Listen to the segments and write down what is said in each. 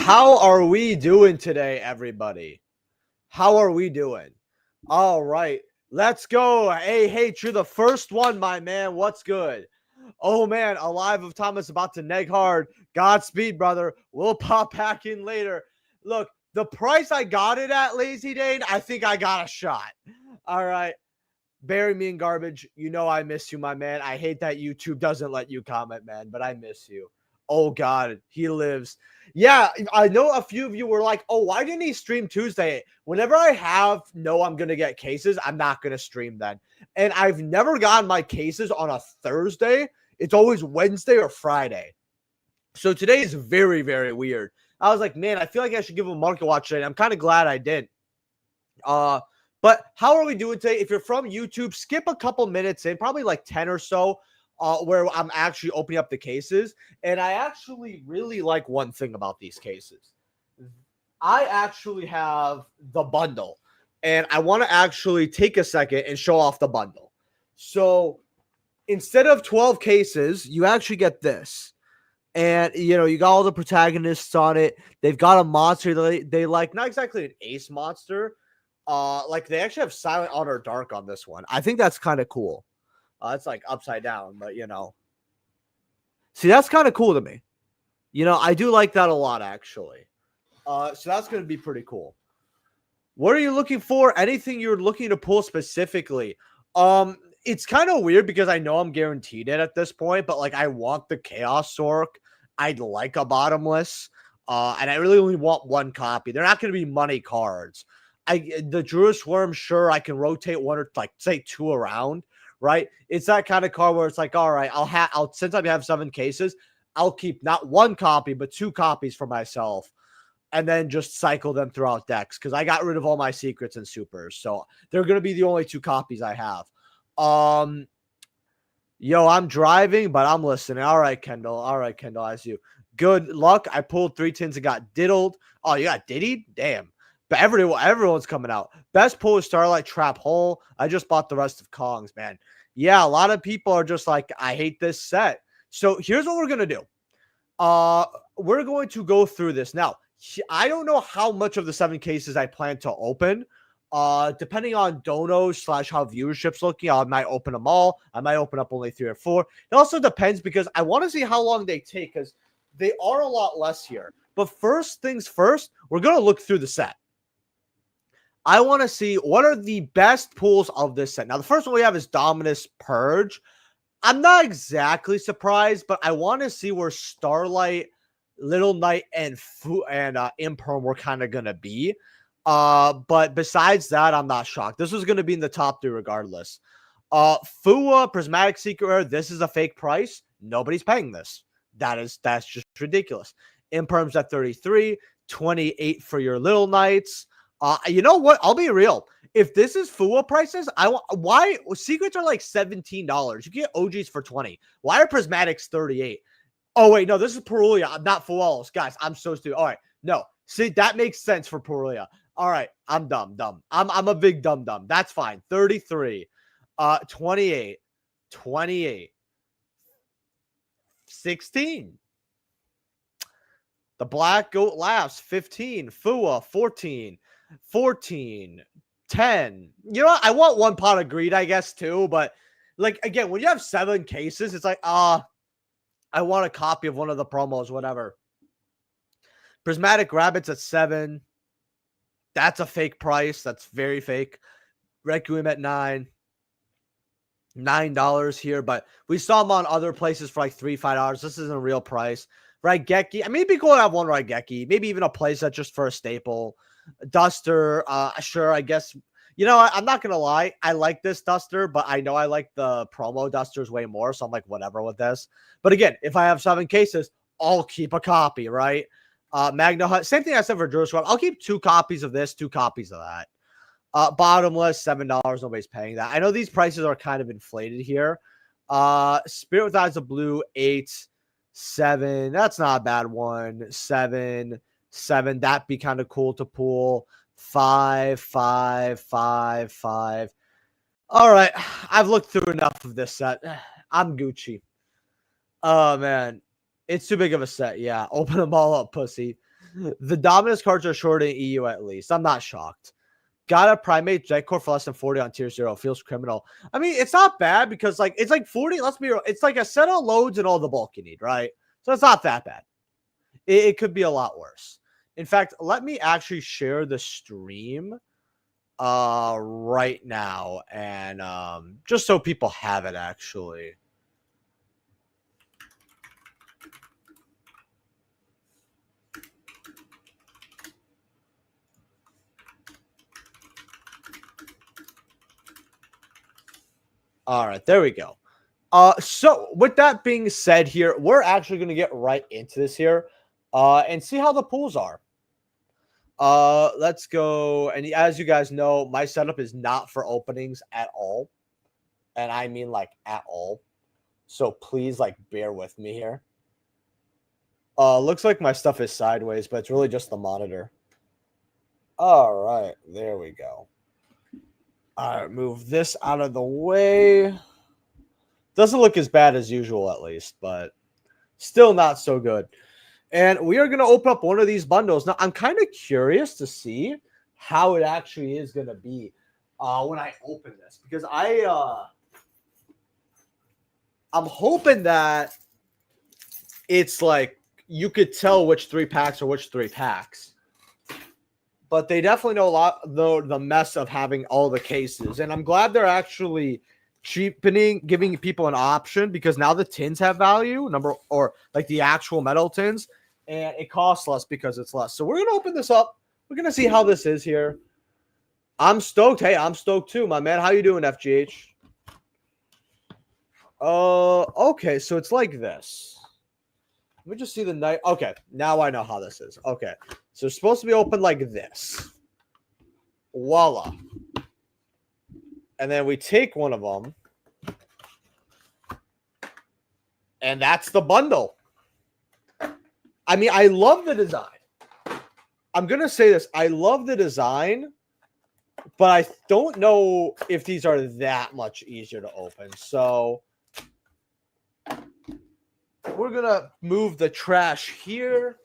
How are we doing today, everybody? How are we doing? All right, let's go. Hey, you're the first one, my man. What's good? Oh, man, Alive of Thomas about to neg hard. Godspeed, brother. We'll pop back in later. Look, the price I got it at, Lazy Dane, I think I got a shot. All right. Bury me in garbage. You know I miss you, my man. I hate that YouTube doesn't let you comment, man, but I miss you. Oh, God, he lives. Yeah, I know a few of you were like, oh, why didn't he stream Tuesday? Whenever I I'm going to get cases, I'm not going to stream then. And I've never gotten my cases on a Thursday. It's always Wednesday or Friday. So today is very, very weird. I was like, man, I feel like I should give a market watch today. I'm kind of glad I did. But how are we doing today? If you're from YouTube, skip a couple minutes in, probably like 10 or so, where I'm actually opening up the cases. And I actually really like one thing about these cases. I actually have the bundle, and I want to actually take a second and show off the bundle. So instead of 12 cases, you actually get this. And, you got all the protagonists on it. They've got a monster they like, not exactly an ace monster. Like they actually have Silent Honor Dark on this one. I think that's kind of cool. It's like upside down, but see, that's kind of cool to me. I do like that a lot, actually. So that's going to be pretty cool. What are you looking for? Anything you're looking to pull specifically? It's kind of weird because I know I'm guaranteed it at this point, but like I want the Chaos Sork. I'd like a bottomless. And I really only want one copy. They're not going to be money cards. The Druid Worm, sure, I can rotate one or like say two around, right? It's that kind of card where it's like, all right, I'll since I have 7 cases, I'll keep not one copy but 2 copies for myself, and then just cycle them throughout decks because I got rid of all my secrets and supers, so they're gonna be the only 2 copies I have. Yo, I'm driving, but I'm listening. All right, Kendall. As you. Good luck. I pulled 3 tins and got diddled. Oh, you got diddied? Damn. But everyone's coming out. Best pull is Starlight Trap Hole. I just bought the rest of Kongs, man. Yeah, a lot of people are just like, I hate this set. So here's what we're going to do. We're going to go through this. Now, I don't know how much of the 7 cases I plan to open. Depending on donos / how viewership's looking, I might open them all. I might open up only 3 or 4. It also depends because I want to see how long they take because they are a lot less here. But first things first, we're going to look through the set. I want to see what are the best pulls of this set. Now, the first one we have is Dominus Purge. I'm not exactly surprised, but I want to see where Starlight, Little Knight, and Imperm were kind of going to be. But besides that, I'm not shocked. This was going to be in the top 3 regardless. Fua, Prismatic Secret Rare, this is a fake price. Nobody's paying this. That's just ridiculous. Imperm's at 33, 28 for your Little Knights. You know what? I'll be real. If this is Fua prices, why secrets are like $17? You get OGs for 20. Why are Prismatics 38? Oh wait, no, this is Perulia, not Fualos. Guys, I'm so stupid. All right, no. See, that makes sense for Perulia. All right, I'm dumb. I'm a big dumb. That's fine. 33, 28, 28, 16. The Black Goat laughs. 15. Fua, 14. 14, 10. You know what? I want one pot of greed, I guess, too. But, like, again, when you have 7 cases, it's like, I want a copy of one of the promos, whatever. Prismatic Rabbits at 7. That's a fake price. That's very fake. Requiem at 9. $9 here. But we saw them on other places for like $3, $5. This isn't a real price. Raigeki. I mean, it'd be cool to have one Raigeki. Maybe even a playset just for a staple. Duster, sure, I guess. You know, I'm not gonna lie, I like this Duster, but I know I like the promo Dusters way more, so I'm like, whatever with this. But again, if I have 7 cases, I'll keep a copy, right? Magna Hut, same thing I said for Jerusalem. I'll keep 2 copies of this, 2 copies of that. Bottomless, $7. Nobody's paying that. I know these prices are kind of inflated here. Spirit with Eyes of Blue, 8, 7. That's not a bad one. 7. That'd be kind of cool to pull. 5, 5, 5, 5. All right. I've looked through enough of this set. I'm Gucci. Oh, man. It's too big of a set. Yeah. Open them all up, pussy. The Dominus cards are short in EU at least. I'm not shocked. Got a Primate Decor for less than 40 on tier 0. Feels criminal. I mean, it's not bad because, like, it's like 40. Let's be real. It's like a set of loads and all the bulk you need, right? So it's not that bad. It could be a lot worse. In fact, let me actually share the stream right now, and just so people have it actually. All right, there we go. So with that being said here, we're actually going to get right into this here and see how the pools are. Let's go. And as you guys know, my setup is not for openings at all. And I mean like at all. So please like bear with me here. Looks like my stuff is sideways, but it's really just the monitor. All right, there we go. All right, move this out of the way. Doesn't look as bad as usual, at least, but still not so good. And we are going to open up one of these bundles. Now, I'm kind of curious to see how it actually is going to be when I open this. Because I'm hoping that it's like you could tell which 3 packs are which 3 packs. But they definitely know a lot, though, the mess of having all the cases. And I'm glad they're actually cheapening, giving people an option, because now the tins have value, or like the actual metal tins, and it costs less because it's less. So we're going to open this up. We're going to see how this is here. I'm stoked. Hey, I'm stoked too, my man. How you doing, FGH? Okay, so it's like this. Let me just see the night. Okay, now I know how this is. Okay, so it's supposed to be open like this. Voila. And then we take one of them. And that's the bundle. I mean, I love the design. I'm going to say this. I love the design, but I don't know if these are that much easier to open. So we're going to move the trash here.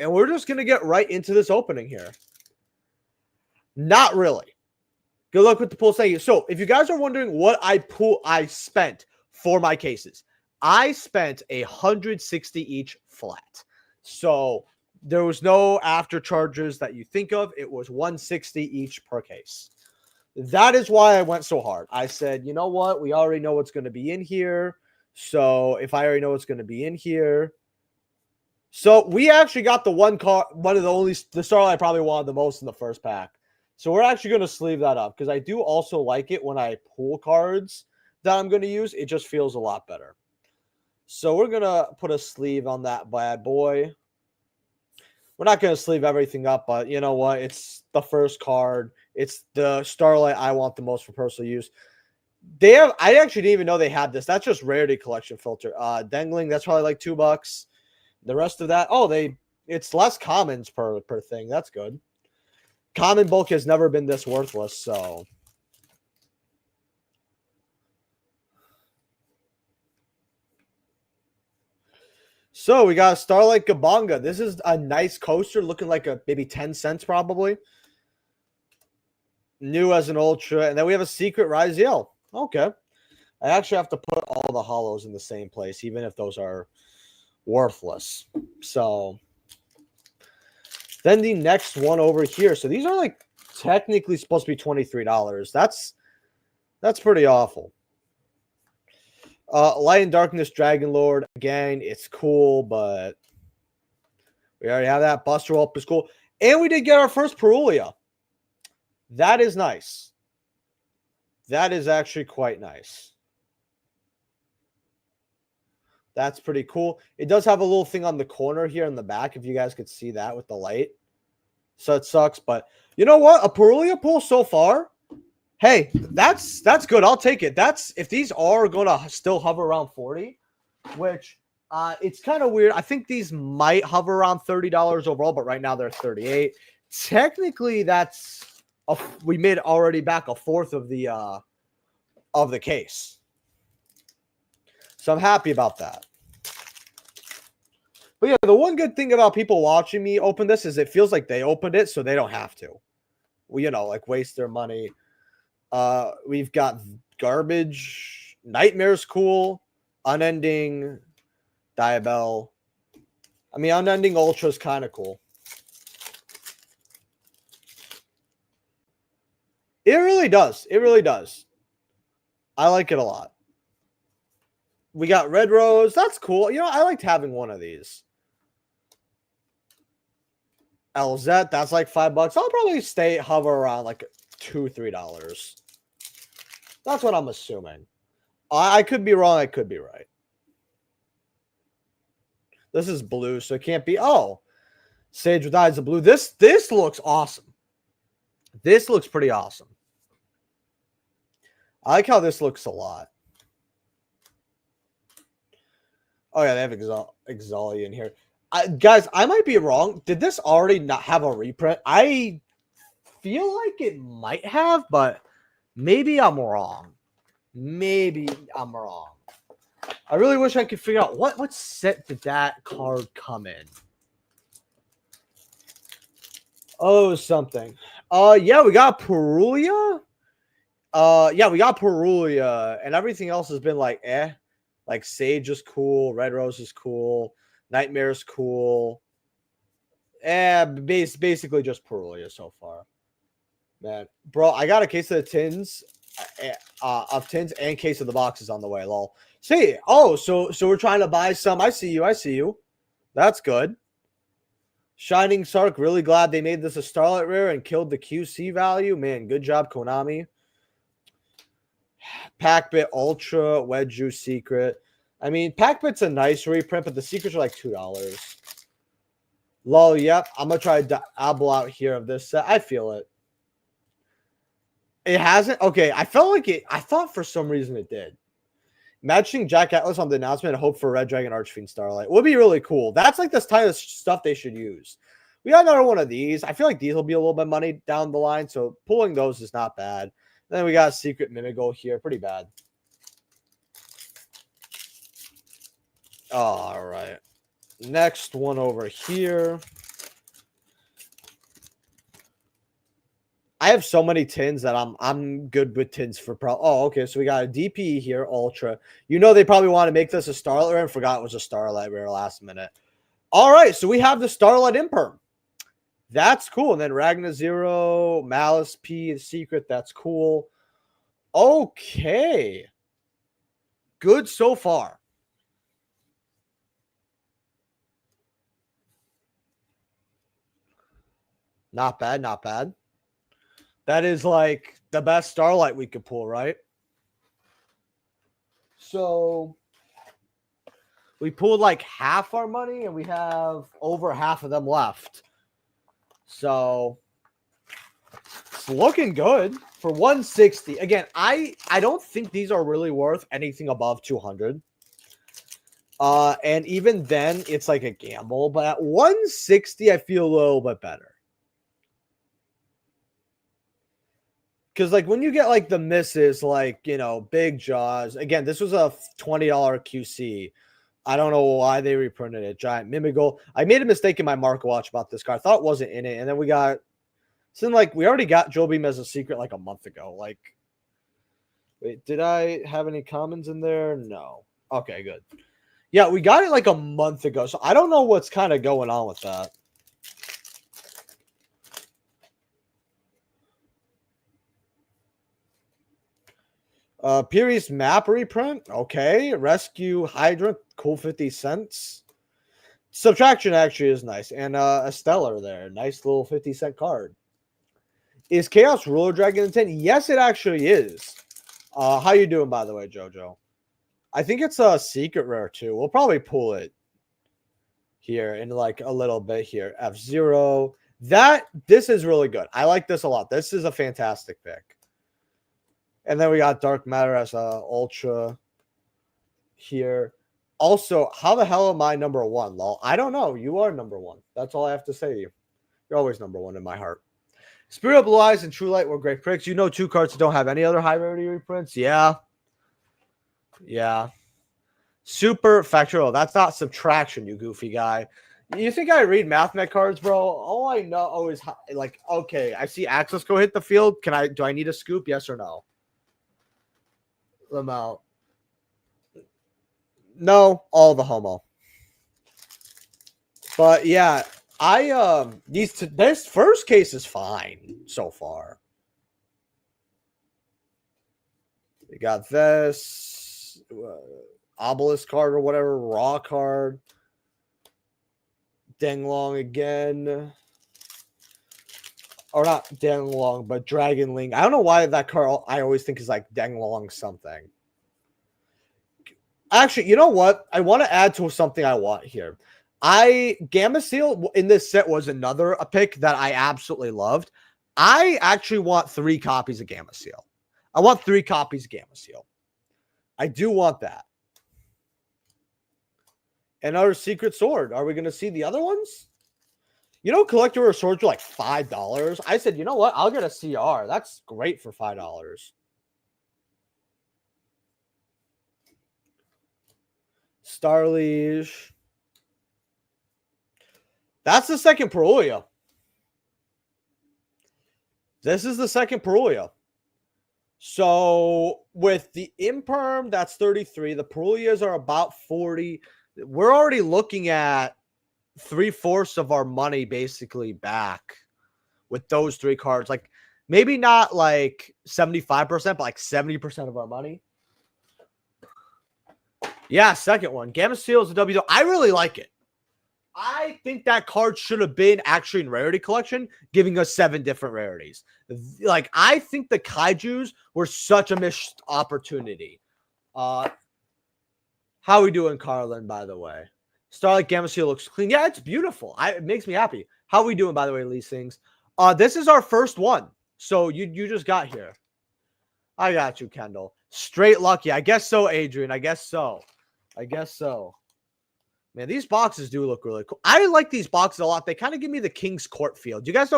And we're just going to get right into this opening here. Not really. Good luck with the pool. Thank you. So if you guys are wondering what I spent for my cases, I spent 160 each flat. So there was no after charges that you think of. It was 160 each per case. That is why I went so hard. I said, you know what? We already know what's going to be in here. So if I already know what's going to be in here. So we actually got the one of the Starlight I probably wanted the most in the first pack. So we're actually going to sleeve that up because I do also like it when I pull cards that I'm going to use. It just feels a lot better. So we're going to put a sleeve on that bad boy. We're not going to sleeve everything up, but you know what? It's the first card. It's the Starlight I want the most for personal use. I actually didn't even know they had this. That's just rarity collection filter. Dangling, that's probably like $2. The rest of that, it's less commons per thing. That's good. Common bulk has never been this worthless, so. So we got a Starlight Gabonga. This is a nice coaster, looking like maybe 10 cents probably. New as an ultra. And then we have a Secret Raziel. Okay. I actually have to put all the hollows in the same place, even if those are worthless. So then the next one over here. So these are like technically supposed to be $23. That's pretty awful. Light and Darkness Dragon Lord. Again, it's cool, but we already have that. Buster Whelp is cool. And we did get our first Perulia. That is nice. That is actually quite nice. That's pretty cool. It does have a little thing on the corner here in the back, if you guys could see that with the light. So it sucks, but you know what? A Perulia pull so far. Hey, that's good. I'll take it. If these are going to still hover around 40, which it's kind of weird. I think these might hover around $30 overall, but right now they're 38. Technically, we made already back a fourth of the case. So I'm happy about that. But yeah, the one good thing about people watching me open this is it feels like they opened it, so they don't have to. Well, like waste their money. We've got garbage. Nightmare's cool. Unending. Diabell. I mean, Unending Ultra is kind of cool. It really does. It really does. I like it a lot. We got Red Rose. That's cool. I liked having one of these. LZ, that's like $5. I'll probably hover around like $2-3. That's what I'm assuming. I could be wrong. I could be right. This is blue, so it can't be. Oh, Sage with Eyes of Blue. This looks awesome. This looks pretty awesome. I like how this looks a lot. Oh, yeah, they have Exali in here. Guys, I might be wrong. Did this already not have a reprint? I feel like it might have, but maybe I'm wrong. Maybe I'm wrong. I really wish I could figure out what set did that card come in. Oh, something. Yeah, we got Perulia. Yeah, we got Perulia, and everything else has been like, eh. Like Sage is cool, Red Rose is cool, Nightmare is cool. Basically just Perulia so far. Man, bro, I got a case of the tins, and case of the boxes on the way. Lol. See, so we're trying to buy some. I see you. That's good. Shining Sark, really glad they made this a Starlight Rare and killed the QC value. Man, good job, Konami. Packbit Ultra, Wedge Juice Secret. I mean, Packbit's a nice reprint, but the secrets are like $2. Lol, yep. I'm going to try to dabble out here of this set. I feel it. It hasn't? Okay, I felt like it. I thought for some reason it did. Matching Jack Atlas on the announcement and hope for Red Dragon Archfiend Starlight would be really cool. That's like this type of stuff they should use. We got another one of these. I feel like these will be a little bit of money down the line, so pulling those is not bad. Then we got Secret Mimigo here. Pretty bad. All right. Next one over here. I have so many tins that I'm good with tins for pro. Oh, okay. So we got a DP here, Ultra. They probably want to make this a Starlight Rare and forgot it was a Starlight Rare last minute. All right. So we have the Starlight Imperm. That's cool. And then Ragna Zero, Malice P, the Secret. That's cool. Okay. Good so far. Not bad, not bad. That is like the best Starlight we could pull, right? So we pulled like half our money and we have over half of them left. So it's looking good for 160. Again, I don't think these are really worth anything above 200. And even then, it's like a gamble. But at 160, I feel a little bit better. Because, like, when you get, like, the misses, like, Big Jaws. Again, this was a $20 QC. I don't know why they reprinted it. Giant Mimigal. I made a mistake in my market watch about this card. I thought it wasn't in it. And then we got... So, like, we already got Joe Beam as a secret, like, a month ago. Like, wait, did I have any commons in there? No. Okay, good. Yeah, we got it, like, a month ago. So, I don't know what's kind of going on with that. Perius Map reprint. Okay. Rescue Hydrant. Cool 50 cents. Subtraction actually is nice. And a Stellar there. Nice little 50-cent card. Is Chaos Ruler Dragon in 10? Yes, it actually is. How you doing, by the way, JoJo? I think it's a secret rare, too. We'll probably pull it here in like a little bit here. F-Zero. This is really good. I like this a lot. This is a fantastic pick. And then we got Dark Matter as a Ultra here. Also, how the hell am I number one, lol? I don't know. You are number one. That's all I have to say to you. You're always number one in my heart. Spirit of Blue Eyes and True Light were great picks. Two cards that don't have any other high rarity reprints. Yeah. Yeah. Super factorial. That's not subtraction, you goofy guy. You think I read MathNet cards, bro? All I know is like, okay, I see Access go hit the field. Do I need a scoop? Yes or no? Lamau. No, all the homo. But yeah, this first case is fine so far. We got this obelisk card or whatever, raw card. Denglong again. Or not Denglong, but Dragon Link. I don't know why that card I always think is like Denglong something. Actually, you know what? I want to add to something I want here. Gamma Seal in this set was a pick that I absolutely loved. I actually want 3 copies of Gamma Seal. I want 3 copies of Gamma Seal. I do want that. Another Secret Sword. Are we going to see the other ones? You know, collector swords are like $5. I said, you know what? I'll get a CR. That's great for $5. Starliege. That's the second Perulia. This is the second Perulia. So with the Imperm, that's 33. The Perulias are about 40. We're already looking at 3/4 of our money basically back with those 3 cards. Like maybe not like 75%, but like 70% of our money. Yeah, second one. Gamma Seal is a W. I really like it. I think that card should have been actually in rarity collection, giving us 7 different rarities. Like, I think the Kaijus were such a missed opportunity. How we doing, Carlin, by the way? Starlight Gamma Seal looks clean. Yeah, it's beautiful. It makes me happy. How we doing, by the way, these things? This is our first one. So you just got here. I got you, Kendall. Straight lucky. I guess so, Adrian. I guess so. Man, these boxes do look really cool. I like these boxes a lot. They kind of give me the King's Court feel. Do you guys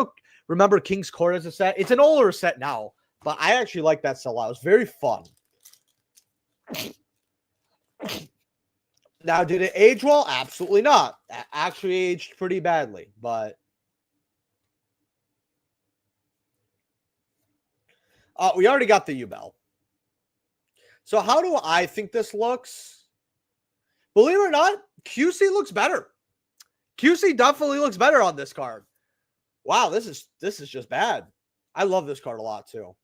remember King's Court as a set? It's an older set now, but I actually like that set a lot. It was very fun. Now, did it age well? Absolutely not. It actually aged pretty badly, but we already got the U-Bell. So how do I think this looks? Believe it or not, QC looks better. QC definitely looks better on this card. Wow, this is just bad. I love this card a lot too.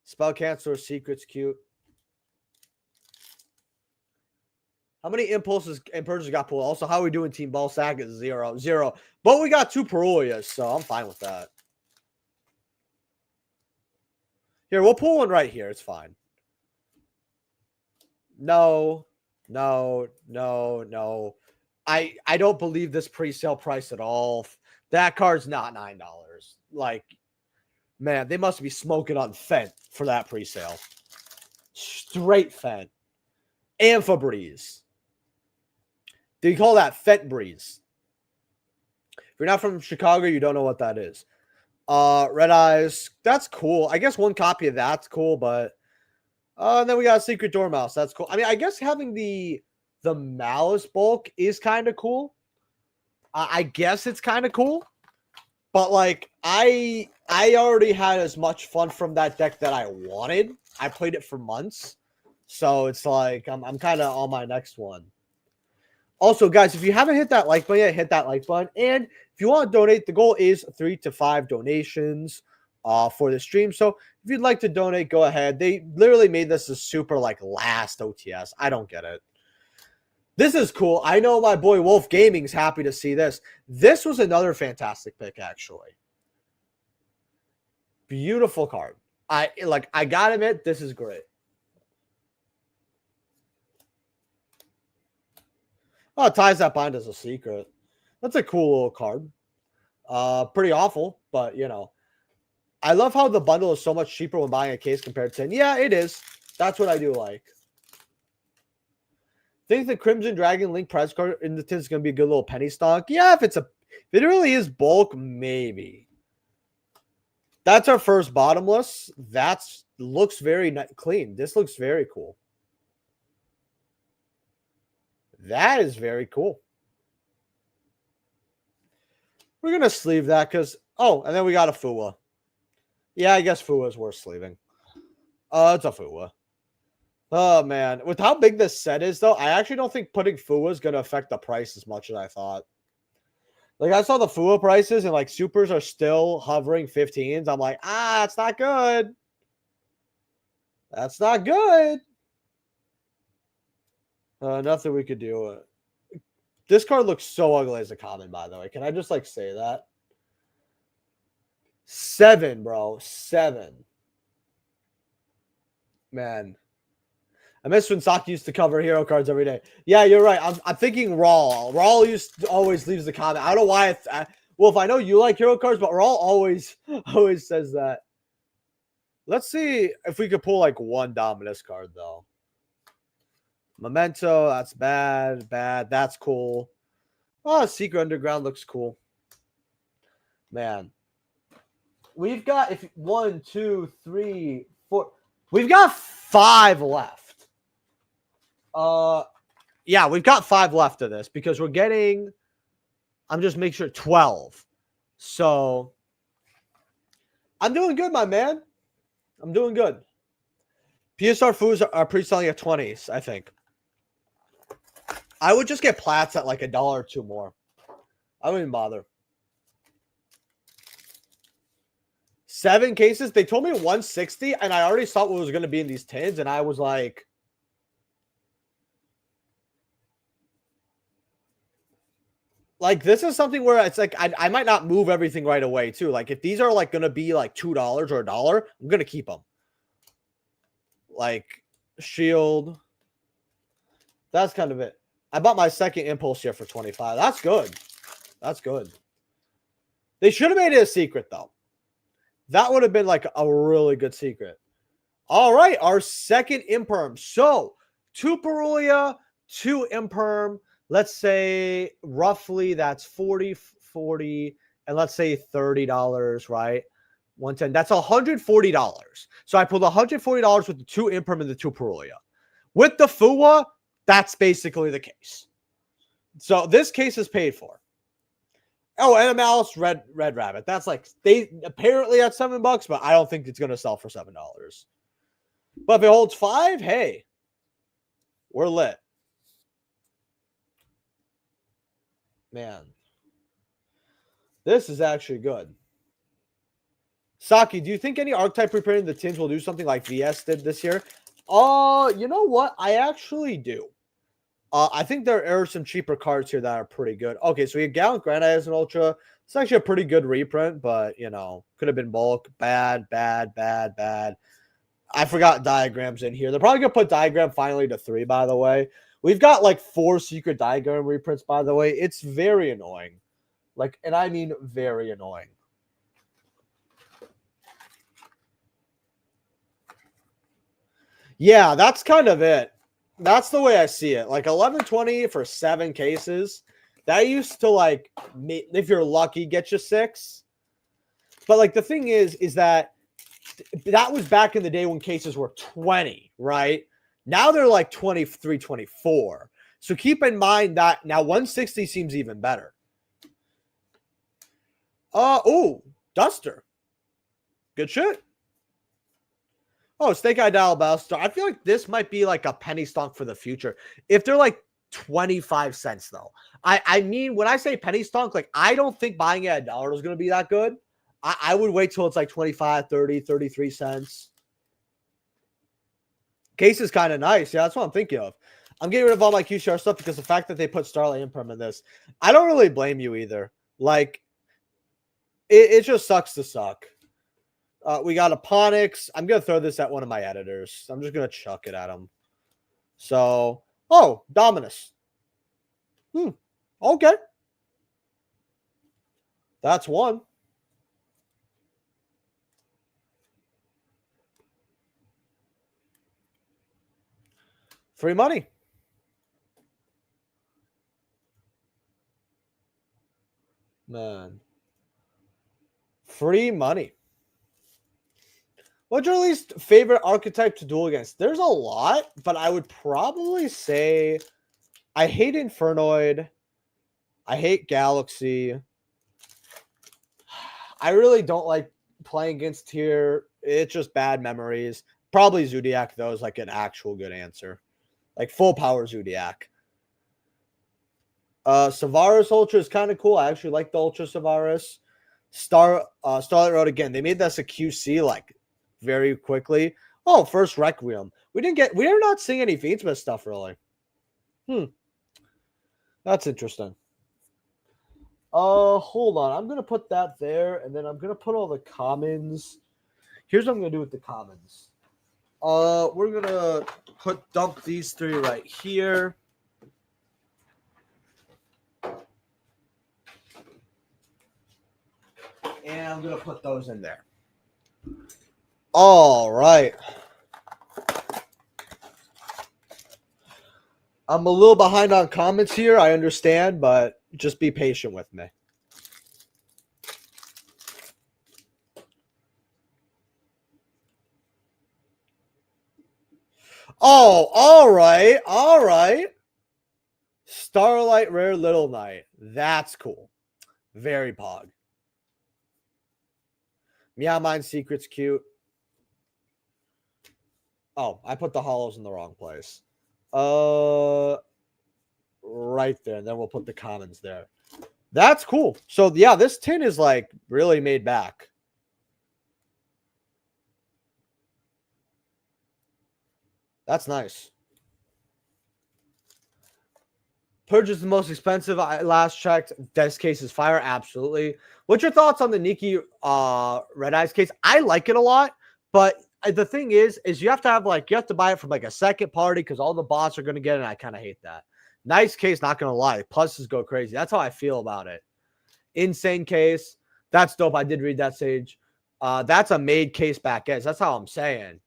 Spell Canceller, Secret's cute. How many impulses and purchases got pulled? Also, how are we doing Team Ball Sack is 0-0. But we got 2 Perulias, so I'm fine with that. Here, we'll pull one right here. It's fine. No. I don't believe this pre-sale price at all. That card's not $9. Like, man, they must be smoking on Fent for that pre-sale. Straight Fent. And Febreze. Do you call that Fent Breeze? If you're not from Chicago, you don't know what that is. Red Eyes. That's cool. I guess 1 copy of that's cool, but and then we got Secret Dormouse. That's cool. I mean, I guess having the Malice bulk is kind of cool. I guess it's kind of cool. But like I already had as much fun from that deck that I wanted. I played it for months. So it's like I'm kind of on my next one. Also, guys, if you haven't hit that like button yet, hit that like button. And if you want to donate, the goal is 3 to 5 donations for the stream. So if you'd like to donate, go ahead. They literally made this a super like last OTS. I don't get it. This is cool. I know my boy Wolf Gaming's happy to see this. This was another fantastic pick, actually. Beautiful card. I gotta admit, this is great. Oh, Ties That Bind is a secret. That's a cool little card. Pretty awful, but you know. I love how the bundle is so much cheaper when buying a case compared to 10. Yeah, it is. That's what I do like. Think the Crimson Dragon Link prize card in the tin is going to be a good little penny stock? Yeah, if it really is bulk, maybe. That's our first bottomless. That looks very clean. This looks very cool. That is very cool. We're going to sleeve that because, oh, and then we got a Fua. Yeah, I guess Fua is worth sleeving. It's a Fua. Oh, man. With how big this set is, though, I actually don't think putting Fua is going to affect the price as much as I thought. Like, I saw the Fua prices, and, like, supers are still hovering 15s. I'm like, that's not good. That's not good. Nothing we could do. This card looks so ugly as a common, by the way. Can I just, like, say that? 7, bro. 7. Man. I miss when Saki used to cover hero cards every day. Yeah, you're right. I'm thinking Raul. Raul used to always leaves the comment. I don't know why. Well, if I know you like hero cards, but Raul always says that. Let's see if we could pull like one Dominus card, though. Memento, that's bad. Bad. That's cool. Oh, Secret Underground looks cool. Man. We've got 1, 2, 3, 4. We've got 5 left. Yeah, we've got 5 left of this because we're getting, I'm just making sure 12. So I'm doing good, my man. I'm doing good. PSR foods are pre-selling at 20s, I think. I would just get plats at like $1 or $2 more. I wouldn't even bother. 7 cases. They told me 160, and I already saw what was going to be in these tins, and I was like, this is something where it's like I might not move everything right away too. Like if these are like going to be like $2 or $1, I'm going to keep them. Like Shield. That's kind of it. I bought my second impulse here for 25. That's good. That's good. They should have made it a secret though. That would have been like a really good secret. All right, our second imperm. So 2 Parulia, 2 imperm. Let's say roughly that's 40, and let's say $30, right? 110. That's $140. So I pulled $140 with the 2 imperm and the 2 Parulia. With the Fua, that's basically the case. So this case is paid for. Oh, and a Malice Red Rabbit. That's like they apparently at $7, but I don't think it's gonna sell for $7. But if it holds 5, hey, we're lit. Man, this is actually good. Saki, do you think any archetype reprinting the tins will do something like VS did this year? You know what? I actually do. I think there are some cheaper cards here that are pretty good. Okay, so we have Gallant Granite as an Ultra. It's actually a pretty good reprint, but, you know, could have been bulk. Bad. I forgot Diagrams in here. They're probably going to put Diagram finally to 3, by the way. We've got like 4 secret Diagram reprints, by the way. It's very annoying. Like, and I mean very annoying. Yeah, that's kind of it. That's the way I see it. Like 1120 for 7 cases. That used to like, if you're lucky, get you 6. But like the thing is that was back in the day when cases were 20, right? Now they're like 23, 24. So keep in mind that now 160 seems even better. Oh, Duster. Good shit. Oh, Snake Eye Dial Battlestar. I feel like this might be like a penny stock for the future. If they're like 25 cents, though. I mean, when I say penny stock, like I don't think buying it at $1 is going to be that good. I would wait till it's like 25, 30, 33 cents. Case is kind of nice. Yeah, that's what I'm thinking of. I'm getting rid of all my QCR stuff because the fact that they put Starlight Imperm in this, I don't really blame you either. Like, it just sucks to suck. We got Aponix. I'm going to throw this at one of my editors. I'm just going to chuck it at him. So, oh, Dominus. Okay. That's one. Free money. Man. Free money. What's your least favorite archetype to duel against? There's a lot, but I would probably say I hate Infernoid. I hate Galaxy. I really don't like playing against here. It's just bad memories. Probably Zodiac, though, is like an actual good answer. Like full power Zodiac. Savaris Ultra is kind of cool. I actually like the Ultra Savaris. Starlight Road again. They made this a QC like very quickly. Oh, first Requiem. We're not seeing any Fiendsmith stuff really. That's interesting. Hold on. I'm gonna put that there, and then I'm gonna put all the commons. Here's what I'm gonna do with the commons. We're gonna dump these three right here. And I'm gonna put those in there. All right. I'm a little behind on comments here. I understand, but just be patient with me. Oh, all right. All right. Starlight Rare Little Knight. That's cool. Very pog. Meow Mine Secret's cute. Oh, I put the hollows in the wrong place. Right there. And then we'll put the commons there. That's cool. So, yeah, this tin is, like, really made back. That's nice. Purge is the most expensive. I last checked. This case is fire. Absolutely. What's your thoughts on the Nikki Red Eyes case? I like it a lot, but the thing is you have to buy it from like a second party because all the bots are going to get it, and I kind of hate that. Nice case, not going to lie. Pluses go crazy. That's how I feel about it. Insane case. That's dope. I did read that, Sage. That's a made case back edge. That's how I'm saying.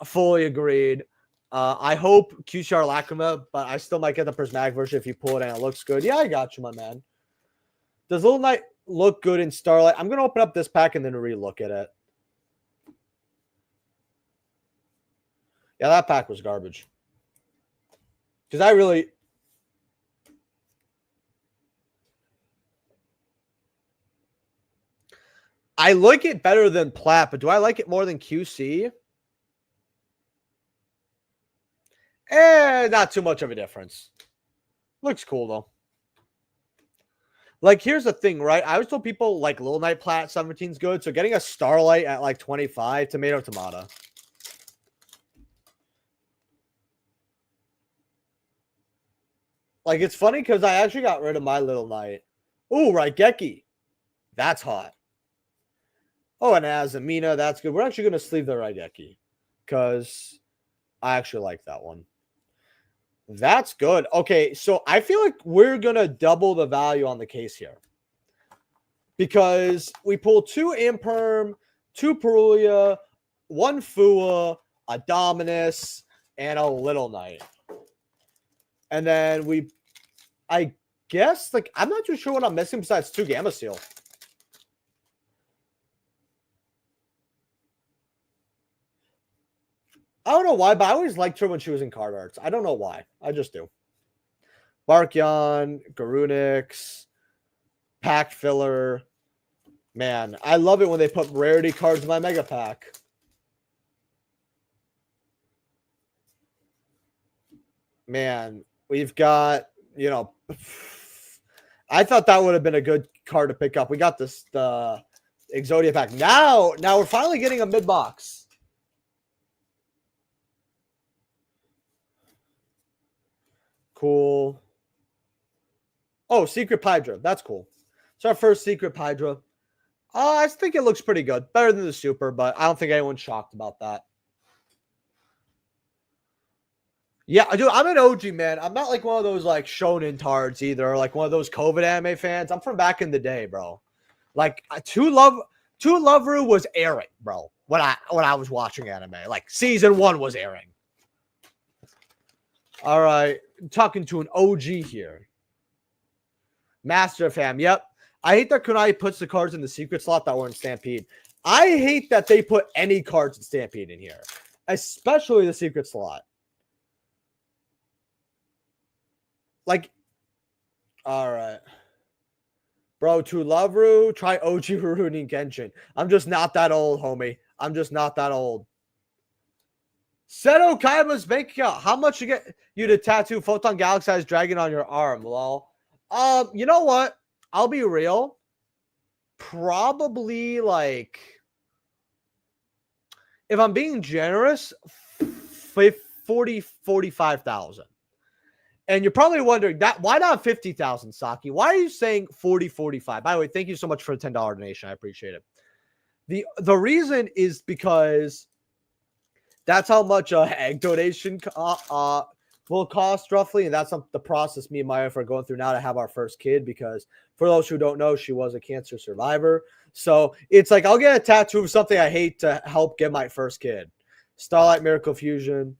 Fully agreed. I hope QCR Lacrima, but I still might get the prismatic version if you pull it and it looks good. Yeah, I got you, my man. Does Little Knight look good in Starlight? I'm going to open up this pack and then re-look at it. Yeah, that pack was garbage. Because I like it better than Plat, but do I like it more than QC? Not too much of a difference. Looks cool, though. Like, here's the thing, right? I always told people, like, Little Knight Plat 17 is good. So getting a Starlight at, like, 25, tomato. Like, it's funny because I actually got rid of my Little Knight. Ooh, Raigeki. That's hot. Oh, and Azamina, that's good. We're actually going to sleeve the Raigeki because I actually like that one. That's good. Okay, so I feel like we're going to double the value on the case here. Because we pulled 2 Imperm, 2 Perulia, 1 Fua, a Dominus, and a Little Knight. And then I guess, like, I'm not too sure what I'm missing besides 2 Gamma Seal. I don't know why, but I always liked her when she was in card arts. I don't know why. I just do. Barkyon, Garunix, Pack Filler. Man, I love it when they put rarity cards in my Mega Pack. Man, we've got, I thought that would have been a good card to pick up. We got the Exodia pack. Now we're finally getting a mid-box. Cool. Oh, Secret Hydra. That's cool. It's our first Secret Hydra. I think it looks pretty good. Better than the Super, but I don't think anyone's shocked about that. Yeah, dude, I'm an OG, man. I'm not like one of those like shonen tards either, or like one of those COVID anime fans. I'm from back in the day, bro. Like Two Loveru was airing, bro. When I was watching anime, like season 1 was airing. All right, I'm talking to an OG here. Master Fam, yep. I hate that Kunai puts the cards in the secret slot that were in Stampede. I hate that they put any cards in Stampede in here, especially the secret slot. Like, all right. Bro, to Lavru, try OG Rurouni Genshin. I'm just not that old, homie. I'm just not that old. Seto Kaiba's bank account. How much you get you to tattoo Photon Galaxy's dragon on your arm, lol? You know what? I'll be real. Probably like, if I'm being generous, 45,000. And you're probably wondering that why not 50,000, Saki? Why are you saying 45? By the way, thank you so much for the $10 donation. I appreciate it. The reason is because that's how much egg donation will cost roughly, and that's the process me and my wife are going through now to have our first kid. Because for those who don't know, she was a cancer survivor, so it's like I'll get a tattoo of something I hate to help get my first kid. Starlight Miracle Fusion.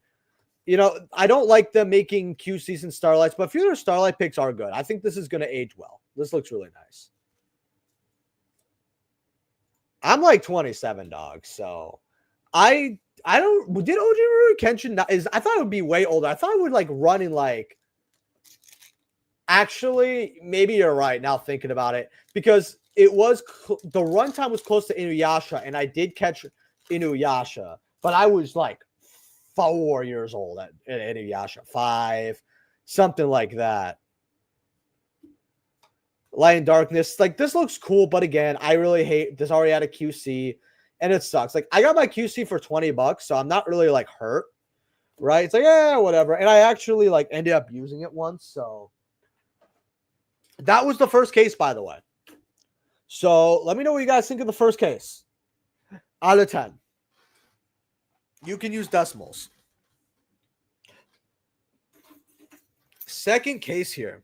You know, I don't like them making QCs and Starlights, but a few of their Starlight picks are good. I think this is going to age well. This looks really nice. I'm like 27, dog, so I don't. Did OG Rurouni Kenshin I thought it would be way older. I thought it would like run in like. Actually, maybe you're right now thinking about it, because it was the runtime was close to Inuyasha, and I did catch Inuyasha, but I was like 4 years old at Inuyasha, 5, something like that. Light and Darkness, like this looks cool, but again, I really hate this. Already had a QC, and it sucks. Like I got my QC for $20, so I'm not really like hurt, right? It's like, yeah, whatever. And I actually like ended up using it once, so that was the first case, by the way. So let me know what you guys think of the first case out of 10. You can use decimals. Second case here.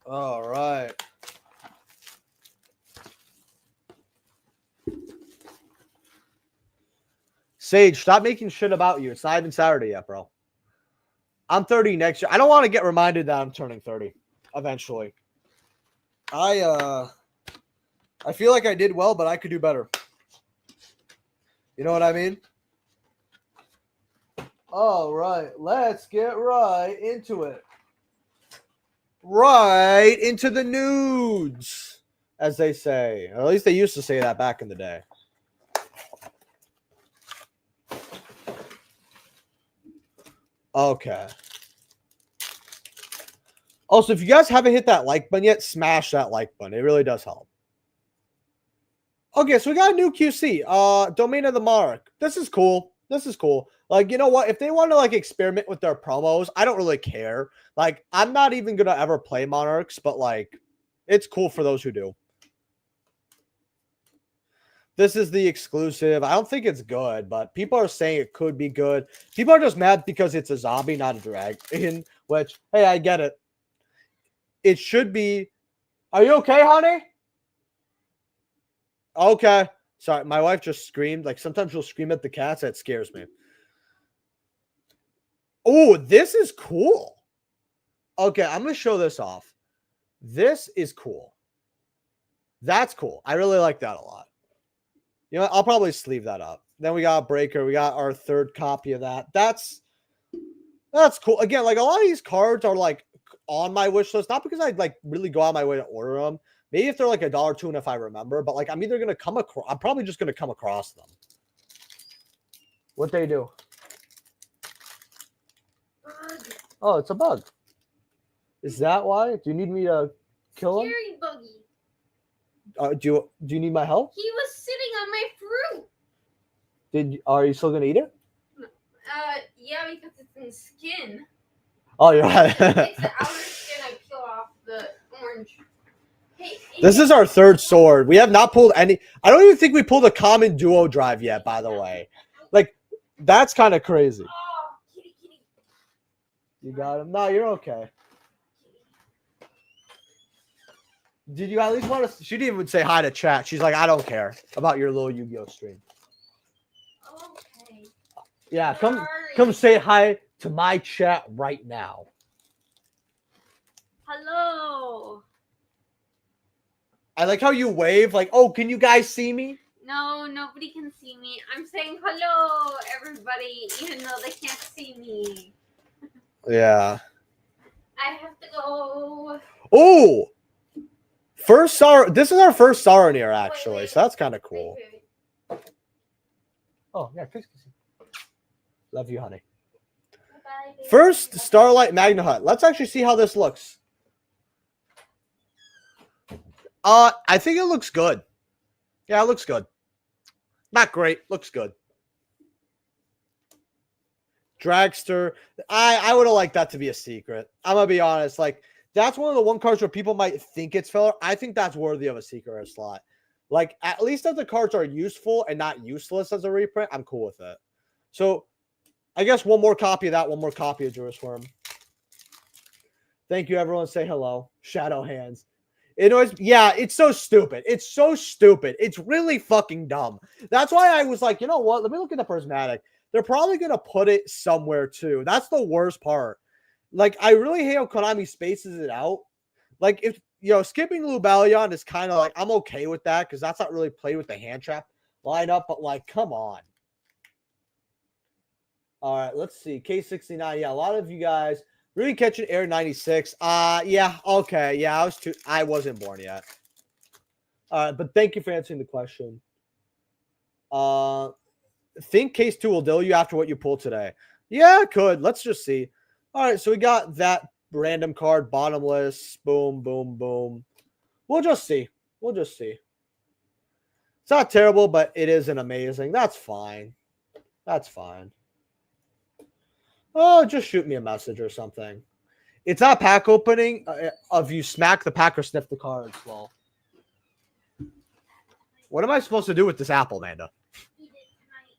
All right. Sage, stop making shit about you. It's not even Saturday yet, bro. I'm 30 next year. I don't want to get reminded that I'm turning 30 eventually. I feel like I did well, but I could do better. You know what I mean? All right, let's get right into it. Right into the nudes, as they say. Or at least they used to say that back in the day. Okay. Also, if you guys haven't hit that like button yet, smash that like button. It really does help. Okay, so we got a new QC. Domain of the Monarch. This is cool. This is cool. Like, you know what? If they want to like experiment with their promos, I don't really care. Like, I'm not even gonna ever play Monarchs, but like, it's cool for those who do. This is the exclusive. I don't think it's good, but people are saying it could be good. People are just mad because it's a zombie, not a dragon. Which, hey, I get it. It should be. Are you okay, honey? Okay. Sorry, my wife just screamed. Like, sometimes she'll scream at the cats. That scares me. Oh, this is cool. Okay, I'm going to show this off. This is cool. That's cool. I really like that a lot. You know what? I'll probably sleeve that up. Then we got Breaker. We got our third copy of that. That's cool. Again, like a lot of these cards are like on my wish list, not because I like really go out my way to order them. Maybe if they're like $1 and if I remember, but like I'm either gonna come across, I'm probably just gonna come across them. What they do? Bug. Oh, it's a bug. Is that why? Do you need me to kill him? Scary buggy. Do you need my help? He was sitting on my fruit. Are you still gonna eat it? Yeah, because it's in skin. Oh, you're right. It's the outer skin. I peel off the orange. Hey, this is our third sword. We have not pulled any. I don't even think we pulled a common duo drive yet, by the way. Like, that's kind of crazy. Oh, kitty. You got him? No, you're okay. Did you at least want to? She didn't even say hi to chat. She's like, I don't care about your little Yu-Gi-Oh stream. Okay. Yeah, come say hi to my chat right now. Hello. I like how you wave, like, oh, can you guys see me? No, nobody can see me. I'm saying hello, everybody, even though they can't see me. Yeah. I have to go. Oh! This is our first Saronir, actually, so that's kind of cool. Wait. Oh, yeah, kiss. Love you, honey. Bye, baby. First, Starlight Magna Hut. Let's actually see how this looks. I think it looks good. Yeah, it looks good. Not great. Looks good. Dragster. I would have liked that to be a secret. I'm going to be honest. Like, that's one of the one cards where people might think it's filler. I think that's worthy of a secret slot. Like, at least if the cards are useful and not useless as a reprint, I'm cool with it. So, I guess one more copy of that, one more copy of Jerusalem. Thank you, everyone. Say hello. Shadow hands. Yeah, it's so stupid. It's so stupid. It's really fucking dumb. That's why I was like, you know what? Let me look at the prismatic. They're probably going to put it somewhere too. That's the worst part. Like, I really hate how Konami spaces it out. Like, if, skipping Lubellion is kind of like, I'm okay with that because that's not really played with the hand trap lineup, but like, come on. All right, let's see. K69. Yeah, a lot of you guys really catching Air 96. Yeah, okay. Yeah, I wasn't born yet. All right, but thank you for answering the question. Think case 2 will deal you after what you pulled today. Yeah, it could. Let's just see. All right, so we got that random card, bottomless. Boom, boom, boom. We'll just see. We'll just see. It's not terrible, but it isn't amazing. That's fine. That's fine. Oh, just shoot me a message or something. It's not pack opening of you smack the pack or sniff the cards. Well, what am I supposed to do with this apple, Amanda? Eat it tonight.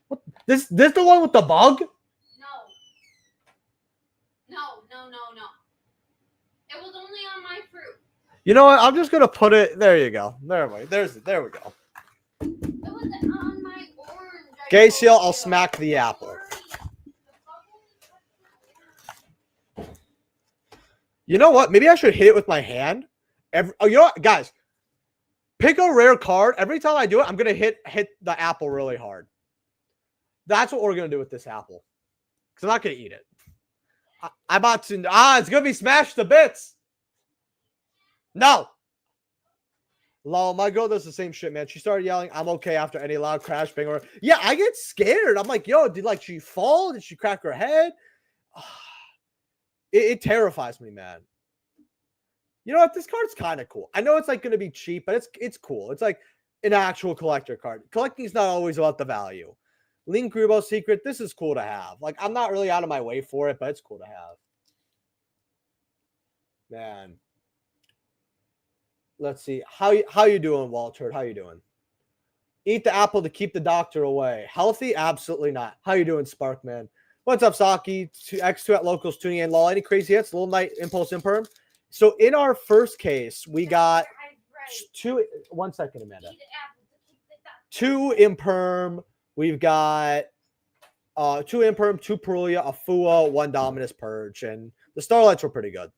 What? This the one with the bug? No. It was only on my fruit. You know what? I'm just gonna put it. There you go. There we go. It was on my orange. Okay, Seal, I'll smack the apple. You know what? Maybe I should hit it with my hand. You know what, guys? Pick a rare card. Every time I do it, I'm gonna hit the apple really hard. That's what we're gonna do with this apple. Because I'm not gonna eat it. I'm about to. It's gonna be smashed to bits. No. Lol, my girl does the same shit, man. She started yelling, "I'm okay" after any loud crash bang. Or yeah, I get scared. I'm like, yo, did she fall? Did she crack her head? It terrifies me, man. You know what? This card's kind of cool. I know it's like going to be cheap, but it's cool. It's like an actual collector card. Collecting is not always about the value. Link Grubo Secret. This is cool to have. Like, I'm not really out of my way for it, but it's cool to have. Man. Let's see. How you doing, Walter? How you doing? Eat the apple to keep the doctor away. Healthy? Absolutely not. How you doing, Sparkman? What's up, Saki? X2 at locals tuning in. Lol, any crazy hits? Little Night Impulse Imperm. So in our first case, we got two. 1 second, Amanda. 2 Imperm. We've got 2 Imperm, 2 Perulia, a Fua, 1 Dominus Purge, and the Starlights were pretty good.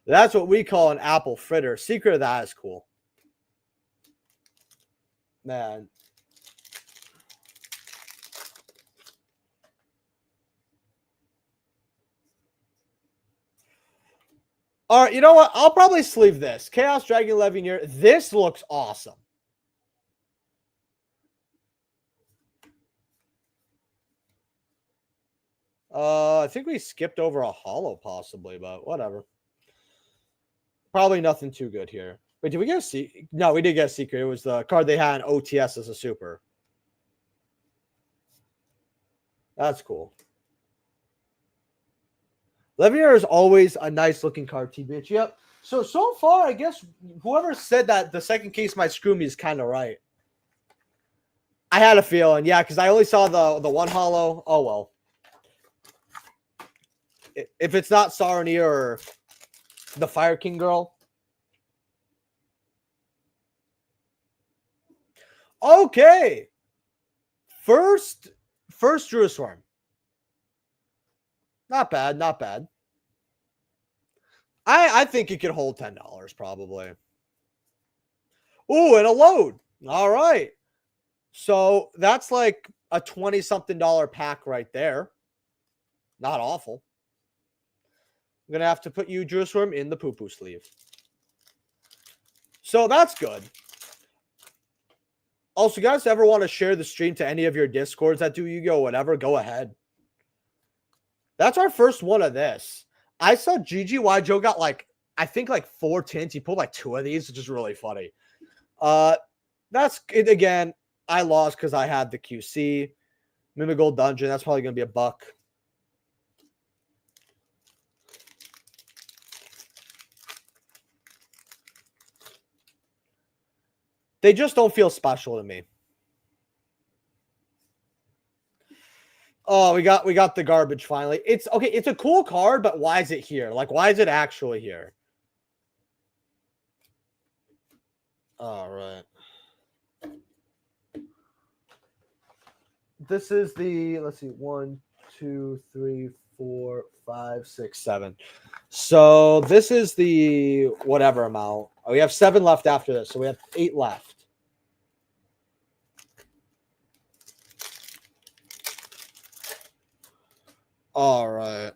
That's what we call an apple fritter. Secret of that is cool. Man. All right, you know what? I'll probably sleeve this. Chaos Dragon Levineer. This looks awesome. I think we skipped over a holo possibly, but whatever. Probably nothing too good here. Wait, did we get a secret? No, we did get a secret. It was the card they had in OTS as a super. That's cool. Levineer is always a nice looking card, T-Bitch. Yep. So far, I guess whoever said that the second case might screw me is kind of right. I had a feeling, yeah, because I only saw the one holo. Oh, well. If it's not Saronir or the Fire King girl. Okay. First Jerusalem. Not bad, not bad. I think it could hold $10 probably. Ooh, and a load. All right. So that's like a 20-something dollar pack right there. Not awful. I'm going to have to put Yugioh in the poo-poo sleeve. So that's good. Also, guys, ever want to share the stream to any of your Discords that do Yu-Gi-Oh! Whatever, go ahead. That's our first one of this. I saw Yugioh got like, I think like 4 tints. He pulled like 2 of these, which is really funny. That's it again. I lost because I had the QC. Mimigold Dungeon. That's probably going to be $1. They just don't feel special to me. Oh, we got the garbage finally. It's okay. It's a cool card, but why is it here? Like, why is it actually here? All right. This is the, let's see, 1, 2, 3, 4, 5, 6, 7. So this is the whatever amount. Oh, we have 7 left after this, so we have 8 left. All right.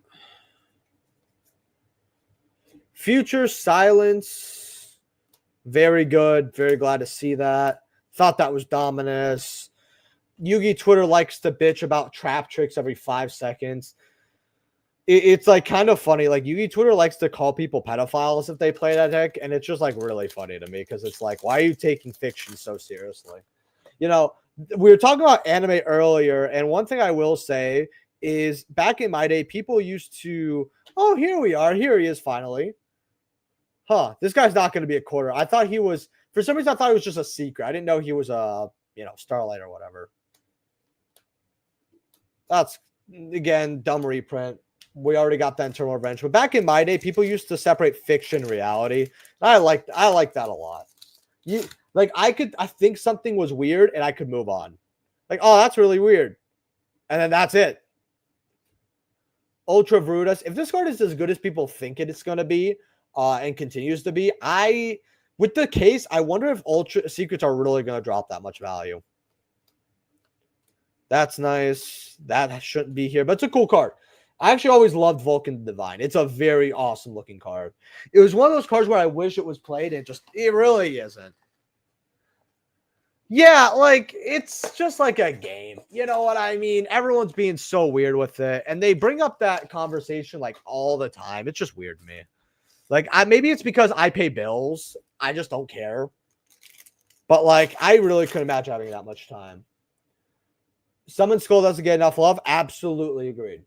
Future Silence. Very good. Very glad to see that. Thought that was Dominus. Yugi Twitter likes to bitch about trap tricks every 5 seconds. It's like kind of funny. Like Yugi Twitter likes to call people pedophiles if they play that deck, and it's just like really funny to me because it's like, why are you taking fiction so seriously? You know, we were talking about anime earlier, and one thing I will say is back in my day, people used to, oh, here we are. Here he is finally. Huh, this guy's not going to be a quarter. I thought he was, for some reason, I thought he was just a secret. I didn't know he was a, Starlight or whatever. That's, again, dumb reprint. We already got that in Terminal Revenge. But back in my day, people used to separate fiction and reality. I like that a lot. I think something was weird and I could move on. Like, oh, that's really weird. And then that's it. Ultra Brutus. If this card is as good as people think it's going to be and continues to be, with the case, I wonder if Ultra Secrets are really going to drop that much value. That's nice. That shouldn't be here, but it's a cool card. I actually always loved Vulcan Divine. It's a very awesome looking card. It was one of those cards where I wish it was played and it really isn't. Yeah, like, it's just like a game. You know what I mean? Everyone's being so weird with it, and they bring up that conversation, like, all the time. It's just weird to me. Like, maybe it's because I pay bills. I just don't care. But, like, I really couldn't imagine having that much time. Summon Skull doesn't get enough love. Absolutely agreed.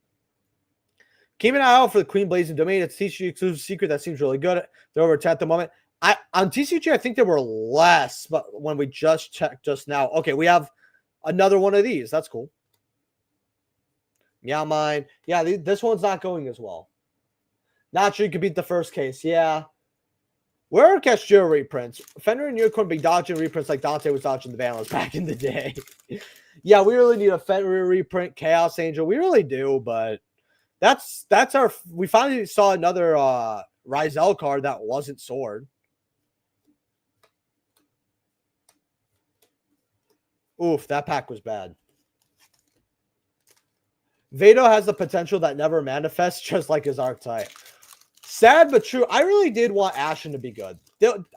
Keep an eye out for the Queen Blazing Domain. It's TCG exclusive secret that seems really good. They're over 10 at the moment. On TCG, I think there were less, but when we just checked just now, okay, we have another one of these. That's cool. Meow Mine. Yeah, this one's not going as well. Not sure you could beat the first case. Yeah. Where are Castillo reprints? Fenrir and Unicorn be dodging reprints like Dante was dodging the Vandals back in the day. Yeah, we really need a Fenrir reprint, Chaos Angel. We really do, but that's our. We finally saw another Rizel card that wasn't Sword. Oof, that pack was bad. Vado has the potential that never manifests, just like his archetype. Sad but true. I really did want Ashen to be good.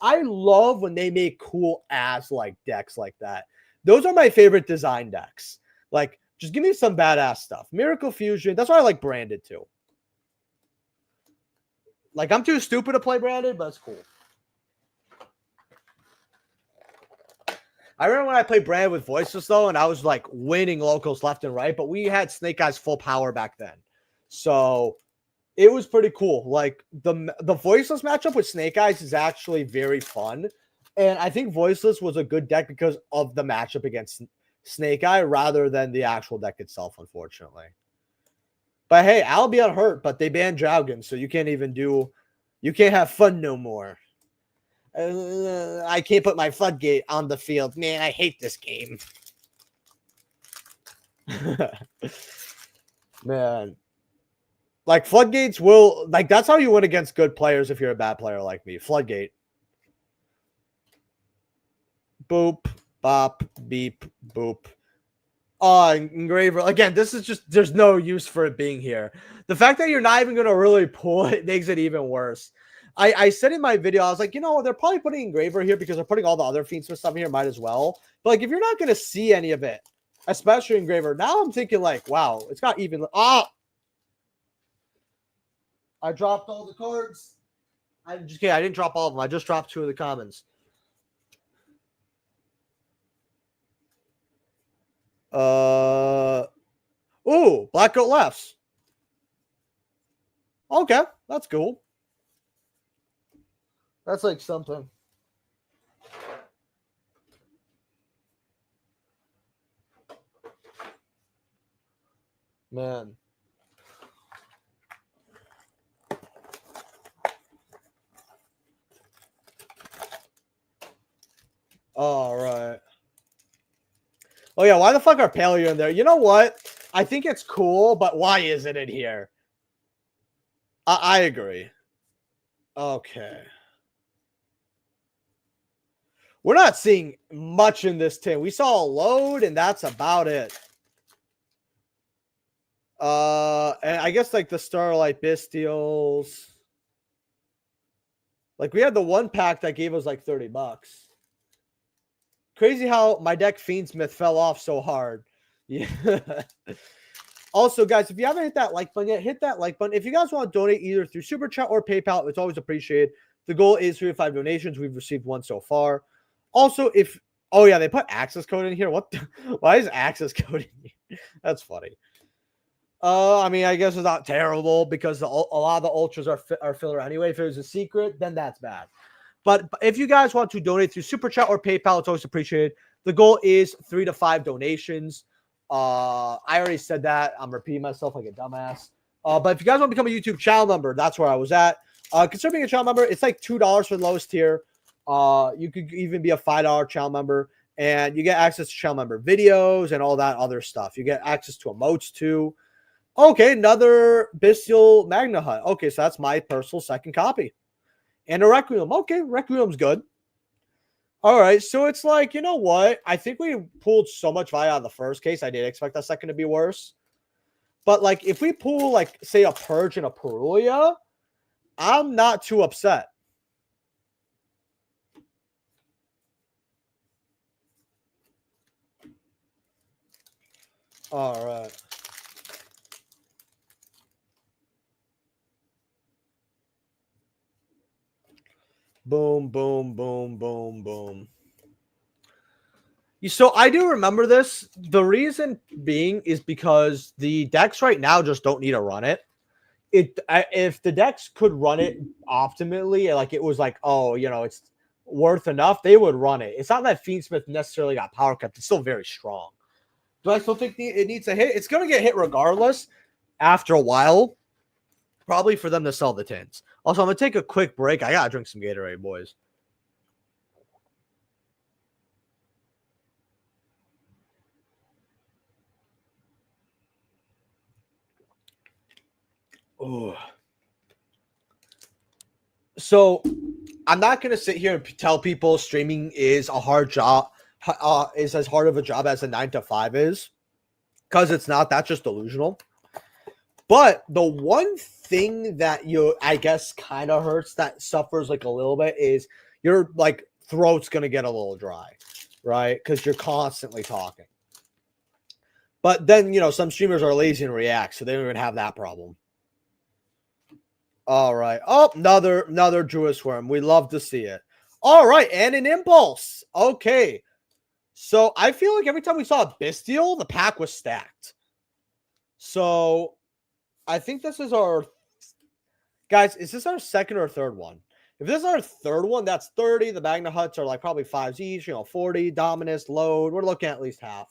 I love when they make cool ass like decks like that. Those are my favorite design decks. Like, just give me some badass stuff. Miracle Fusion. That's why I like Branded too. Like, I'm too stupid to play Branded, but it's cool. I remember when I played Branded with Voiceless, though, and I was, like, winning locals left and right, but we had Snake Eyes full power back then. So it was pretty cool. Like, the Voiceless matchup with Snake Eyes is actually very fun. And I think Voiceless was a good deck because of the matchup against Snake Eye rather than the actual deck itself, unfortunately. But hey, Albion hurt, but they banned Dragon, so you can't have fun no more. I can't put my floodgate on the field. Man, I hate this game. Man. Like, floodgates will, like, that's how you win against good players if you're a bad player like me. Floodgate. Boop, bop, beep, boop. Engraver. Again, this is just, there's no use for it being here. The fact that you're not even going to really pull it makes it even worse. I said in my video, I was like, you know, they're probably putting engraver here because they're putting all the other Fiendsmith stuff here, might as well. But like, if you're not going to see any of it, especially engraver, now I'm thinking like, wow, it's got even. I dropped all the cards. I'm just kidding. I didn't drop all of them. I just dropped 2 of the commons. Ooh, Black Goat lefts. Okay, that's cool. That's like something. Man. All right. Oh, yeah. Why the fuck are Paleo in there? You know what? I think it's cool, but why is it in here? I agree. Okay. We're not seeing much in this tin. We saw a load, and that's about it. And I guess like the Starlight Bestials. Like we had the 1 pack that gave us like $30. Crazy how my deck Fiendsmith fell off so hard. Yeah. Also, guys, if you haven't hit that like button yet, hit that like button. If you guys want to donate either through Super Chat or PayPal, it's always appreciated. The goal is 3 to 5 donations. We've received 1 so far. Also, if oh yeah, they put access code in here. What? Why is access code in here? That's funny. I mean, I guess it's not terrible because a lot of the ultras are filler anyway. If it was a secret, then that's bad. But if you guys want to donate through Super Chat or PayPal, it's always appreciated. The goal is 3 to 5 donations. I already said that. I'm repeating myself like a dumbass. But if you guys want to become a YouTube channel member, that's where I was at. Consider being a channel member. It's like $2 for the lowest tier. You could even be a $5 channel member, and you get access to channel member videos and all that other stuff. You get access to emotes too. Okay, another Bestial Magna Hut. Okay, so that's my personal second copy. And a Requiem. Okay, Requiem's good. All right, so it's like, you know what? I think we pulled so much value out of the first case. I did expect that second to be worse. But, like, if we pull, like, say, a Purge and a Perulia, I'm not too upset. All right. Boom, boom, boom, boom, boom. So I do remember this. The reason being is because the decks right now just don't need to run it. If the decks could run it optimally, like it was like, oh, you know, it's worth enough, they would run it. It's not that Fiendsmith necessarily got power kept. It's still very strong. Do I still think it needs a hit? It's going to get hit regardless after a while. Probably for them to sell the tins. Also, I'm going to take a quick break. I got to drink some Gatorade, boys. Oh. So, I'm not going to sit here and tell people streaming is a hard job, is as hard of a job as a 9 to 5 is, because it's not. That's just delusional. But the one thing that I guess, kind of hurts, that suffers like a little bit, is your like throat's going to get a little dry, right? Because you're constantly talking. But then, you know, some streamers are lazy and react, so they don't even have that problem. All right. Oh, another Druid Worm. We love to see it. All right, and an Impulse. Okay. So I feel like every time we saw a Bestial, the pack was stacked. So I think this is our... Guys, is this our second or third one? If this is our third one, that's 30. The Magna Huts are like probably 5s each, you know, 40. Dominus, Load. We're looking at least half.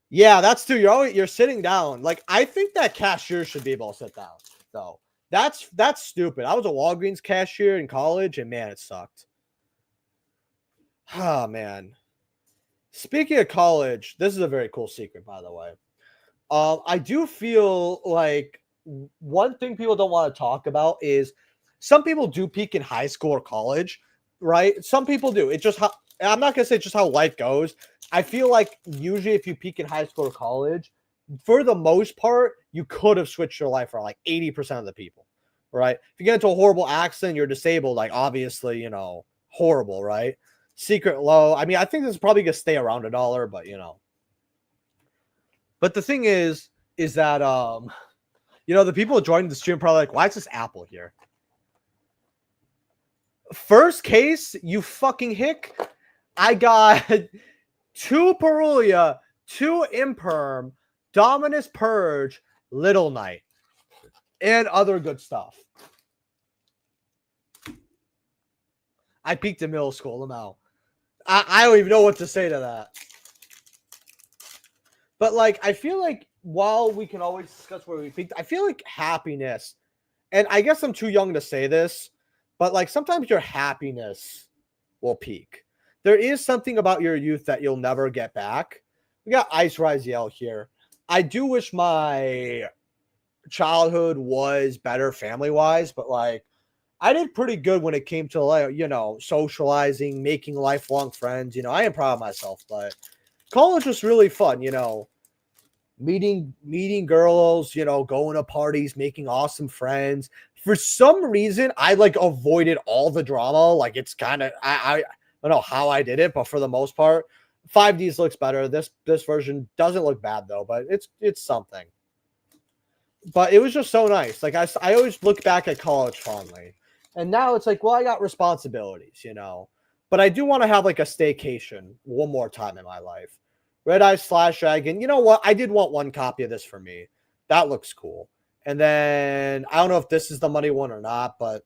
Yeah, that's 2. You're sitting down. Like, I think that cashier should be able to sit down, though. That's stupid. I was a Walgreens cashier in college, and man, it sucked. Oh, man. Speaking of college, this is a very cool secret, by the way. I do feel like one thing people don't want to talk about is some people do peak in high school or college, right? Some people do. It's just how I'm not gonna say just how life goes. I feel like usually if you peak in high school or college, for the most part, you could have switched your life for like 80% of the people, right? If you get into a horrible accident, you're disabled, like obviously, horrible, right? Secret low. I mean, I think this is probably gonna stay around $1, but But the thing is that the people joining the stream are probably like, why is this Apple here? First case, you fucking hick. I got 2 Perulia, 2 Imperm, Dominus Purge, Little Knight, and other good stuff. I peaked in middle school. I'm out. I don't even know what to say to that. But like, I feel like while we can always discuss where we peaked, I feel like happiness, and I guess I'm too young to say this, but like sometimes your happiness will peak. There is something about your youth that you'll never get back. We got Ice Rise Yell here. I do wish my childhood was better family wise, but like I did pretty good when it came to like, socializing, making lifelong friends. I am proud of myself, but college was really fun, meeting girls, going to parties, making awesome friends. For some reason, I like avoided all the drama. Like it's kind of I don't know how I did it, but for the most part, 5Ds looks better. This version doesn't look bad though, but it's something. But it was just so nice. Like I always look back at college fondly. And now it's like, well, I got responsibilities, But I do want to have like a staycation one more time in my life. Red Eye Slash Dragon. You know what? I did want 1 copy of this for me. That looks cool. And then I don't know if this is the money one or not, but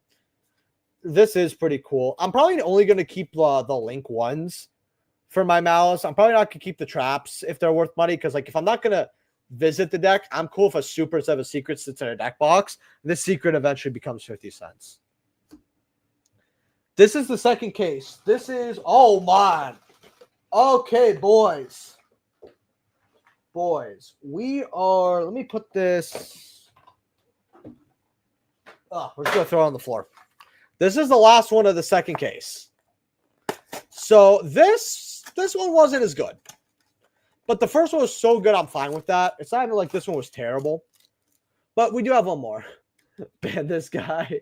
this is pretty cool. I'm probably only going to keep the Link ones for my Malice. I'm probably not going to keep the traps if they're worth money, because like if I'm not going to visit the deck, I'm cool if a super instead of a secret sits in a deck box. This secret eventually becomes 50 cents. This is the second case. This is, oh man. Okay, boys. We are, let me put this. We're just going to throw it on the floor. This is the last one of the second case. So this one wasn't as good. But the first one was so good, I'm fine with that. It's not even like this one was terrible. But we do have one more. Ban this guy.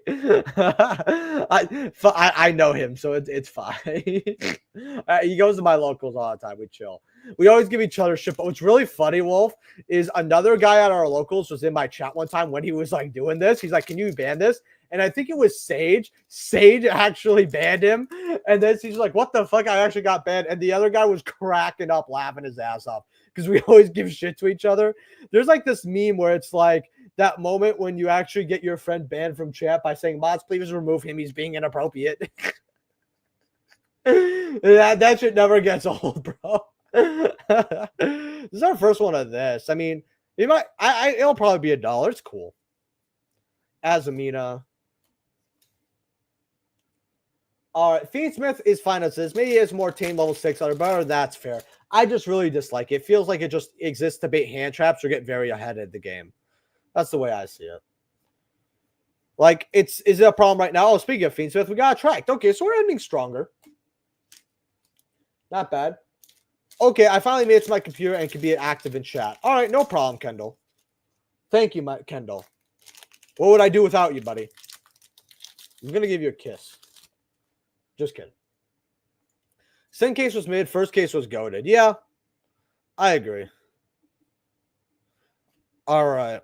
I know him, so it's fine. He goes to my locals all the time. We chill. We always give each other shit. But what's really funny, Wolf, is another guy at our locals was in my chat one time when he was like doing this. He's like, "Can you ban this?" And I think it was Sage. Sage actually banned him. And then he's like, "What the fuck? I actually got banned." And the other guy was cracking up, laughing his ass off because we always give shit to each other. There's like this meme where it's like that moment when you actually get your friend banned from chat by saying, "Mods, please remove him. He's being inappropriate." that shit never gets old, bro. This is our first one of this. I mean, it'll probably be $1. It's cool. Azamina. All right, Fiend Smith is fine as this. Maybe he has more tame level 6 other better. That's fair. I just really dislike it. It feels like it just exists to bait hand traps or get very ahead of the game. That's the way I see it. Like, is it a problem right now? Oh, speaking of Fiend Smith, we got tracked. Okay, so we're ending stronger. Not bad. Okay, I finally made it to my computer and can be active in chat. All right, no problem, Kendall. Thank you, Kendall. What would I do without you, buddy? I'm going to give you a kiss. Just kidding. Second case was mid. First case was goated. Yeah, I agree. All right.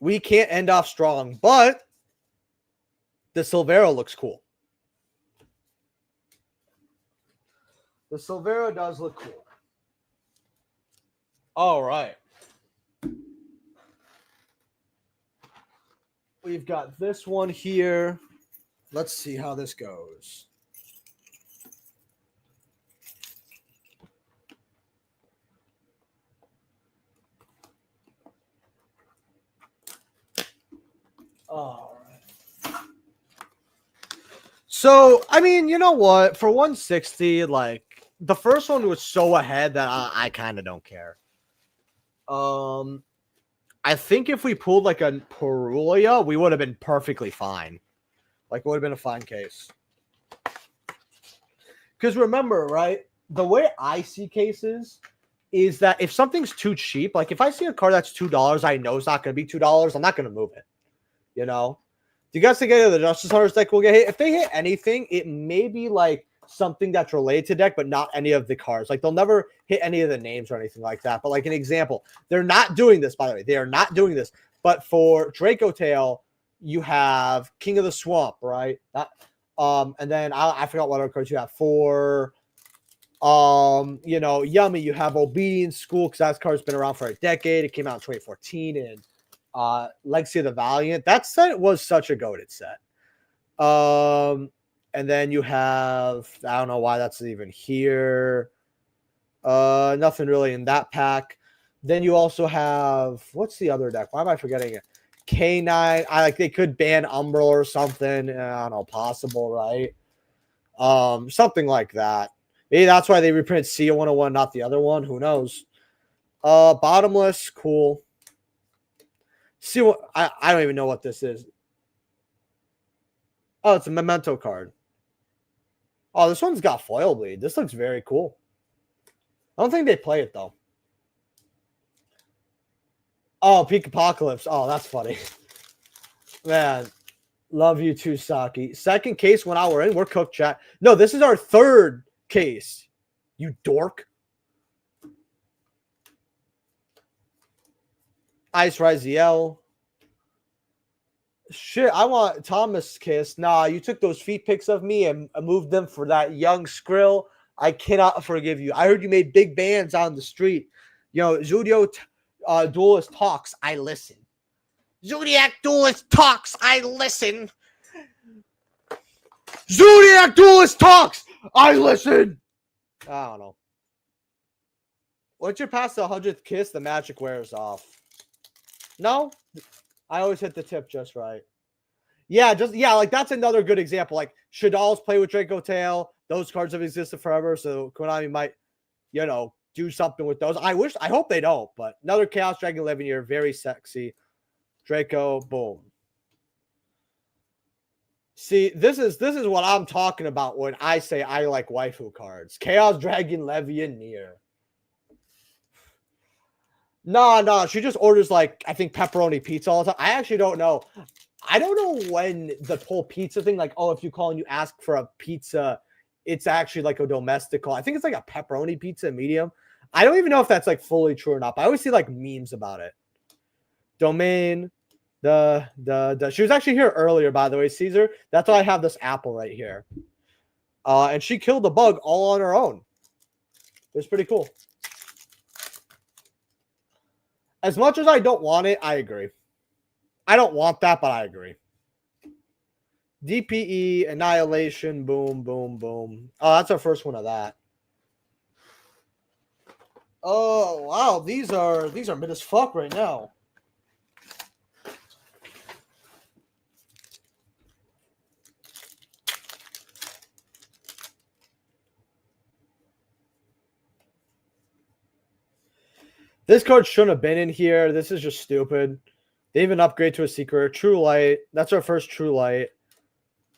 We can't end off strong, but the Silvero looks cool. The Silvero does look cool. All right. We've got this one here. Let's see how this goes. All right. So, I mean, you know what? For 160, like, the first one was so ahead that I kind of don't care. I think if we pulled like a Perulia, we would have been perfectly fine. Like, it would have been a fine case. Because remember, right? The way I see cases is that if something's too cheap, like if I see a card that's $2, I know it's not going to be $2. I'm not going to move it. You know? Do you guys think any of the Justice Hunters deck will get hit? If they hit anything, it may be like something that's related to deck, but not any of the cards. Like, they'll never hit any of the names or anything like that. But like an example, they're not doing this, by the way. They are not doing this. But for Draco Tail, you have King of the Swamp, right? And then I forgot what other cards you have. For Yummy, you have Obedience School, because that card's been around for a decade. It came out in 2014, and Legacy of the Valiant. That set was such a goated set. And then you have, I don't know why that's even here. Nothing really in that pack. Then you also have, what's the other deck? Why am I forgetting it? K9. They could ban Umbral or something. I don't know, possible, right? Something like that. Maybe that's why they reprinted Sia 101, not the other one. Who knows? Bottomless, cool. See what I don't even know what this is. Oh, it's a memento card. Oh, this one's got foil bleed. This looks very cool. I don't think they play it though. Oh, Peak Apocalypse. Oh, that's funny. Man, love you too, Saki. Second case when we're in. We're cooked, chat. No, this is our third case. You dork. Ice Riziel. Shit, I want Thomas Kiss. Nah, you took those feet pics of me and moved them for that young Skrill. I cannot forgive you. I heard you made big bands on the street. Yugioh Duelist talks. I listen. Zodiac Duelist talks. I listen. Zodiac Duelist talks. I listen. I don't know. Once you're past the 100th kiss, the magic wears off. No? I always hit the tip just right. Yeah, like that's another good example. Like, Shadal's play with Draco Tail. Those cards have existed forever, so Konami might, do something with those. I hope they don't, but another Chaos Dragon 11 year, very sexy. Draco, boom. See, this is what I'm talking about when I say I like waifu cards. Chaos Dragon Levianeer. No, she just orders I think pepperoni pizza all the time. I actually don't know. I don't know when the whole pizza thing, if you call and you ask for a pizza, it's actually like a domestic call. I think it's like a pepperoni pizza medium. I don't even know if that's fully true or not, but I always see memes about it. Domain, she was actually here earlier, by the way, Caesar. That's why I have this apple right here. And she killed the bug all on her own. It was pretty cool. As much as I don't want it, I agree. I don't want that, but I agree. DPE, Annihilation, boom, boom, boom. Oh, that's our first one of that. Oh, wow. These are mid as fuck right now. This card shouldn't have been in here. This is just stupid. They even upgrade to a secret. True Light. That's our first True Light.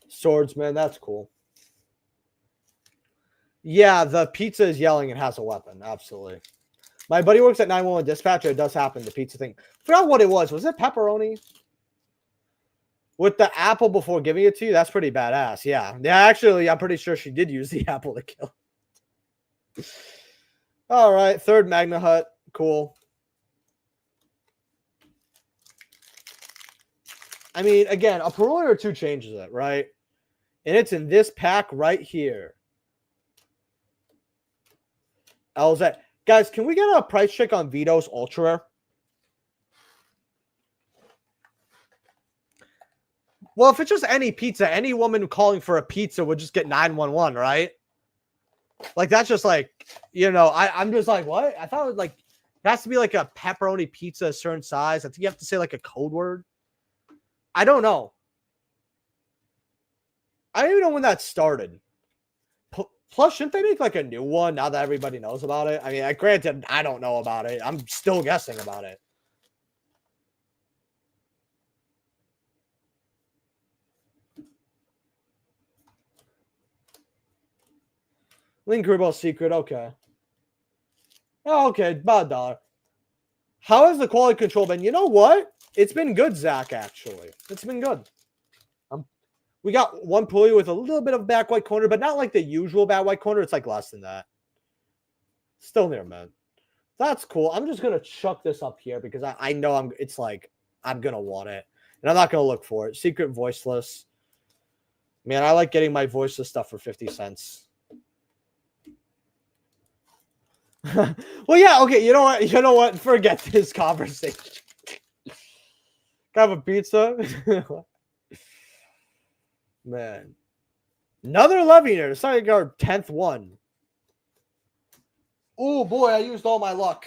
Swordsman. That's cool. Yeah, the pizza is yelling and has a weapon. Absolutely. My buddy works at 911 Dispatcher. It does happen, the pizza thing. I forgot what it was. Was it pepperoni? With the apple before giving it to you? That's pretty badass. Yeah. Yeah, actually, I'm pretty sure she did use the apple to kill. All right. Third Magna Hut. Cool. I mean, again, a Perulia or two changes it, right? And it's in this pack right here. LZ. Guys, can we get a price check on Vito's Ultra Rare? Well, if it's just any pizza, any woman calling for a pizza would just get 911, right? That's just I'm just what? I thought it was it has to be a pepperoni pizza a certain size. I think you have to say a code word. I don't know. I don't even know when that started. Plus, shouldn't they make like a new one now that everybody knows about it? I mean, granted, I don't know about it. I'm still guessing about it. Link Ribble Secret, okay. Oh, okay, about $1. How has the quality control been? You know what? It's been good, Zach, actually. It's been good. We got one pulley with a little bit of back white corner, but not like the usual back white corner. It's like less than that. Still near mint. That's cool. I'm just gonna chuck this up here because I know I'm gonna want it. And I'm not gonna look for it. Secret voiceless. Man, I like getting my voiceless stuff for 50 cents. Well, yeah, okay. You know what? You know what? Forget this conversation. Can I have a pizza? Man. Another 11 here. It's like our 10th one. Oh, boy, I used all my luck.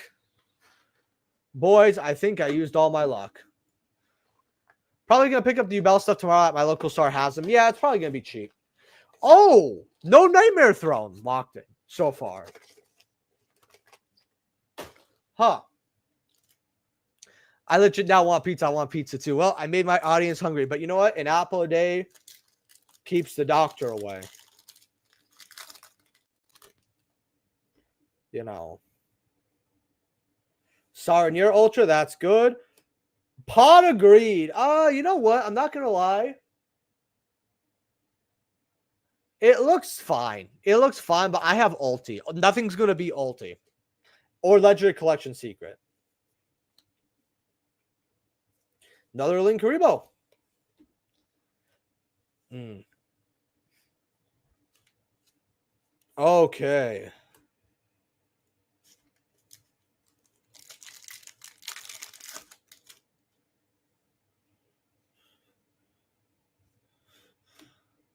Boys, I think I used all my luck. Probably going to pick up the Ubel stuff tomorrow at my local store has them. Yeah, it's probably going to be cheap. Oh, no Nightmare Throne locked in so far. Huh. I legit now want pizza. I want pizza too. Well, I made my audience hungry. But you know what? An apple a day keeps the doctor away. You know. Sarnier Ultra, that's good. Pod agreed. You know what? I'm not going to lie. It looks fine. It looks fine, but I have ulti. Nothing's going to be ulti. Or Legendary Collection Secret. Another Link Karibo. Okay.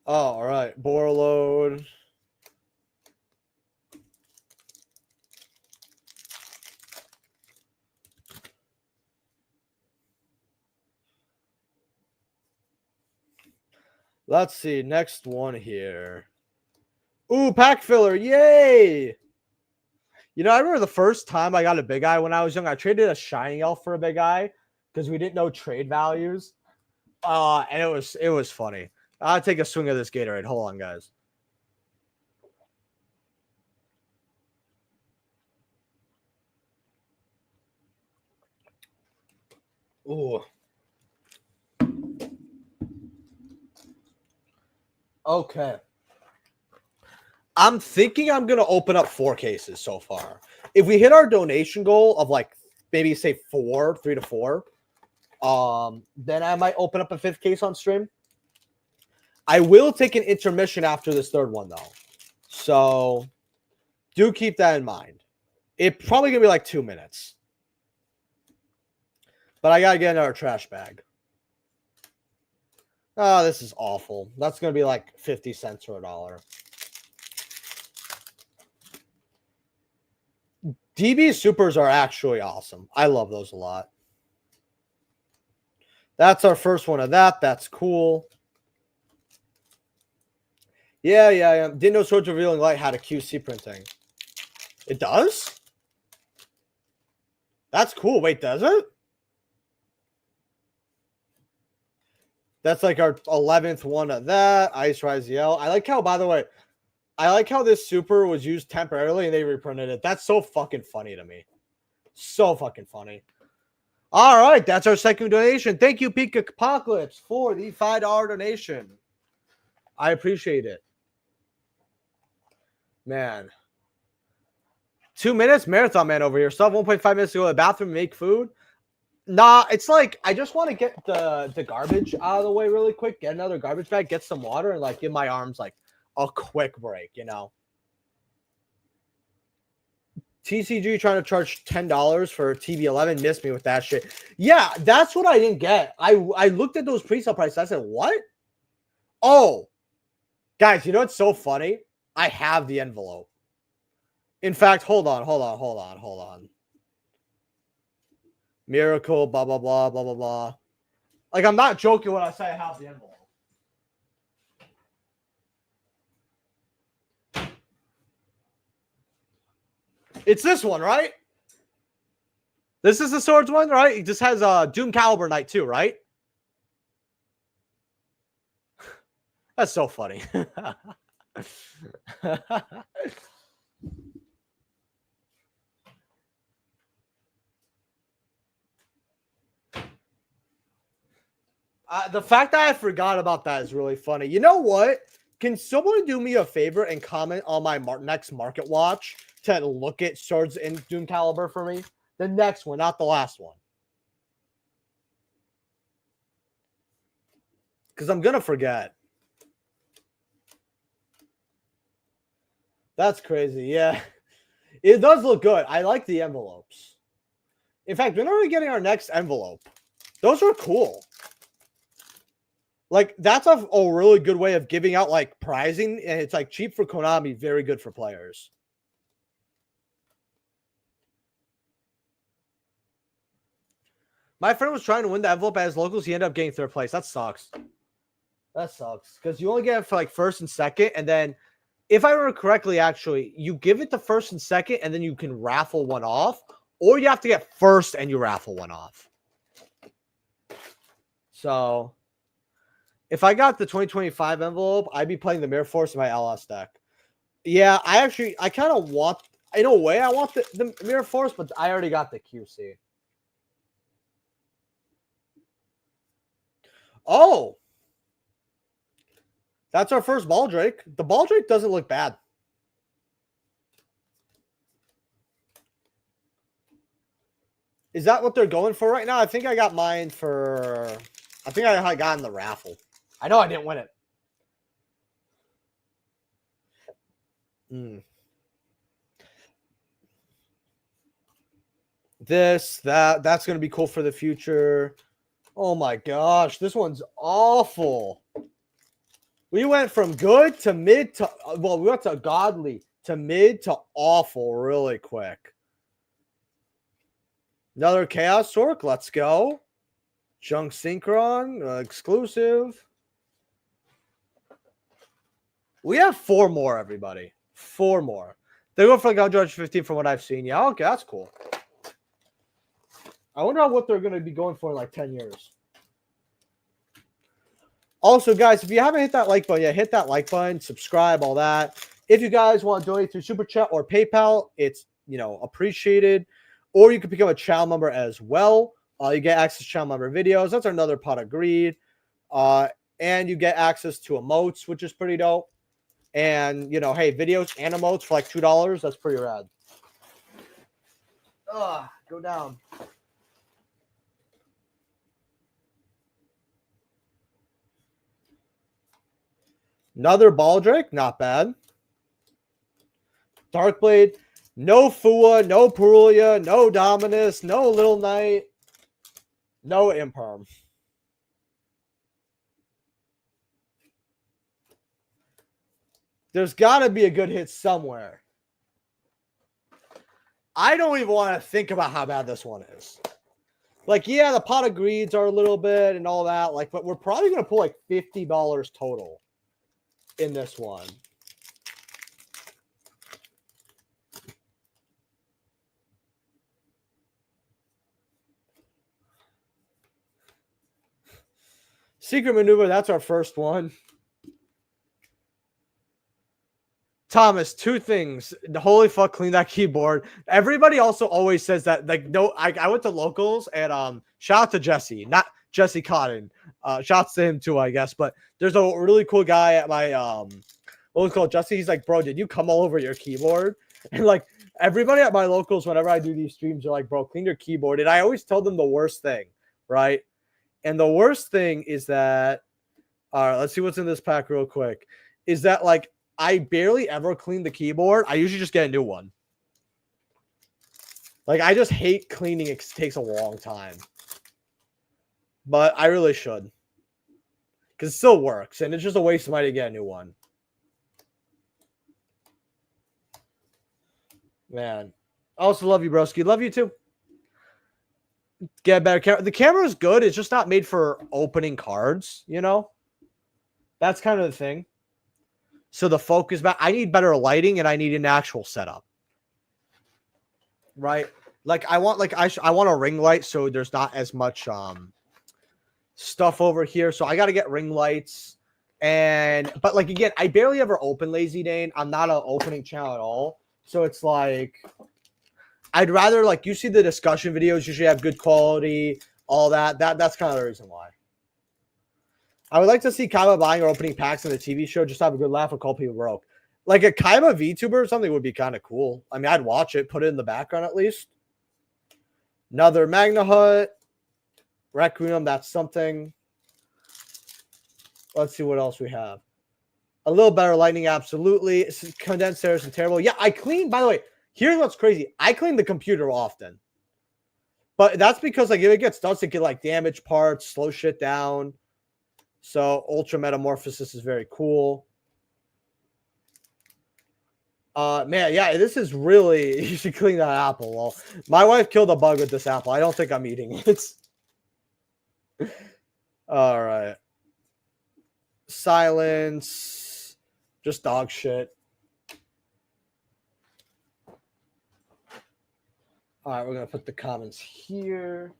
All right. Borload. Let's see. Next one here. Ooh, pack filler. Yay. You know, I remember the first time I got a big eye when I was young. I traded a shiny elf for a big eye because we didn't know trade values. And it was funny. I'll take a swing of this Gatorade. Hold on, guys. Ooh. Okay. I'm thinking I'm going to open up 4 cases so far. If we hit our donation goal of like maybe say 3 to 4, then I might open up a 5th case on stream. I will take an intermission after this 3rd one though. So do keep that in mind. It's probably going to be like 2 minutes. But I got to get another trash bag. Oh, this is awful. That's going to be like 50 cents or $1. DB Supers are actually awesome. I love those a lot. That's our first one of that. That's cool. Yeah. Didn't know Swords Revealing Light had a QC printing. It does? That's cool. Wait, does it? That's like our 11th one of that. Ice Rise Yell. I like how, by the way, this super was used temporarily and they reprinted it. That's so fucking funny to me. So fucking funny. All right, that's our second donation. Thank you, Peak Apocalypse, for the $5 donation. I appreciate it. Man. 2 minutes? Marathon man over here. Still have 1.5 minutes to go to the bathroom and make food. Nah, it's like I just want to get the garbage out of the way really quick, get another garbage bag, get some water, and like give my arms like a quick break, you know. TCG trying to charge $10 for TB11 missed me with that shit. Yeah, that's what I didn't get. I looked at those pre-sale prices. I said, what? Oh, guys, you know what's so funny? I have the envelope. In fact, hold on. Miracle, blah, blah, blah, blah, blah, blah. Like, I'm not joking when I say I have the envelope. It's this one, right? This is the Swords one, right? It just has Doom Caliber Knight too, right? That's so funny. The fact that I forgot about that is really funny. You know what? Can someone do me a favor and comment on my next Market Watch to look at Swords in Doom Caliber for me? The next one, not the last one. Because I'm going to forget. That's crazy. Yeah. It does look good. I like the envelopes. In fact, when are we getting our next envelope? Those are cool. Like, that's a really good way of giving out, like, prizing. And it's, like, cheap for Konami. Very good for players. My friend was trying to win the envelope as locals. He ended up getting third place. That sucks. That sucks. Because you only get it for, like, first and second. And then, if I remember correctly, actually, you give it to first and second, and then you can raffle one off. Or you have to get first and you raffle one off. So, if I got the 2025 envelope, I'd be playing the Mirror Force in my LS deck. Yeah, I kind of want, in a way, I want the Mirror Force, but I already got the QC. Oh! That's our first Baldrake. The Baldrake doesn't look bad. Is that what they're going for right now? I think I got mine for... I think I got in the raffle. I know I didn't win it. That's going to be cool for the future. Oh my gosh, this one's awful. We went from good to mid to, well, we went to godly to mid to awful really quick. Another Chaos Torque, let's go. Junk Synchron, exclusive. We have 4 more, everybody. 4 more. They go for like 115 from what I've seen. Yeah, okay, that's cool. I wonder what they're going to be going for in like 10 years. Also, guys, if you haven't hit that like button yet, hit that like button, subscribe, all that. If you guys want to donate through Super Chat or PayPal, it's, appreciated. Or you can become a channel member as well. You get access to channel member videos. That's another pot of greed. And you get access to emotes, which is pretty dope. And, hey, videos and emotes for like $2. That's pretty rad. Go down. Another Baldrake, not bad. Darkblade, no Fua, no Perulia, no Dominus, no Little Knight, no Imperm. There's got to be a good hit somewhere. I don't even want to think about how bad this one is. Like, yeah, the pot of greeds are a little bit and all that. Like, but we're probably going to pull like $50 total in this one. Secret Maneuver, that's our first one. Thomas, 2 things. Holy fuck, clean that keyboard. Everybody also always says that. Like, no, I went to locals and shout out to Jesse, not Jesse Cotton. Shouts to him too, I guess. But there's a really cool guy at my what was it called, Jesse. He's like, bro, did you come all over your keyboard? And like everybody at my locals, whenever I do these streams, are like, bro, clean your keyboard. And I always tell them the worst thing, right? And the worst thing is that, all right, let's see what's in this pack real quick. Is that like I barely ever clean the keyboard. I usually just get a new one. Like, I just hate cleaning. It takes a long time. But I really should. Because it still works. And it's just a waste of money to get a new one. Man. I also love you, broski. Love you too. Get a better camera. The camera is good. It's just not made for opening cards, That's kind of the thing. So the focus back. I need better lighting and I need an actual setup. right? Like I want I want a ring light so there's not as much stuff over here. So I got to get ring lights. But like again, I barely ever open Lazy Dane. I'm not an opening channel at all. So it's like I'd rather like you see the discussion videos usually have good quality, all that. That's kind of the reason why. I would like to see Kaiba buying or opening packs in the TV show just to have a good laugh or call people broke. Like a Kaiba VTuber or something would be kind of cool. I mean, I'd watch it, put it in the background at least. Another Magna Hut. Requiem, that's something. Let's see what else we have. A little better lighting, absolutely. Condensed air isn't terrible. Yeah, I clean, by the way, here's what's crazy. I clean the computer often. But that's because like if it gets dust, it can like damage parts, slow shit down. So Ultra Metamorphosis is very cool. Man, yeah, this is really you should clean that apple. Well, my wife killed a bug with this apple. I don't think I'm eating it. All right. Silence. Just dog shit. All right, we're going to put the comments here.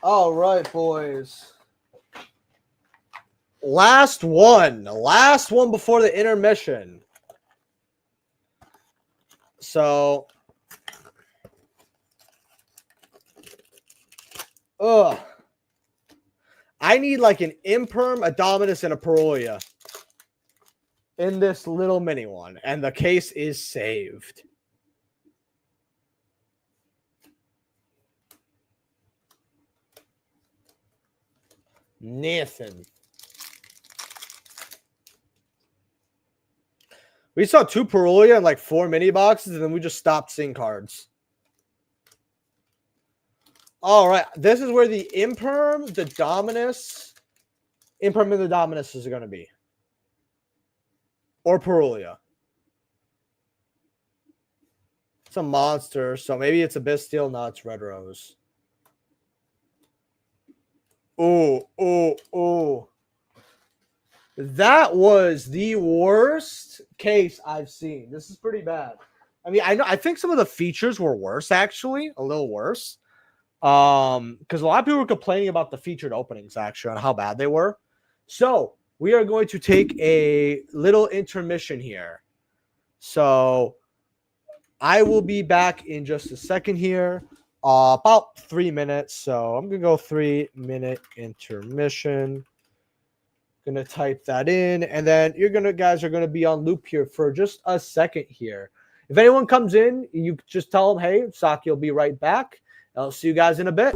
All right, boys. Last one before the intermission. So, I need like an Imperm, a Dominus, and a Perulia in this little mini one, and the case is saved. Nathan. We saw 2 Perulia and like 4 mini boxes, and then we just stopped seeing cards. All right. This is where the Imperm, the Dominus, Imperm and the Dominus is going to be. Or Perulia. It's a monster, so maybe it's a Bastille. No, it's Red Rose. Oh. That was the worst case I've seen. This is pretty bad. I mean, I think some of the features were worse, actually. A little worse. Because a lot of people were complaining about the featured openings, actually, on how bad they were. So, we are going to take a little intermission here. So, I will be back in just a second here. About 3 minutes. So, I'm going to go 3-minute intermission. Gonna type that in, and then guys are gonna be on loop here for just a second here. If anyone comes in, you just tell them, hey, Saki will be right back. I'll see you guys in a bit.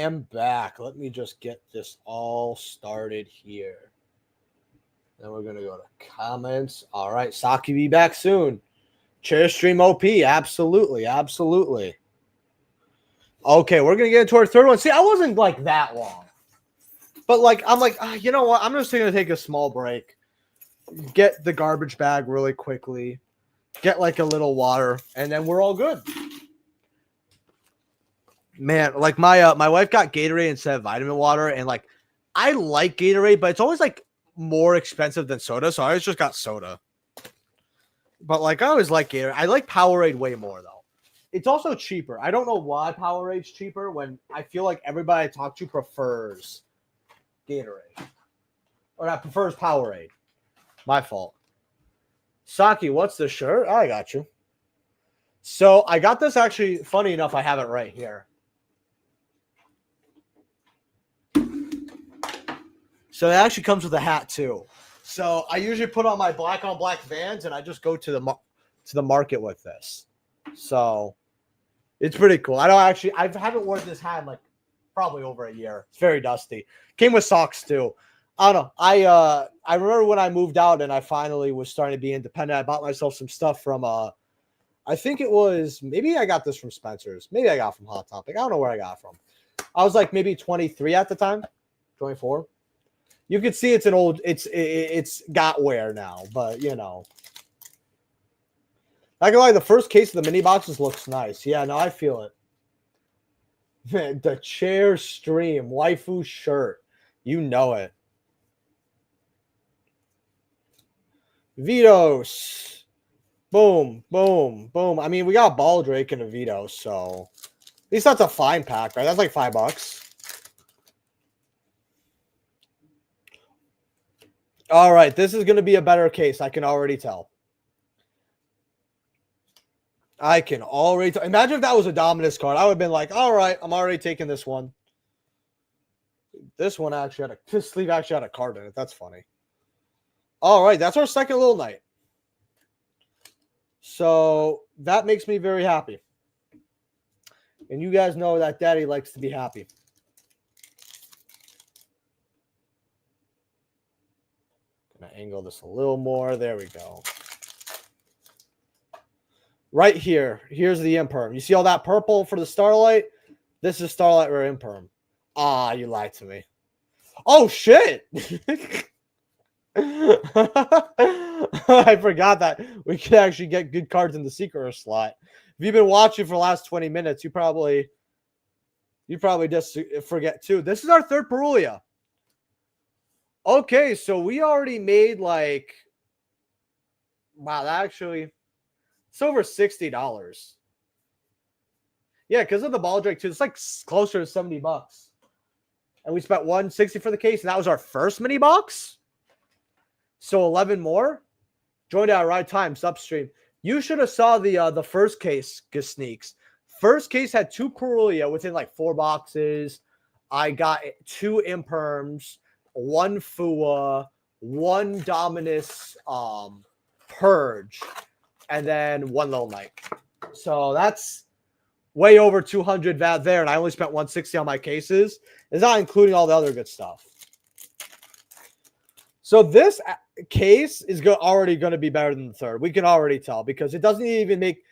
am back. Let me just get this all started here. Then we're going to go to comments. All right. Saki be back soon. Chair stream OP. Absolutely. Absolutely. Okay. We're going to get into our third one. See, I wasn't like that long. But like, I'm like, you know what? I'm just going to take a small break. Get the garbage bag really quickly. Get like a little water. And then we're all good. Man, like my wife got Gatorade instead of vitamin water. And like, I like Gatorade, but it's always like more expensive than soda. So I always just got soda. But like, I always like Gatorade. I like Powerade way more though. It's also cheaper. I don't know why Powerade's cheaper when I feel like everybody I talk to prefers Gatorade. Or not prefers Powerade. My fault. Saki, what's the shirt? I got you. So I got this actually, funny enough, I have it right here. So it actually comes with a hat too. So I usually put on my black on black Vans and I just go to the market with this. So it's pretty cool. I haven't worn this hat in like probably over a year. It's very dusty. Came with socks too. I don't know. I remember when I moved out and I finally was starting to be independent. I bought myself some stuff from I think it was, maybe I got this from Spencer's. Maybe I got from Hot Topic. I don't know where I got it from. I was like maybe 23 at the time. 24. You can see it's an old, it's got wear now, but you know. Not gonna lie, the first case of the mini boxes looks nice. Yeah, no, I feel it. Man, the chair stream, waifu shirt. You know it. Vitos. Boom, boom, boom. I mean, we got Ball Drake and a Vito, so at least that's a fine pack, right? That's like $5. All right, this is going to be a better case. I can already tell. I can already tell. Imagine if that was a Dominus card. I would have been like, all right, I'm already taking this one. This one actually had this sleeve actually had a card in it. That's funny. All right, that's our second little night. So that makes me very happy. And you guys know that Daddy likes to be happy. Gonna angle this a little more. There we go. Right here. Here's the imperm. You see all that purple for the Starlight? This is Starlight Rare imperm. Ah, you lied to me. Oh, shit. I forgot that we could actually get good cards in the secret slot. If you've been watching for the last 20 minutes, you probably just forget too. This is our third Perulia. Okay, so we already made like, wow, that actually, it's over $60. Yeah, because of the Ball Drake too. It's like closer to $70. And we spent $160 for the case, and that was our first mini box. So 11 more. Joined at the right time, substream. You should have saw the first case sneaks. First case had 2 Perulia within like 4 boxes. I got 2 imperms, 1 Fua, 1 Dominus Purge, and then 1 Little Knight. So that's way over 200 VAT there, and I only spent 160 on my cases. It's not including all the other good stuff. So this case is already going to be better than the third. We can already tell because it doesn't even make.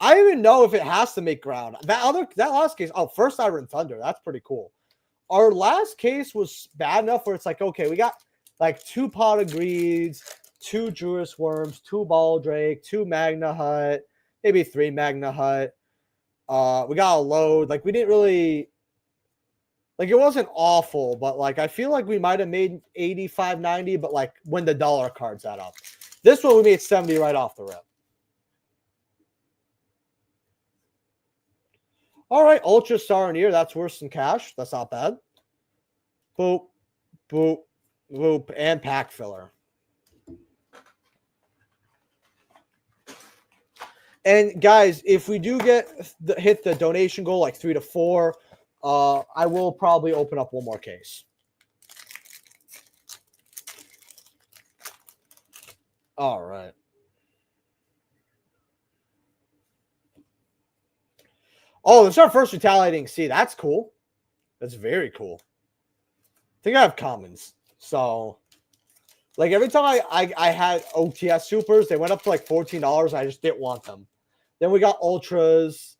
I don't even know if it has to make ground. That last case. Oh, first Iron Thunder. That's pretty cool. Our last case was bad enough where it's like, okay, we got like 2 Pot of Greeds, 2 Juris Worms, 2 Ball Drake, 2 Magna Hut, maybe 3 Magna Hut. We got a load. Like we didn't really. Like, it wasn't awful, but, like, I feel like we might have made 85, 90, but, like, when the dollar cards add up. This one, we made 70 right off the rip. All right, Ultra Saronir. That's worse than cash. That's not bad. Boop, boop, boop, and pack filler. And, guys, if we do hit the donation goal, like 3 to 4, I will probably open up 1 more case. All right. Oh, this is our first retaliating C. That's cool. That's very cool. I think I have commons. So, like every time I had OTS supers, they went up to like $14. I just didn't want them. Then we got ultras.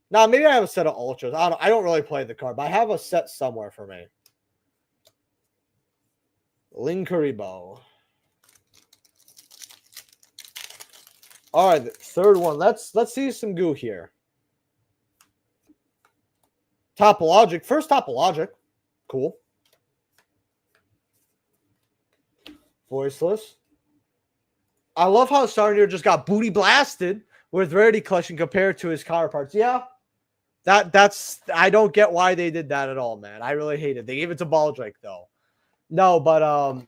Now maybe I have a set of ultras. I don't really play the card, but I have a set somewhere for me. Linkaribo. All right, third one. Let's see some goo here. Topologic. First Topologic. Cool. Voiceless. I love how Sarnier just got booty blasted with Rarity Collection compared to his counterparts. Yeah. That's I don't get why they did that at all, man. I really hate it. They gave it to Baldrick, though. No, but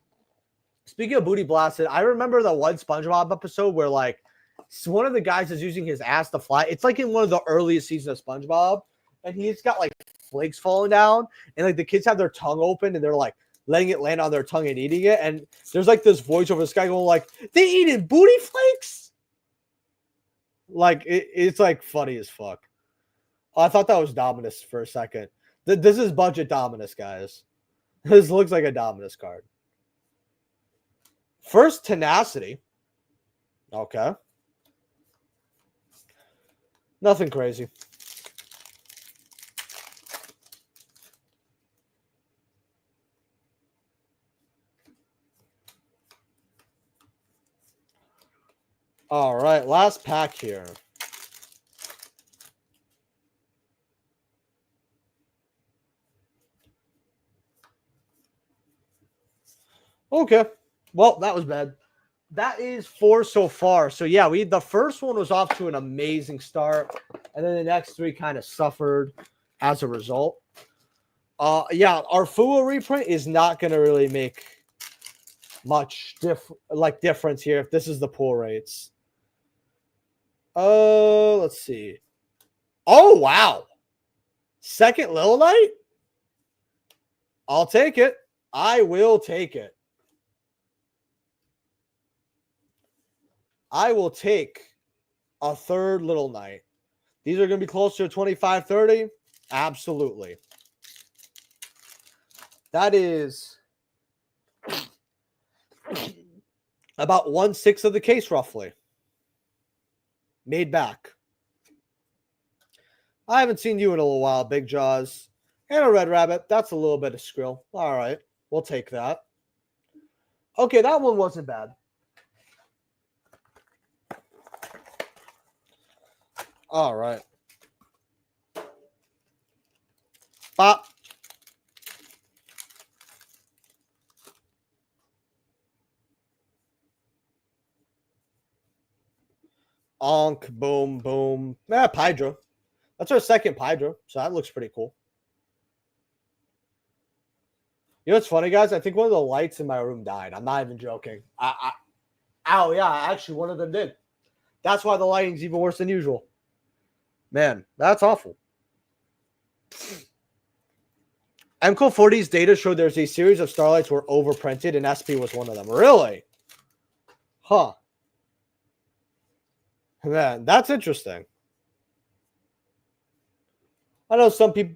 speaking of booty blasted, I remember the one SpongeBob episode where like one of the guys is using his ass to fly. It's like in one of the earliest seasons of SpongeBob, and he's got like flakes falling down, and like the kids have their tongue open and they're like letting it land on their tongue and eating it. And there's like this voice over this guy going like, "They eating booty flakes?" Like it's like funny as fuck. Oh, I thought that was Dominus for a second. This is budget Dominus, guys. This looks like a Dominus card. First Tenacity. Okay. Nothing crazy. All right, last pack here. Okay. Well, that was bad. That is 4 so far. So yeah, the first one was off to an amazing start, and then the next 3 kind of suffered as a result. Yeah, our Fuwa reprint is not going to really make much difference here if this is the pull rates. Let's see. Oh wow, second Little Knight. I'll take it. I will take it. I will take a third Little Knight. These are going to be closer to 25, 30. Absolutely. That is about 1/6 of the case, roughly. Made back. I haven't seen you in a little while, Big Jaws. And a Red Rabbit. That's a little bit of Skrill. All right. We'll take that. Okay, that one wasn't bad. All right. Bop. Onk, boom, boom. Pydro. That's our second Pydro, so that looks pretty cool. You know what's funny, guys? I think one of the lights in my room died. I'm not even joking. Ow, yeah, actually one of them did. That's why the lighting's even worse than usual. Man, that's awful. MCO40's data showed there's a series of Starlights were overprinted, and SP was one of them. Really? Huh. Man, that's interesting. I know some people.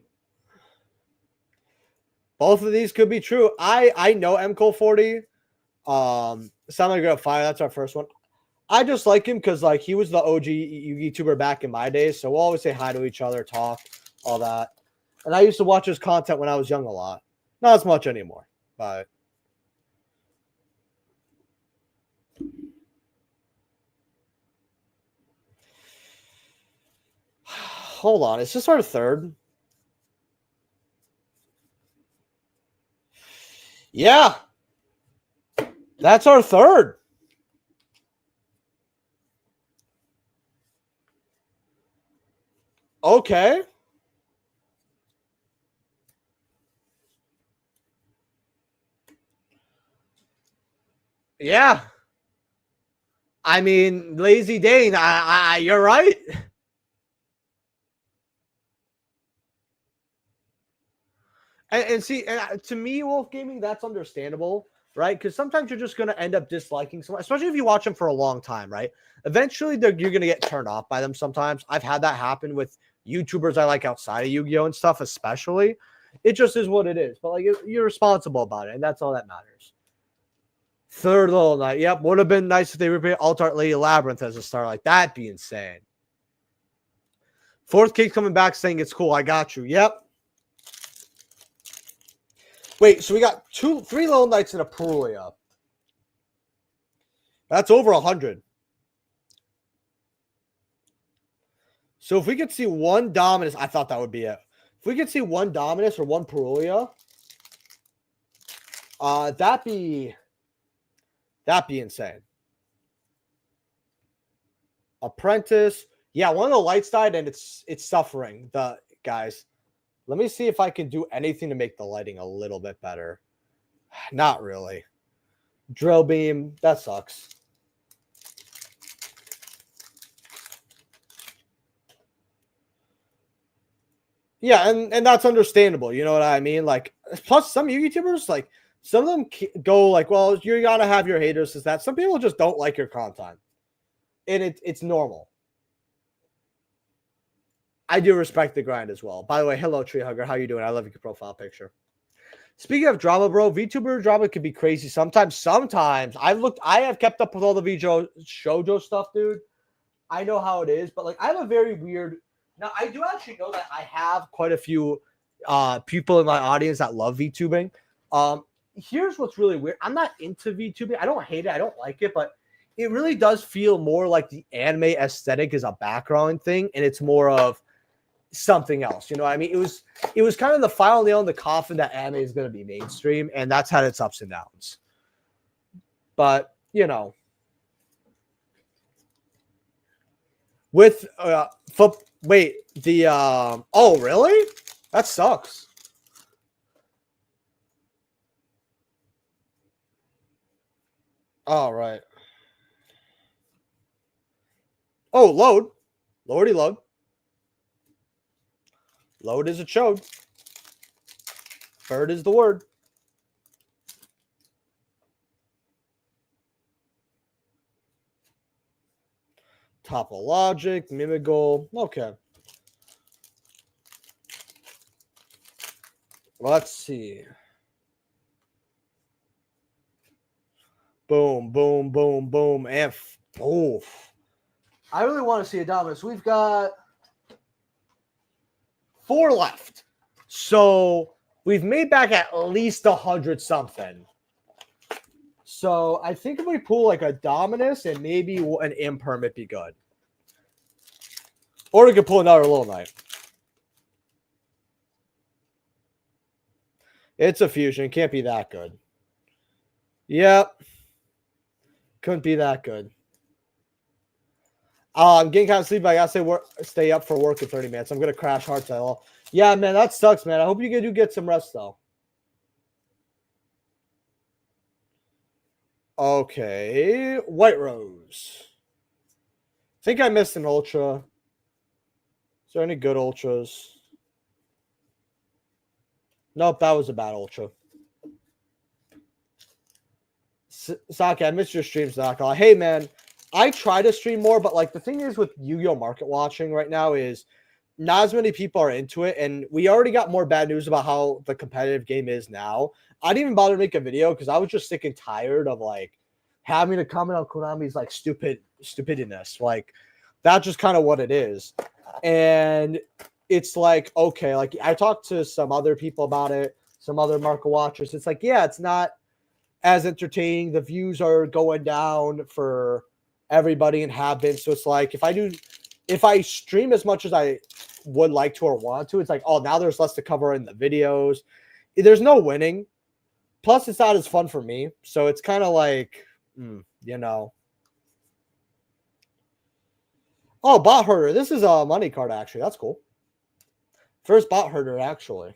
Both of these could be true. I know MCO40. Sound Like a Fire. That's our first one. I just like him because like he was the OG YouTuber back in my days, so we'll always say hi to each other, talk, all that. And I used to watch his content when I was young a lot. Not as much anymore, but hold on. Is this our third? Yeah. That's our third. Okay. Yeah. I mean, Lazy Dane, you're right. And see, to me, Wolf Gaming, that's understandable, right? Because sometimes you're just going to end up disliking someone, especially if you watch them for a long time, right? Eventually, you're going to get turned off by them sometimes. I've had that happen with YouTubers I like outside of Yu-Gi-Oh! And stuff, especially. It just is what it is. But like you're responsible about it, and that's all that matters. Third Little Night. Yep, would have been nice if they repeated Altart Lady Labyrinth as a star. Like that'd be insane. Fourth Kid coming back saying it's cool. I got you. Yep. Wait, so we got 3 Little Nights and a Perulia. That's over 100. So if we could see one Dominus, I thought that would be it. If we could see one Dominus or one Perulia, that'd be insane. Apprentice. Yeah, one of the lights died and it's suffering. The guys. Let me see if I can do anything to make the lighting a little bit better. Not really. Drill beam. That sucks. Yeah, and that's understandable. You know what I mean? Like, plus some YouTubers, like, some of them go like, well, you gotta have your haters. Is that some people just don't like your content, and it's normal. I do respect the grind as well. By the way, hello, Tree Hugger. How you doing? I love your profile picture. Speaking of drama, bro, VTuber drama can be crazy sometimes. Sometimes I have kept up with all the shoujo stuff, dude. I know how it is, but like I have a very weird. Now I do actually know that I have quite a few people in my audience that love VTubing. Here's what's really weird. I'm not into VTubing. I don't hate it. I don't like it, but it really does feel more like the anime aesthetic is a background thing, and it's more of something else. You know what I mean? It was kind of the final nail in the coffin that anime is going to be mainstream, and that's had its ups and downs. But, you know, with wait, the oh, really? That sucks. All right. Oh, load. Lordy load. Load is a chode. Bird is the word. Topologic, Mimigal. Okay. Let's see. Boom, boom, boom, boom, and oof. I really want to see a Dominus. We've got 4 left. So we've made back at least 100 something. So I think if we pull like a Dominus and maybe an Imperm, it'd be good. Or we could pull another Little Knight. It's a fusion. Can't be that good. Yep. Couldn't be that good. I'm getting kind of sleepy. I gotta stay up for work in 30 minutes. I'm gonna crash hard title. Yeah, man, that sucks, man. I hope you do get some rest though. Okay, White Rose. I think I missed an Ultra. Is there any good Ultras? Nope, that was a bad Ultra. Saki, I missed your streams, Naka. Hey, man, I try to stream more, but like the thing is with Yu-Gi-Oh! Market watching right now is not as many people are into it, and we already got more bad news about how the competitive game is now. I didn't even bother to make a video because I was just sick and tired of like having to comment on Konami's like stupidness. Like that's just kind of what it is. And it's like, okay, like I talked to some other people about it, some other market watchers. It's like, yeah, it's not as entertaining. The views are going down for everybody and have been. So it's like if I stream as much as I would like to or want to, it's like, oh, now there's less to cover in the videos. There's no winning. Plus, it's not as fun for me. So it's kind of like, you know. Oh, Bot Herder. This is a money card, actually. That's cool. First Bot Herder, actually.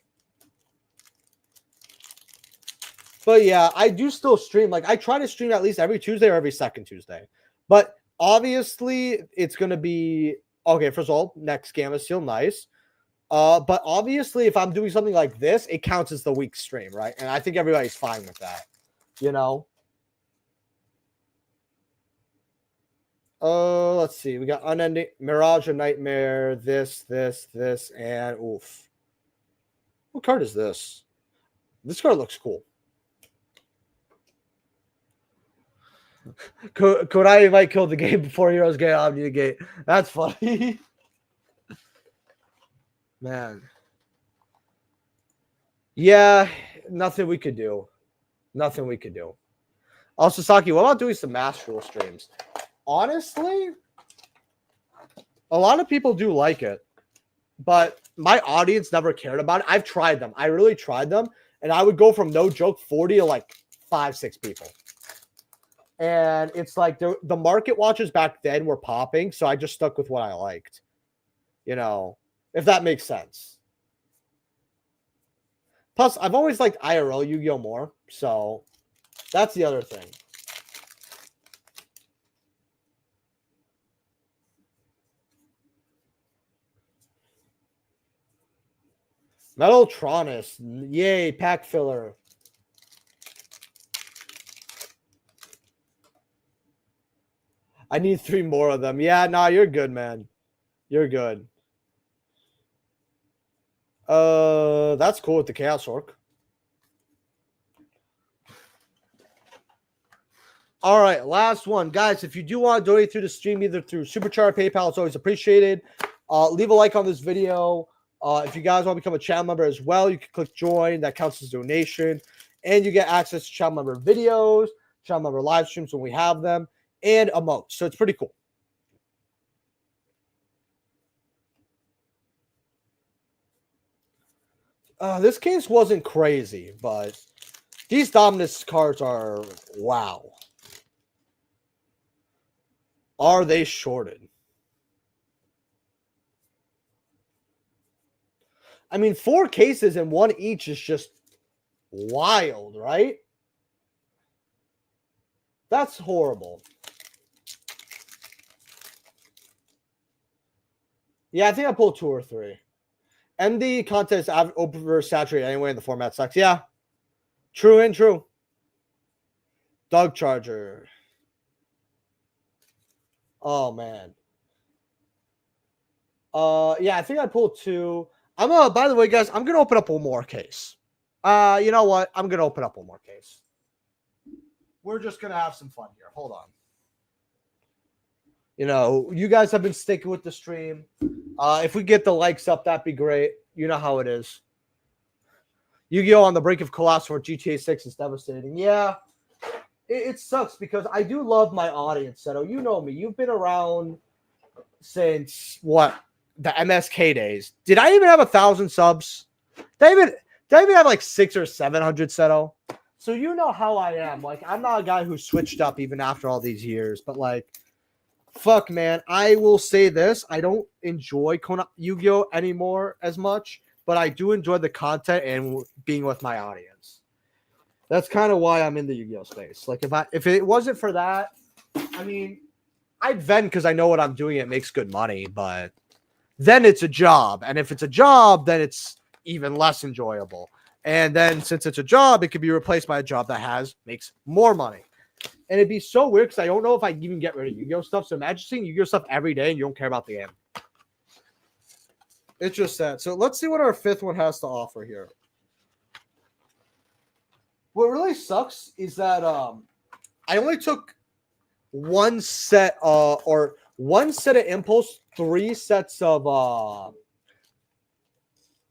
But yeah, I do still stream. Like, I try to stream at least every Tuesday or every second Tuesday. But obviously, it's going to be... Okay, first of all, next Gamma Seal, nice. But obviously, if I'm doing something like this, it counts as the week stream, right? And I think everybody's fine with that. You know? Let's see. We got Unending Mirage of Nightmare, this, and oof. What card is this? This card looks cool. Kodai might kill the game before heroes get Omni Negate. That's funny. Man. Yeah, nothing we could do. Nothing we could do. Also, Saki, what about doing some Master Rule streams? Honestly, a lot of people do like it, but my audience never cared about it. I've tried them. I really tried them, and I would go from no joke 40 to like 5-6 people. And it's like the market watchers back then were popping, so I just stuck with what I liked. You know, if that makes sense. Plus, I've always liked IRL Yu-Gi-Oh! More, so that's the other thing. Metaltronus, yay, pack filler. I need 3 more of them. Yeah, nah, you're good, man. You're good. That's cool with the Chaos Orc. All right, last one. Guys, if you do want to donate through the stream, either through Superchat or PayPal, it's always appreciated. Leave a like on this video. If you guys want to become a channel member as well, you can click join. That counts as donation. And you get access to channel member videos, channel member live streams when we have them, and emotes. So it's pretty cool. This case wasn't crazy, but these Dominus cards are wow. Are they shorted? I mean, 4 cases and 1 each is just wild, right? That's horrible. Yeah, I think I pulled 2 or 3. MD content is oversaturated anyway, and the format sucks. Yeah. True and true. Dog Charger. Oh, man. Yeah, I think I pulled 2. By the way, guys, I'm gonna open up one more case. You know what? I'm gonna open up one more case. We're just gonna have some fun here. Hold on. You know, you guys have been sticking with the stream. If we get the likes up, that'd be great. You know how it is. Yu-Gi-Oh! On the brink of collapse for GTA 6 is devastating. Yeah, it sucks because I do love my audience, Seto. You know me. You've been around since, what, the MSK days. Did I even have 1,000 subs? Did I even have like 600 or 700, Seto? So you know how I am. Like, I'm not a guy who switched up even after all these years, but like, fuck, man. I will say this. I don't enjoy Yu-Gi-Oh! Anymore as much, but I do enjoy the content and being with my audience. That's kind of why I'm in the Yu-Gi-Oh! Space. Like, if it wasn't for that, I mean, I'd vent because I know what I'm doing. It makes good money, but then it's a job. And if it's a job, then it's even less enjoyable. And then since it's a job, it could be replaced by a job that makes more money. And it'd be so weird because I don't know if I can even get rid of Yu-Gi-Oh! Stuff. So imagine seeing Yu-Gi-Oh! Stuff every day and you don't care about the game. It's just sad. So let's see what our 5th one has to offer here. What really sucks is that I only took one set of Impulse, 3 sets of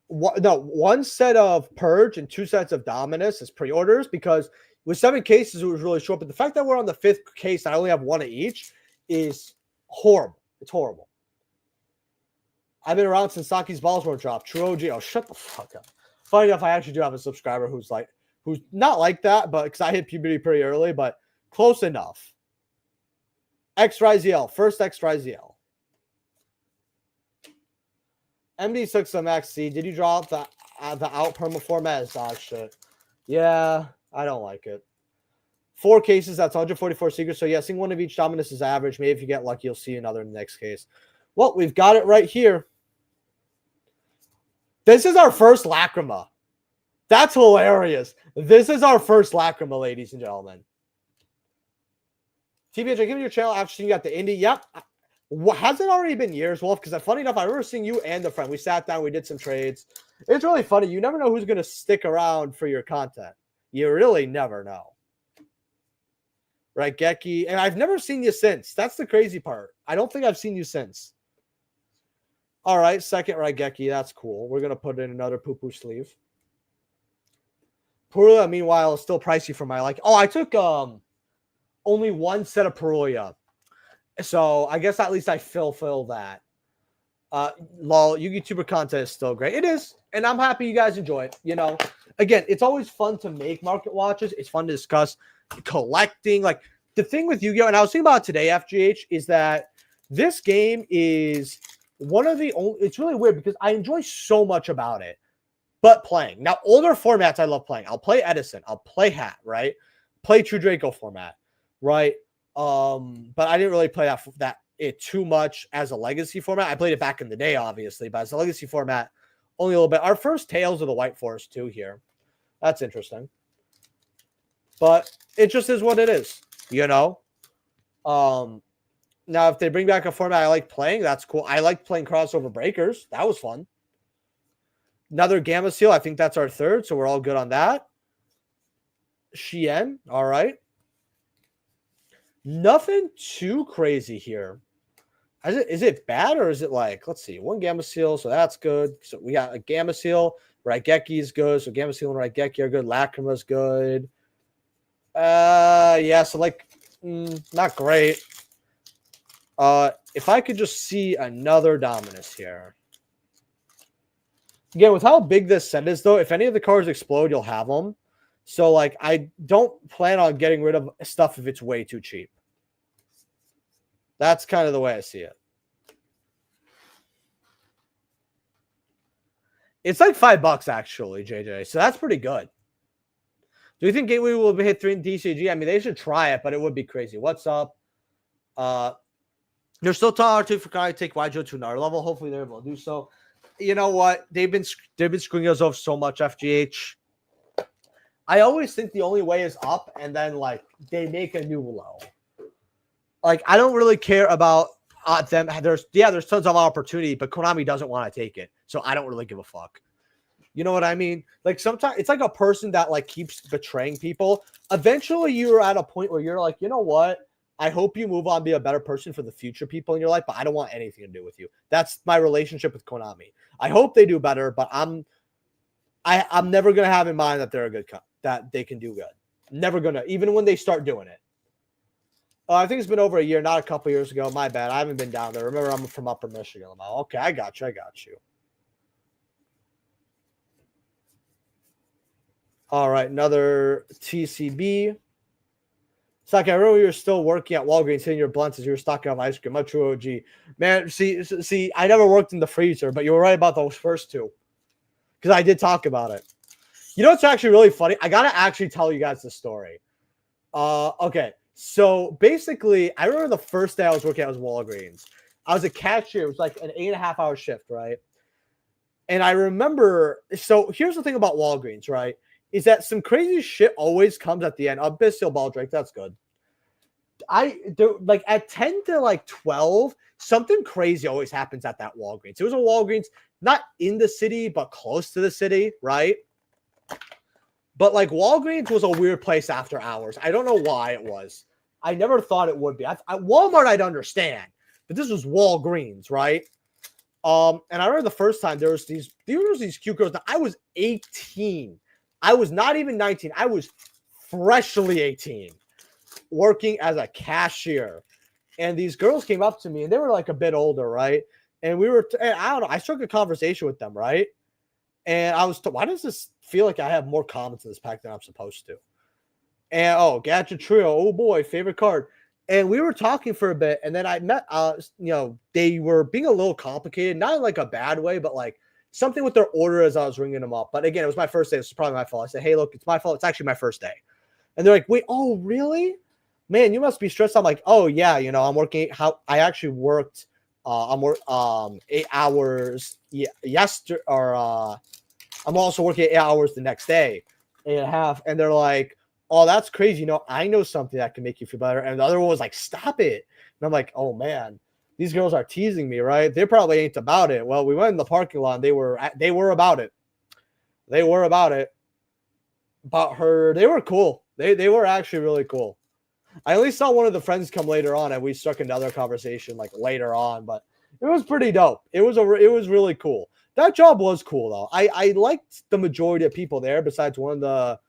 one set of Purge and 2 sets of Dominus as pre-orders because with 7 cases, it was really short. But the fact that we're on the 5th case, I only have 1 of each, is horrible. It's horrible. I've been around since Saki's balls were dropped. True OG. Oh, shut the fuck up. Funny enough, I actually do have a subscriber who's not like that, but because I hit puberty pretty early, but close enough. XYZL. First XYZL. MD6MXC. Did you draw out the out perma format as dog shit? Yeah. I don't like it. 4 cases, that's 144 secrets. So, yeah, seeing 1 of each Dominus is average. Maybe if you get lucky, you'll see another in the next case. Well, we've got it right here. This is our first Lacrima. That's hilarious. This is our first Lacrima, ladies and gentlemen. TBH, I give you your channel after seeing you got the indie. Yep. Has it already been years, Wolf? Because funny enough, I remember seeing you and the friend. We sat down, we did some trades. It's really funny. You never know who's going to stick around for your content. You really never know. Right, Geki? And I've never seen you since. That's the crazy part. I don't think I've seen you since. All right, second Raigeki. That's cool. We're going to put in another poo-poo sleeve. Perulia, meanwhile, is still pricey for my like. Oh, I took only one set of Perulia. So I guess at least I fulfill that. Lol, YouTuber content is still great. It is. And I'm happy you guys enjoy it. You know, again, it's always fun to make market watches. It's fun to discuss collecting. Like the thing with Yu-Gi-Oh! And I was thinking about it today, FGH, is that this game is one of the only, it's really weird because I enjoy so much about it, but playing. Now, older formats I love playing. I'll play Edison. I'll play Hat, right? Play True Draco format, right? But I didn't really play it too much as a legacy format. I played it back in the day, obviously, but as a legacy format, only a little bit. Our first Tales of the White Forest too here. That's interesting. But it just is what it is, you know? Now, if they bring back a format I like playing, that's cool. I like playing Crossover Breakers. That was fun. Another Gamma Seal. I think that's our third, so we're all good on that. Shien. All right. Nothing too crazy here. Is it bad or is it like, let's see, one Gamma Seal, so that's good. So we got a Gamma Seal. Raigeki is good. So Gamma Seal and Raigeki are good. Lacrima's good. Yeah, so like, not great. If I could just see another Dominus here. Again, with how big this set is, though, if any of the cards explode, you'll have them. So, like, I don't plan on getting rid of stuff if it's way too cheap. That's kind of the way I see it. It's like $5, actually, JJ. So that's pretty good. Do you think Gateway will hit 3 in DCG? I mean, they should try it, but it would be crazy. What's up? They're still telling R2 for Kai to take Yugioh to another level. Hopefully, they're able to do so. You know what? They've been screwing us off so much, FGH. I always think the only way is up, and then like they make a new low. Like I don't really care about them. There's tons of opportunity, but Konami doesn't want to take it, so I don't really give a fuck. You know what I mean? Like sometimes it's like a person that like keeps betraying people. Eventually, you're at a point where you're like, you know what? I hope you move on, be a better person for the future people in your life, but I don't want anything to do with you. That's my relationship with Konami. I hope they do better, but I'm never gonna have in mind that they're a good that they can do good. Never gonna, even when they start doing it. I think it's been over a year, not a couple years ago. My bad. I haven't been down there. Remember, I'm from Upper Michigan. I'm like, okay, I got you. All right, another TCB. Saki, I remember you were still working at Walgreens hitting your blunts as you were stocking up ice cream. My true OG. Man, see, I never worked in the freezer, but you were right about those first two. Because I did talk about it. You know what's actually really funny? I got to actually tell you guys the story. Okay, so basically, I remember the first day I was working at was Walgreens. I was a cashier. It was like an 8.5-hour shift, right? And I remember, so here's the thing about Walgreens, right? Is that some crazy shit always comes at the end. Abyssal Ball Drake, that's good. Like at 10 to like 12, something crazy always happens at that Walgreens. It was a Walgreens, not in the city, but close to the city, right? But like Walgreens was a weird place after hours. I don't know why it was. I never thought it would be. Walmart, I'd understand, but this was Walgreens, right? And I remember the first time there was these cute girls. Now, I was 18. I was not even 19. I was freshly 18, working as a cashier. And these girls came up to me, and they were like a bit older, right? And we were, I don't know, I struck a conversation with them, right? And I was, why does this feel like I have more comments in this pack than I'm supposed to? And, Gadget Trio, oh boy, favorite card. And we were talking for a bit, and then I met, they were being a little complicated, not in like a bad way, but like, something with their order as I was ringing them up. But again, it was my first day. This is probably my fault. I said, hey, look, it's my fault. It's actually my first day. And they're like, wait, oh, really? Man, you must be stressed. I'm like, oh, yeah, I'm working. I actually worked 8 hours yesterday. I'm also working 8 hours the next day, 8.5. And they're like, oh, that's crazy. I know something that can make you feel better. And the other one was like, stop it. And I'm like, oh, man. These girls are teasing me, right? They probably ain't about it. Well, we went in the parking lot. And they were about it. They were about it. About her. They were cool. They were actually really cool. I only saw one of the friends come later on, and we struck another conversation like later on, but it was pretty dope. It was really cool. That job was cool though. I liked the majority of people there, besides one of the.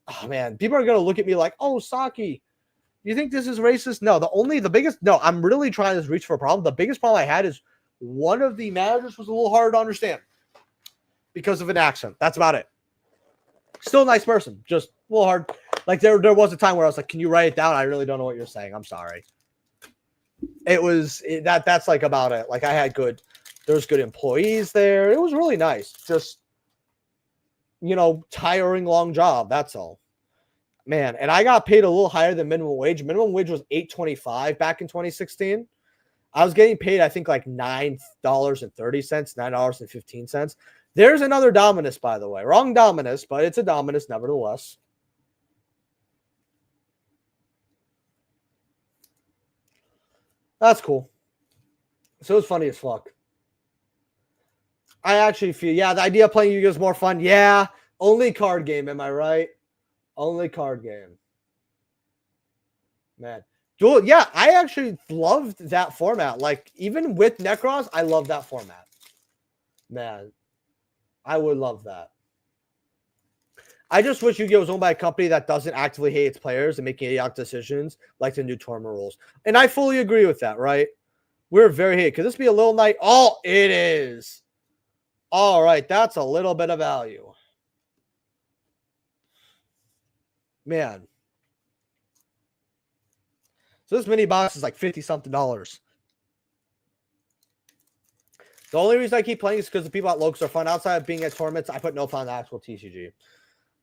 Oh man, people are gonna look at me like, "Oh, Saki, you think this is racist?" No, the biggest. No, I'm really trying to reach for a problem. The biggest problem I had is one of the managers was a little hard to understand because of an accent. That's about it. Still a nice person, just a little hard. Like there was a time where I was like, "Can you write it down? I really don't know what you're saying. I'm sorry." That's like about it. Like there's good employees there. It was really nice. Just tiring long job. That's all. Man, and I got paid a little higher than minimum wage. Minimum wage was $8.25 back in 2016. I was getting paid, I think, like $9.30, $9.15. There's another Dominus, by the way. Wrong Dominus, but it's a Dominus nevertheless. That's cool. So it's funny as fuck. I actually feel, the idea of playing Yu-Gi-Oh is more fun. Yeah, only card game, am I right? Only card game. Man. Duel, yeah, I actually loved that format. Like, even with Necros, I love that format. Man, I would love that. I just wish Yu-Gi-Oh was owned by a company that doesn't actively hate its players and making idiotic decisions like the new tournament rules. And I fully agree with that, right? We're very hated. Could this be a little night? Oh, it is. All right, that's a little bit of value. Man. So this mini box is like $50-something. The only reason I keep playing is because the people at Locals are fun. Outside of being at tournaments, I put no fun in the actual TCG.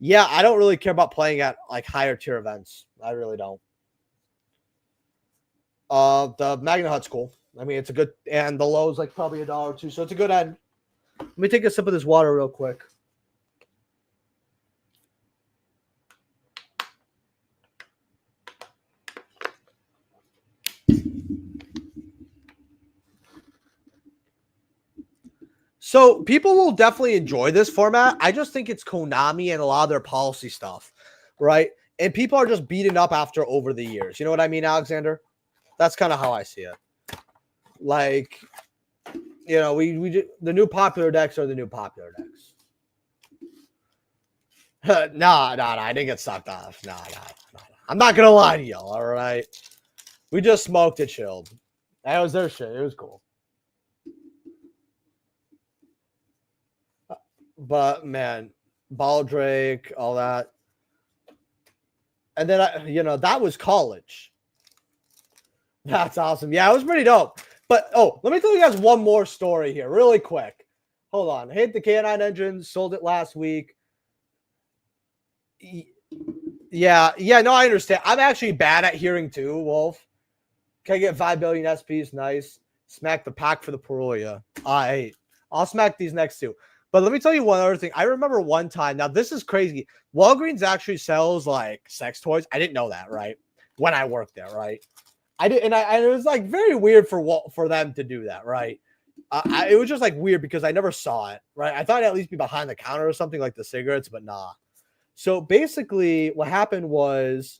Yeah, I don't really care about playing at like higher tier events. I really don't. The Magna Hut's cool. I mean, it's a good, and the low's like probably $1 or $2, so it's a good end. Let me take a sip of this water real quick. So people will definitely enjoy this format. I just think it's Konami and a lot of their policy stuff, right? And people are just beaten up after over the years. You know what I mean, Alexander? That's kind of how I see it. Like, we the new popular decks are the new popular decks. Nah, I didn't get sucked off. Nah. I'm not gonna lie to y'all. All right, we just smoked it, chilled. That was their shit. It was cool. But man, Baldrake, all that. And then that was college. That's awesome. Yeah, it was pretty dope. But let me tell you guys one more story here, really quick. Hold on. Hit the K9 engine, sold it last week. Yeah, no, I understand. I'm actually bad at hearing too, Wolf. Can I get 5 billion SPs? Nice. Smack the pack for the Perulia. I'll smack these next two. But let me tell you one other thing. I remember one time. Now, this is crazy. Walgreens actually sells like sex toys. I didn't know that, right? When I worked there, right? I did, and it was like very weird for them to do that, right? It was just like weird because I never saw it, right? I thought it'd at least be behind the counter or something like the cigarettes, but nah. So basically, what happened was,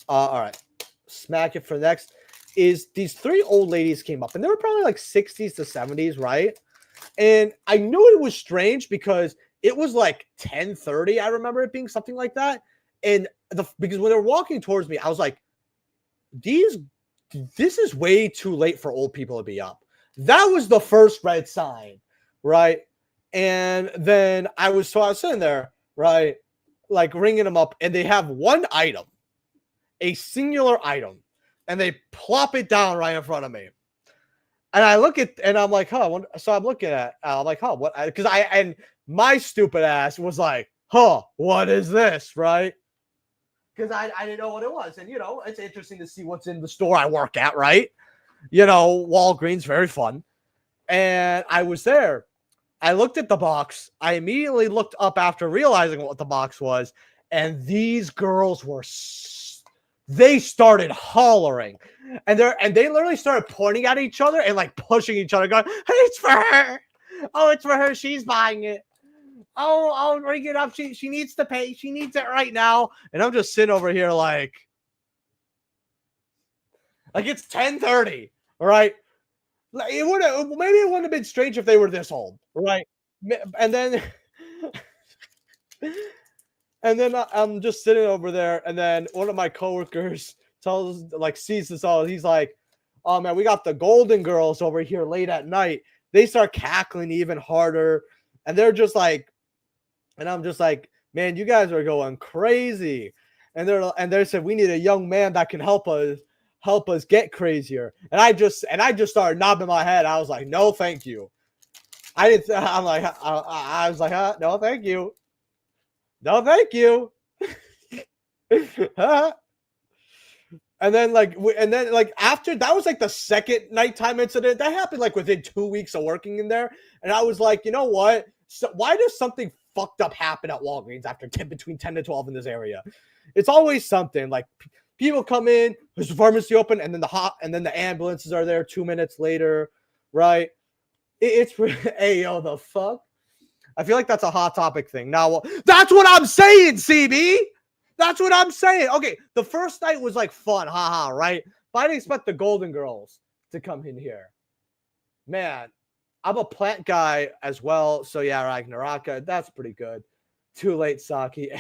all right, smack it for next. Is these 3 old ladies came up, and they were probably like 60s to 70s, right? And I knew it was strange because it was like 10:30. I remember it being something like that. And because when they were walking towards me, I was like, this is way too late for old people to be up. That was the first red sign, right? And then I was sitting there, right? Like ringing them up, and they have one item, a singular item, and they plop it down right in front of me. And I look at, and I'm like, huh. So I'm looking at, I'm like, huh, what? Because and my stupid ass was like, huh, what is this, right? Because I didn't know what it was. And, it's interesting to see what's in the store I work at, right? Walgreens, very fun. And I was there. I looked at the box. I immediately looked up after realizing what the box was. And these girls were, they started hollering. And they literally started pointing at each other and like pushing each other, going, hey, it's for her. Oh, it's for her. She's buying it. I'll ring it up. She needs to pay. She needs it right now. And I'm just sitting over here like it's 10:30. All right. Like, maybe it wouldn't have been strange if they were this old, right? And then I'm just sitting over there, and then one of my coworkers sees this all. He's like, "Oh man, we got the Golden Girls over here late at night." They start cackling even harder, and they're just like, and I'm just like, "Man, you guys are going crazy." And they said, "We need a young man that can help us get crazier." And I just started nodding my head. I was like, "No, thank you." I was like, "No, thank you. No, thank you." And then after that was like the second nighttime incident that happened like within 2 weeks of working in there. And I was like, you know what? So why does something fucked up happen at Walgreens between 10 to 12 in this area? It's always something like people come in, there's the pharmacy open, and then the ambulances are there 2 minutes later, right? It's hey, yo, the fuck? I feel like that's a hot topic thing. Now, that's what I'm saying, CB. That's what I'm saying. Okay, the first night was like fun, haha, right? But I didn't expect the Golden Girls to come in here. Man, I'm a plant guy as well, so yeah, Ragnaraka, that's pretty good. Too late, Saki.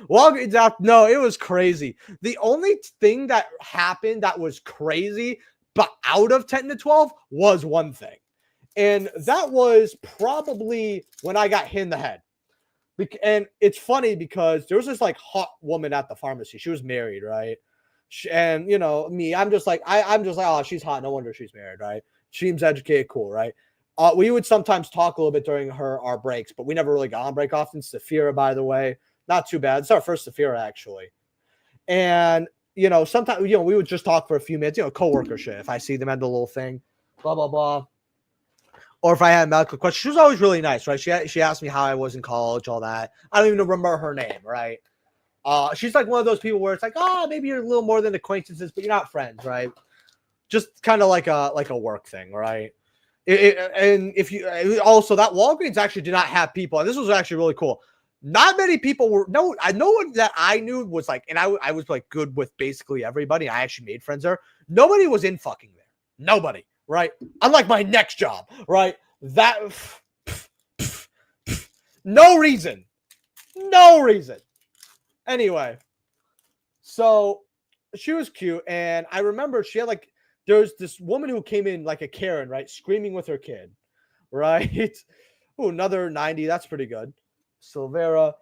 Walgreens out. No, it was crazy. The only thing that happened that was crazy, but out of 10 to 12 was one thing. And that was probably when I got hit in the head. And it's funny because there was this like hot woman at the pharmacy. She was married, right? And you know me, I'm just like, oh, she's hot. No wonder she's married, right? Seems educated, cool, right? We would sometimes talk a little bit during our breaks, but we never really got on break often. Saphira, by the way, not too bad. It's our first Saphira actually. And you know, sometimes we would just talk for a few minutes. Coworker shit. If I see them at the little thing, blah blah blah. Or if I had a medical question, she was always really nice, right? She asked me how I was in college, all that. I don't even remember her name, right? She's like one of those people where it's like, oh, maybe you're a little more than acquaintances, but you're not friends, right? Just kind of like a work thing, right? And if you also that Walgreens actually did not have people, and this was actually really cool. Not many people were no one that I knew was like, and I was like good with basically everybody. I actually made friends there. Nobody was in fucking there. Nobody. Right? Unlike my next job, right? That no reason. Anyway, so she was cute, and I remember she had there's this woman who came in like a Karen, right? Screaming with her kid, right? Oh, another 90. That's pretty good. Silvera.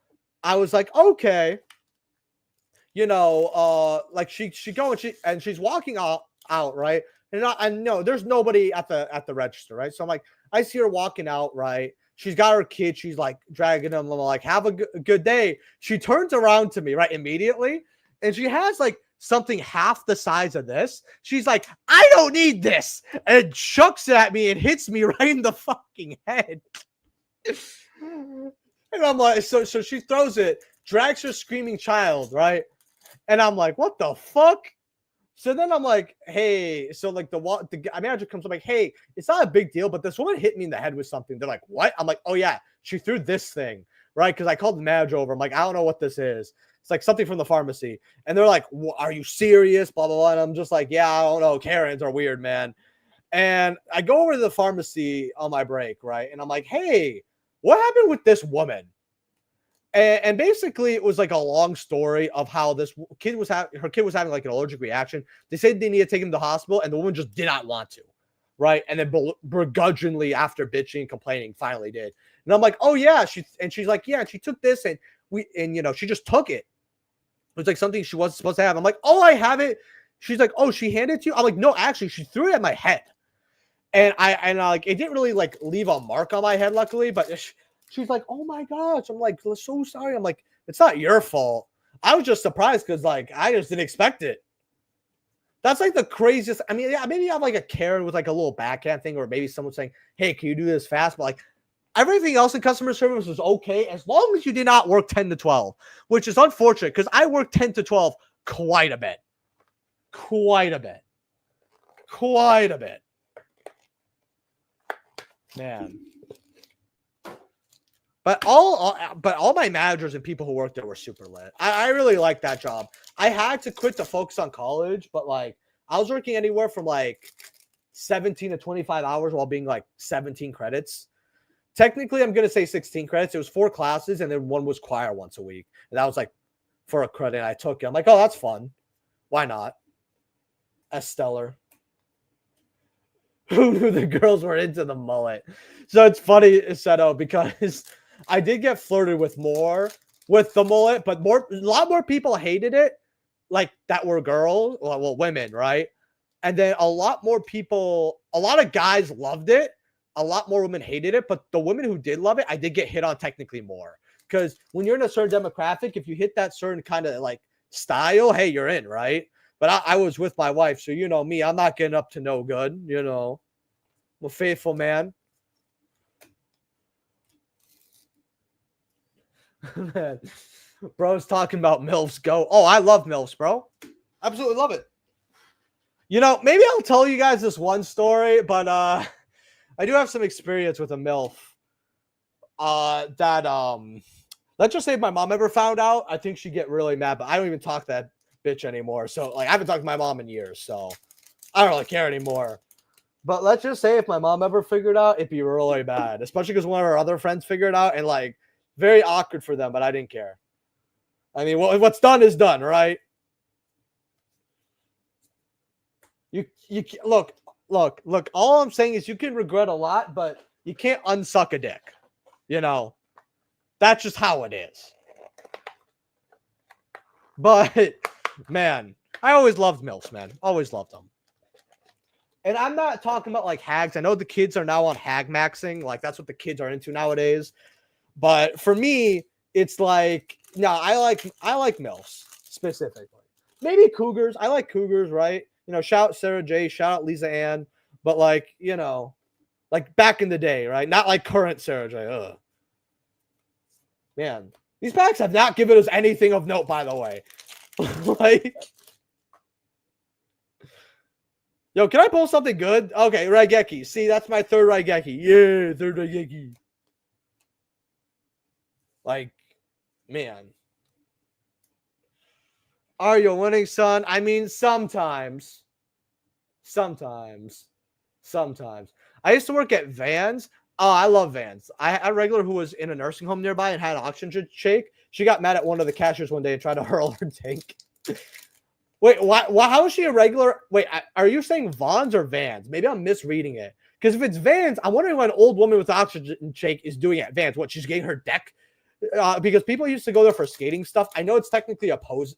I was like, okay. Like she she's walking out, right? And I know there's nobody at the register, right? So I'm like, I see her walking out, right? She's got her kid. She's like dragging him. I'm like, have a good day. She turns around to me, right, immediately. And she has like something half the size of this. She's like, I don't need this. And chucks it at me and hits me right in the fucking head. And I'm like, so she throws it, drags her screaming child, right? And I'm like, what the fuck? So then I'm like, hey, so like the manager comes up like, hey, it's not a big deal, but this woman hit me in the head with something. They're like, what? I'm like, oh yeah, she threw this thing, right? Because I called the manager over. I'm like, I don't know what this is. It's like something from the pharmacy. And they're like, are you serious? Blah, blah, blah. And I'm just like, yeah, I don't know. Karens are weird, man. And I go over to the pharmacy on my break, right? And I'm like, hey, what happened with this woman? And basically, it was like a long story of how this kid was having like an allergic reaction. They said they needed to take him to the hospital, and the woman just did not want to, right? And then begrudgingly, after bitching and complaining, finally did. And I'm like, oh yeah, she's like, yeah, and she took this, and she just took it. It was like something she wasn't supposed to have. I'm like, oh, I have it. She's like, oh, she handed it to you. I'm like, no, actually, she threw it at my head, and I like it didn't really like leave a mark on my head, luckily, but. She's like, oh my gosh. I'm like, so sorry. I'm like, it's not your fault. I was just surprised because like I just didn't expect it. That's like the craziest. I mean, yeah, maybe I have like a Karen with like a little backhand thing, or maybe someone saying, hey, can you do this fast? But like everything else in customer service was okay as long as you did not work 10 to 12, which is unfortunate because I worked 10 to 12 quite a bit. Man. But all my managers and people who worked there were super lit. I really liked that job. I had to quit to focus on college, but like I was working anywhere from like 17 to 25 hours while being like 17 credits. Technically, I'm gonna say 16 credits. It was 4 classes, and then one was choir once a week. And that was like for a credit. I took it. I'm like, oh, that's fun. Why not? As stellar. Who knew the girls were into the mullet? So it's funny, Seto, because I did get flirted with more with the mullet, but a lot more people hated it, like that were girls, well, women, right? And then a lot of guys loved it. A lot more women hated it, but the women who did love it, I did get hit on technically more. Because when you're in a certain demographic, if you hit that certain kind of like style, hey, you're in, right? But I was with my wife, so you know me, I'm not getting up to no good, you know. I'm a faithful man. Man, bro's talking about MILFs go. Oh, I love MILFs, bro. Absolutely love it. You know, maybe I'll tell you guys this one story, but I do have some experience with a MILF. Let's just say if my mom ever found out, I think she'd get really mad, but I don't even talk to that bitch anymore. So like I haven't talked to my mom in years, so I don't really care anymore. But let's just say if my mom ever figured out, it'd be really bad, especially because one of our other friends figured out, and like very awkward for them, but I didn't care. I mean, what's done is done, right? You look. All I'm saying is you can regret a lot, but you can't unsuck a dick. You know, that's just how it is. But man, I always loved MILFs, man. Always loved them. And I'm not talking about like hags. I know the kids are now on hag maxing. Like that's what the kids are into nowadays. But for me, it's like, no, I like MILFs specifically. Maybe cougars. I like cougars, right? You know, shout out Sarah J, shout out Lisa Ann. But like, you know, like back in the day, right? Not like current Sarah J. Ugh. Man, these packs have not given us anything of note, by the way. Like, yo, can I pull something good? Okay, Raigeki. See, that's my third Raigeki. Yeah, third Raigeki. Like, man. Are you winning, son? I mean, sometimes. Sometimes. I used to work at Vans. Oh, I love Vans. I had a regular who was in a nursing home nearby and had an oxygen shake. She got mad at one of the cashiers one day and tried to hurl her tank. Wait, why? How is she a regular? Wait, are you saying Vons or Vans? Maybe I'm misreading it. Because if it's Vans, I'm wondering what an old woman with oxygen shake is doing at Vans. What, she's getting her deck? Because people used to go there for skating stuff. I know it's technically a pose.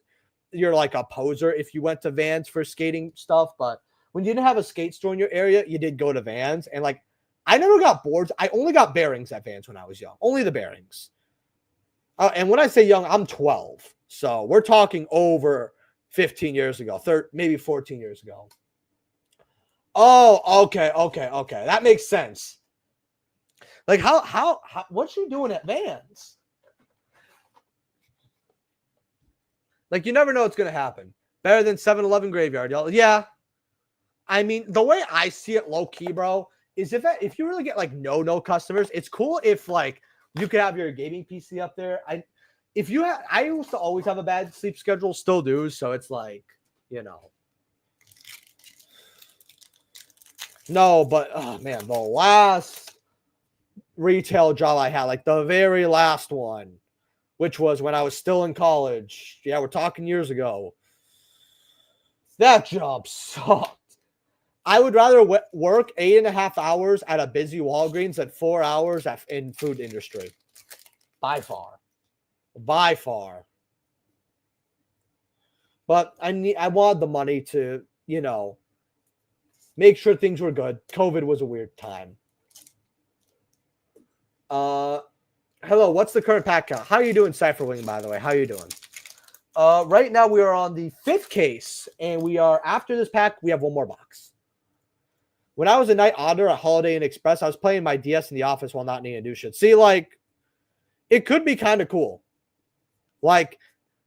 You're like a poser if you went to Vans for skating stuff. But when you didn't have a skate store in your area, you did go to Vans. And like, I never got boards. I only got bearings at Vans when I was young. Only the bearings. And when I say young, I'm 12. So we're talking over 15 years ago, maybe 14 years ago. Oh, okay. That makes sense. Like how what's she doing at Vans? Like you never know what's gonna happen. Better than 7-Eleven graveyard, y'all. Yeah. I mean, the way I see it low key, bro, is if you really get like no customers, it's cool if like you could have your gaming PC up there. I used to always have a bad sleep schedule, still do. So it's like, you know. No, but oh man, the last retail job I had, like the very last one, which was when I was still in college. Yeah, we're talking years ago. That job sucked. I would rather work 8.5 hours at a busy Walgreens than 4 hours in food industry. By far. But I wanted the money to, you know, make sure things were good. COVID was a weird time. Hello, what's the current pack count? How are you doing, Cypherwing, by the way? How are you doing? Right now we are on the 5th case, and we are, after this pack, we have one more box. When I was a night auditor at Holiday Inn Express, I was playing my DS in the office while not needing to do shit. See, like, it could be kind of cool. Like,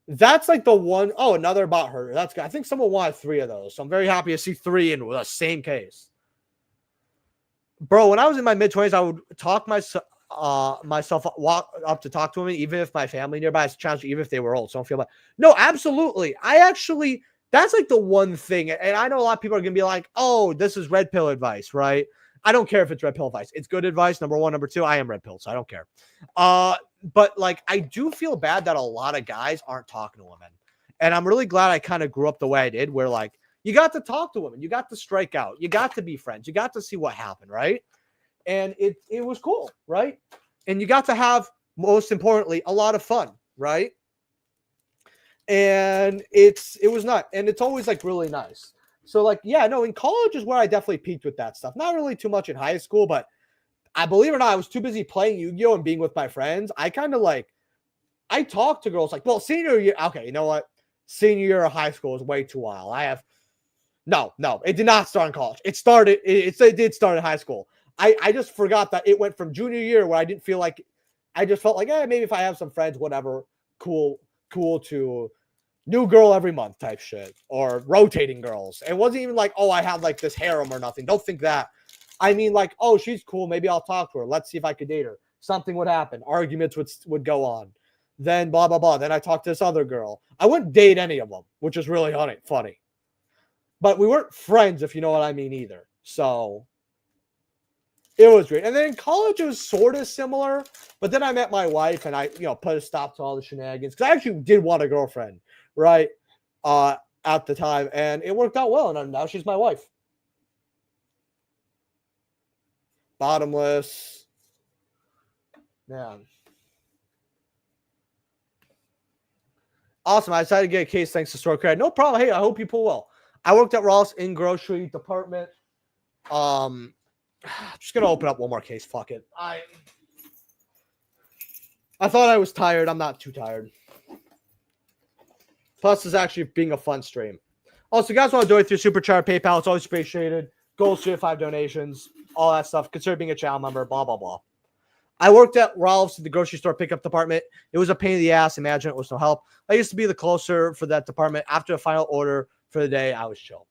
that's like the one. Oh, another about her. That's good. I think someone wanted 3 of those. So I'm very happy to see 3 in the same case. Bro, when I was in my mid-20s, I would talk myself. myself walk up to talk to women, even if my family nearby is challenged, even if they were old. So I don't feel bad. No, absolutely. That's like the one thing. And I know a lot of people are going to be like, oh, this is red pill advice, right? I don't care if it's red pill advice. It's good advice. Number one. Number two, I am red pill, so I don't care. But like, I do feel bad that a lot of guys aren't talking to women. And I'm really glad I kind of grew up the way I did, where like, you got to talk to women. You got to strike out. You got to be friends. You got to see what happened, right? And it was cool, right? And you got to have, most importantly, a lot of fun, right? And it was not, and it's always like really nice. So like, yeah, no, in college is where I definitely peaked with that stuff. Not really too much in high school, but I believe it or not, I was too busy playing Yu-Gi-Oh and being with my friends. I kind of like, I talked to girls like, well, senior year, okay, you know what? Senior year of high school is way too wild. No, it did not start in college. It did start in high school. I just forgot that it went from junior year where I didn't feel like, I just felt like, maybe if I have some friends, whatever, cool, to new girl every month type shit, or rotating girls. It wasn't even like, oh, I have like this harem or nothing. Don't think that. I mean, like, oh, she's cool. Maybe I'll talk to her. Let's see if I could date her. Something would happen. Arguments would go on. Then blah, blah, blah. Then I talked to this other girl. I wouldn't date any of them, which is really funny. But we weren't friends, if you know what I mean, either. So it was great. And then in college, it was sort of similar. But then I met my wife, and I, put a stop to all the shenanigans. Because I actually did want a girlfriend, right, at the time. And it worked out well. And now she's my wife. Bottomless. Man. Awesome. I decided to get a case thanks to store credit. No problem. Hey, I hope you pull well. I worked at Ross in grocery department. Just gonna open up one more case. Fuck it. I thought I was tired. I'm not too tired. Plus, it's actually being a fun stream. Also, you guys want to donate through Super Chat, PayPal? It's always appreciated. Goals to 5 donations, all that stuff. Consider being a channel member. Blah blah blah. I worked at Ralph's at the grocery store pickup department. It was a pain in the ass. Imagine it was no help. I used to be the closer for that department. After the final order for the day, I was chill.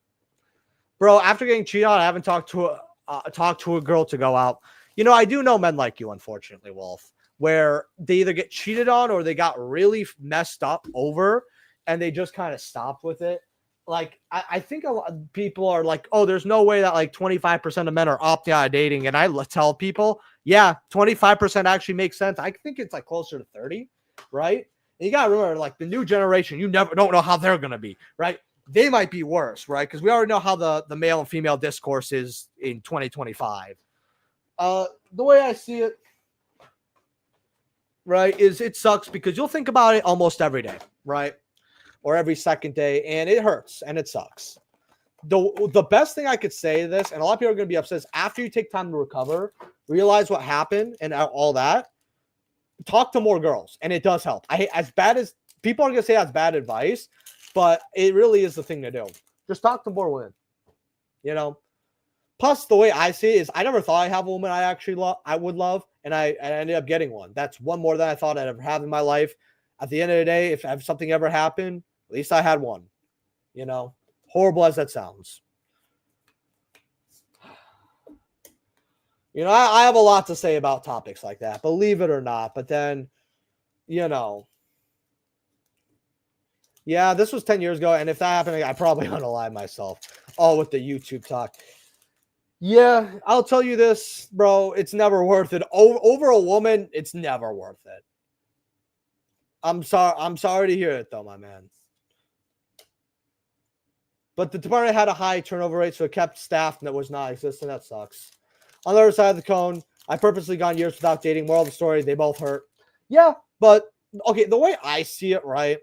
Bro, after getting cheated on, I haven't talked to a girl to go out. I do know men like you, unfortunately, Wolf, where they either get cheated on or they got really messed up over and they just kind of stopped with it. Like, I think a lot of people are like, oh, there's no way that like 25% of men are opting out of dating. And I tell people, yeah, 25% actually makes sense. I think it's like closer to 30, right? And you got to remember, like, the new generation, you never don't know how they're going to be, right? They might be worse, right? Because we already know how the male and female discourse is in 2025. The way I see it, right, is it sucks because you'll think about it almost every day, right? Or every second day, and it hurts and it sucks. The best thing I could say to this, and a lot of people are going to be upset, is after you take time to recover, realize what happened and all that, talk to more girls, and it does help. As bad as people are going to say that's bad advice, but it really is the thing to do. Just talk to more women, Plus, the way I see it is I never thought I'd have a woman I would love, and I ended up getting one. That's one more than I thought I'd ever have in my life. At the end of the day, if something ever happened, at least I had one, horrible as that sounds. I have a lot to say about topics like that, believe it or not. But then, yeah, this was 10 years ago. And if that happened, I probably unalive myself. All with the YouTube talk. Yeah, I'll tell you this, bro. It's never worth it. Over a woman, it's never worth it. I'm sorry to hear it, though, my man. But the department had a high turnover rate, so it kept staff that was not existent. That sucks. On the other side of the cone, I purposely gone years without dating. Moral of the story, they both hurt. Yeah, but, okay, the way I see it, right?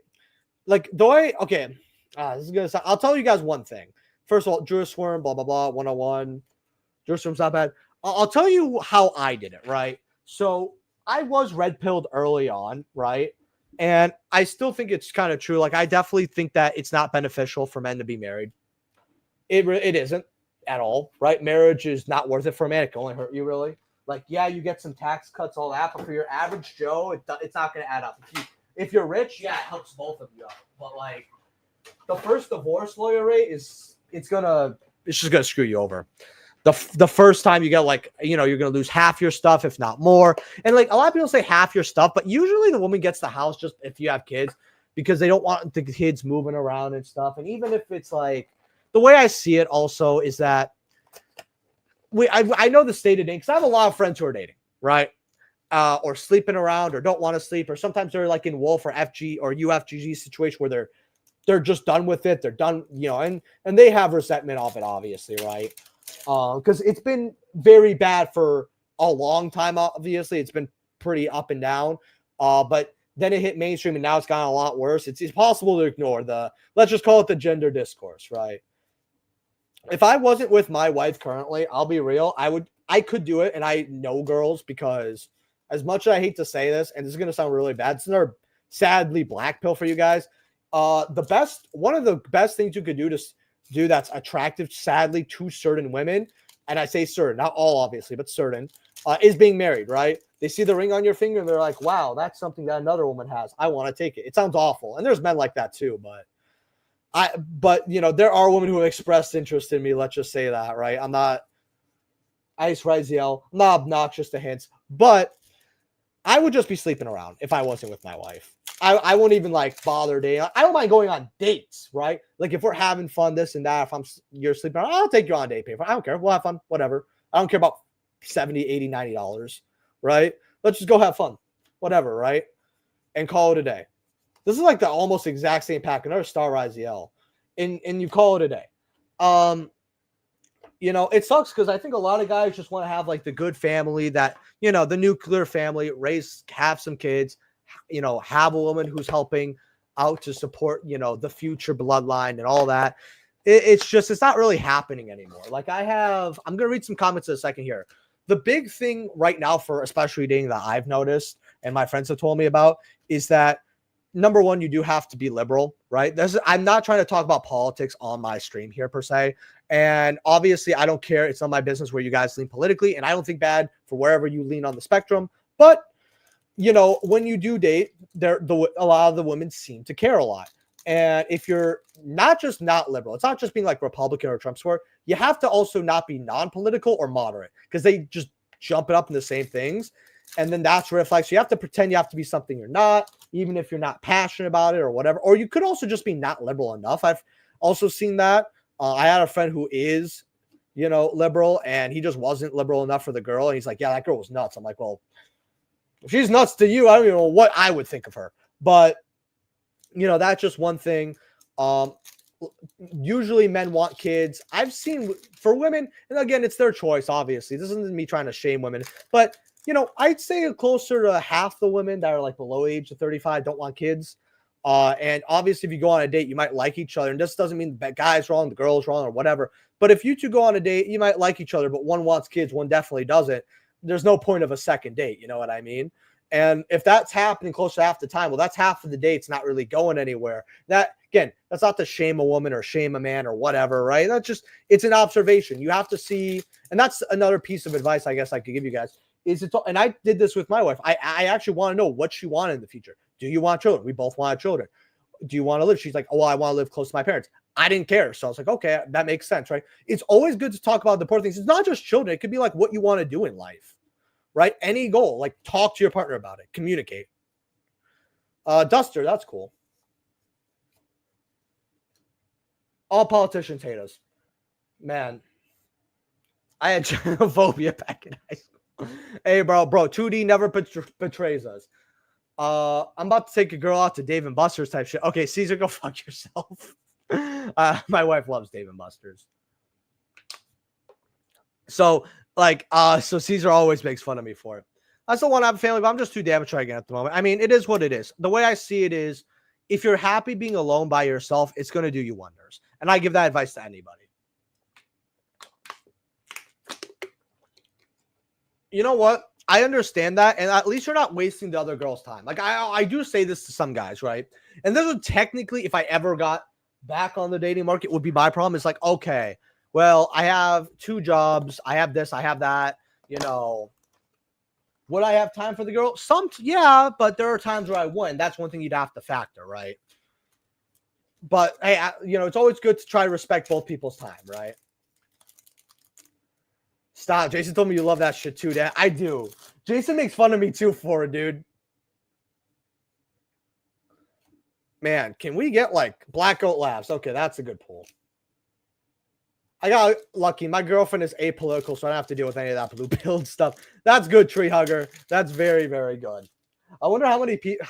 Like, the way, okay, this is going to sound, I'll tell you guys one thing. First of all, Jerusalem, blah, blah, blah, 101. Jerusalem's not bad. I'll tell you how I did it, right? So, I was red-pilled early on, right? And I still think it's kind of true. Like, I definitely think that it's not beneficial for men to be married. It isn't at all, right? Marriage is not worth it for a man. It can only hurt you, really. Like, yeah, you get some tax cuts, all that. But for your average Joe, it's not going to add up. If you're rich, yeah, it helps both of you out. But, like, the first divorce lawyer rate it's just going to screw you over. the first time you get like, you know, you're going to lose half your stuff, if not more. And like a lot of people say half your stuff, but usually the woman gets the house just if you have kids because they don't want the kids moving around and stuff. And even if it's like, the way I see it also is that I know the state of dating because I have a lot of friends who are dating, right? Or sleeping around or don't want to sleep, or sometimes they're like in Wolf or FG or UFGG situation where they're just done with it. They're done, you know, and they have resentment of it, obviously, right? Because it's been very bad for a long time. Obviously, it's been pretty up and down. But then it hit mainstream, and now it's gotten a lot worse. It's possible to ignore let's just call it the gender discourse, right? If I wasn't with my wife currently, I'll be real, I could do it, and I know girls because as much as I hate to say this, and this is going to sound really bad, it's another sadly black pill for you guys. One of the best things you could do that's attractive, sadly, to certain women, and I say certain, not all obviously, but certain, is being married, right? They see the ring on your finger and they're like, wow, that's something that another woman has. I want to take it. It sounds awful. And there's men like that too, but you know, there are women who have expressed interest in me. Let's just say that, right? I'm not Ice Riziel. I'm not obnoxious to hints, but I would just be sleeping around if I wasn't with my wife. I won't even like bother dating. I don't mind going on dates, right? Like if we're having fun, this and that, if you're sleeping around, I'll take you on a date paper. I don't care. We'll have fun, whatever. I don't care about $70, $80, $90, right? Let's just go have fun, whatever, right? And call it a day. This is like the almost exact same pack, another Star Riziel, and you call it a day. You know, it sucks because I think a lot of guys just want to have like the good family that, you know, the nuclear family, have some kids, you know, have a woman who's helping out to support, you know, the future bloodline and all that. It's not really happening anymore. Like I'm going to read some comments in a second here. The big thing right now for especially dating that I've noticed and my friends have told me about is that number one, you do have to be liberal, right? I'm not trying to talk about politics on my stream here per se. And obviously I don't care. It's not my business where you guys lean politically. And I don't think bad for wherever you lean on the spectrum. But, you know, when you do date, a lot of the women seem to care a lot. And if you're not liberal, it's not just being like Republican or Trump supporter, you have to also not be non-political or moderate because they just jump it up in the same things. And then that's where it reflects. You have to pretend you have to be something you're not, even if you're not passionate about it or whatever. Or you could also just be not liberal enough. I've also seen that. I had a friend who is, you know, liberal, and he just wasn't liberal enough for the girl. And he's like, yeah, that girl was nuts. I'm like, well, if she's nuts to you, I don't even know what I would think of her. But, you know, that's just one thing. Usually men want kids. I've seen for women, and again, it's their choice, obviously. This isn't me trying to shame women, but you know, I'd say closer to half the women that are like below age of 35 don't want kids. And obviously, if you go on a date, you might like each other. And this doesn't mean the guy's wrong, the girl's wrong, or whatever. But if you two go on a date, you might like each other, but one wants kids, one definitely doesn't. There's no point of a second date. You know what I mean? And if that's happening close to half the time, well, that's half of the date's not really going anywhere. That, again, that's not to shame a woman or shame a man or whatever, right? That's just, it's an observation. You have to see, and that's another piece of advice I guess I could give you guys. And I did this with my wife. I actually want to know what she wanted in the future. Do you want children? We both wanted children. Do you want to live? She's like, oh, well, I want to live close to my parents. I didn't care. So I was like, okay, that makes sense, right? It's always good to talk about the important things. It's not just children. It could be like what you want to do in life, right? Any goal, like talk to your partner about it, communicate. Duster, that's cool. All politicians hate us. Man, I had xenophobia back in high school. Hey, bro, 2D never betrays us. I'm about to take a girl out to Dave and Buster's type shit. Okay, Caesar, go fuck yourself. My wife loves Dave and Buster's. So, so Caesar always makes fun of me for it. I still want to have a family, but I'm just too damn try again at the moment. I mean, it is what it is. The way I see it is, if you're happy being alone by yourself, it's going to do you wonders. And I give that advice to anybody. You know what? I understand that, and at least you're not wasting the other girl's time. Like, I do say this to some guys, right? And this would technically, if I ever got back on the dating market, would be my problem. It's like, okay, well, I have 2 jobs. I have this. I have that. You know, would I have time for the girl? Yeah, but there are times where I wouldn't. That's one thing you'd have to factor, right? But, hey, you know, it's always good to try to respect both people's time, right? Stop. Jason told me you love that shit too, Dad. I do. Jason makes fun of me too for it, dude. Man, can we get like Black Goat Labs? Okay, that's a good pull. I got lucky. My girlfriend is apolitical, so I don't have to deal with any of that blue pill stuff. That's good, Tree Hugger. That's very, very good. I wonder how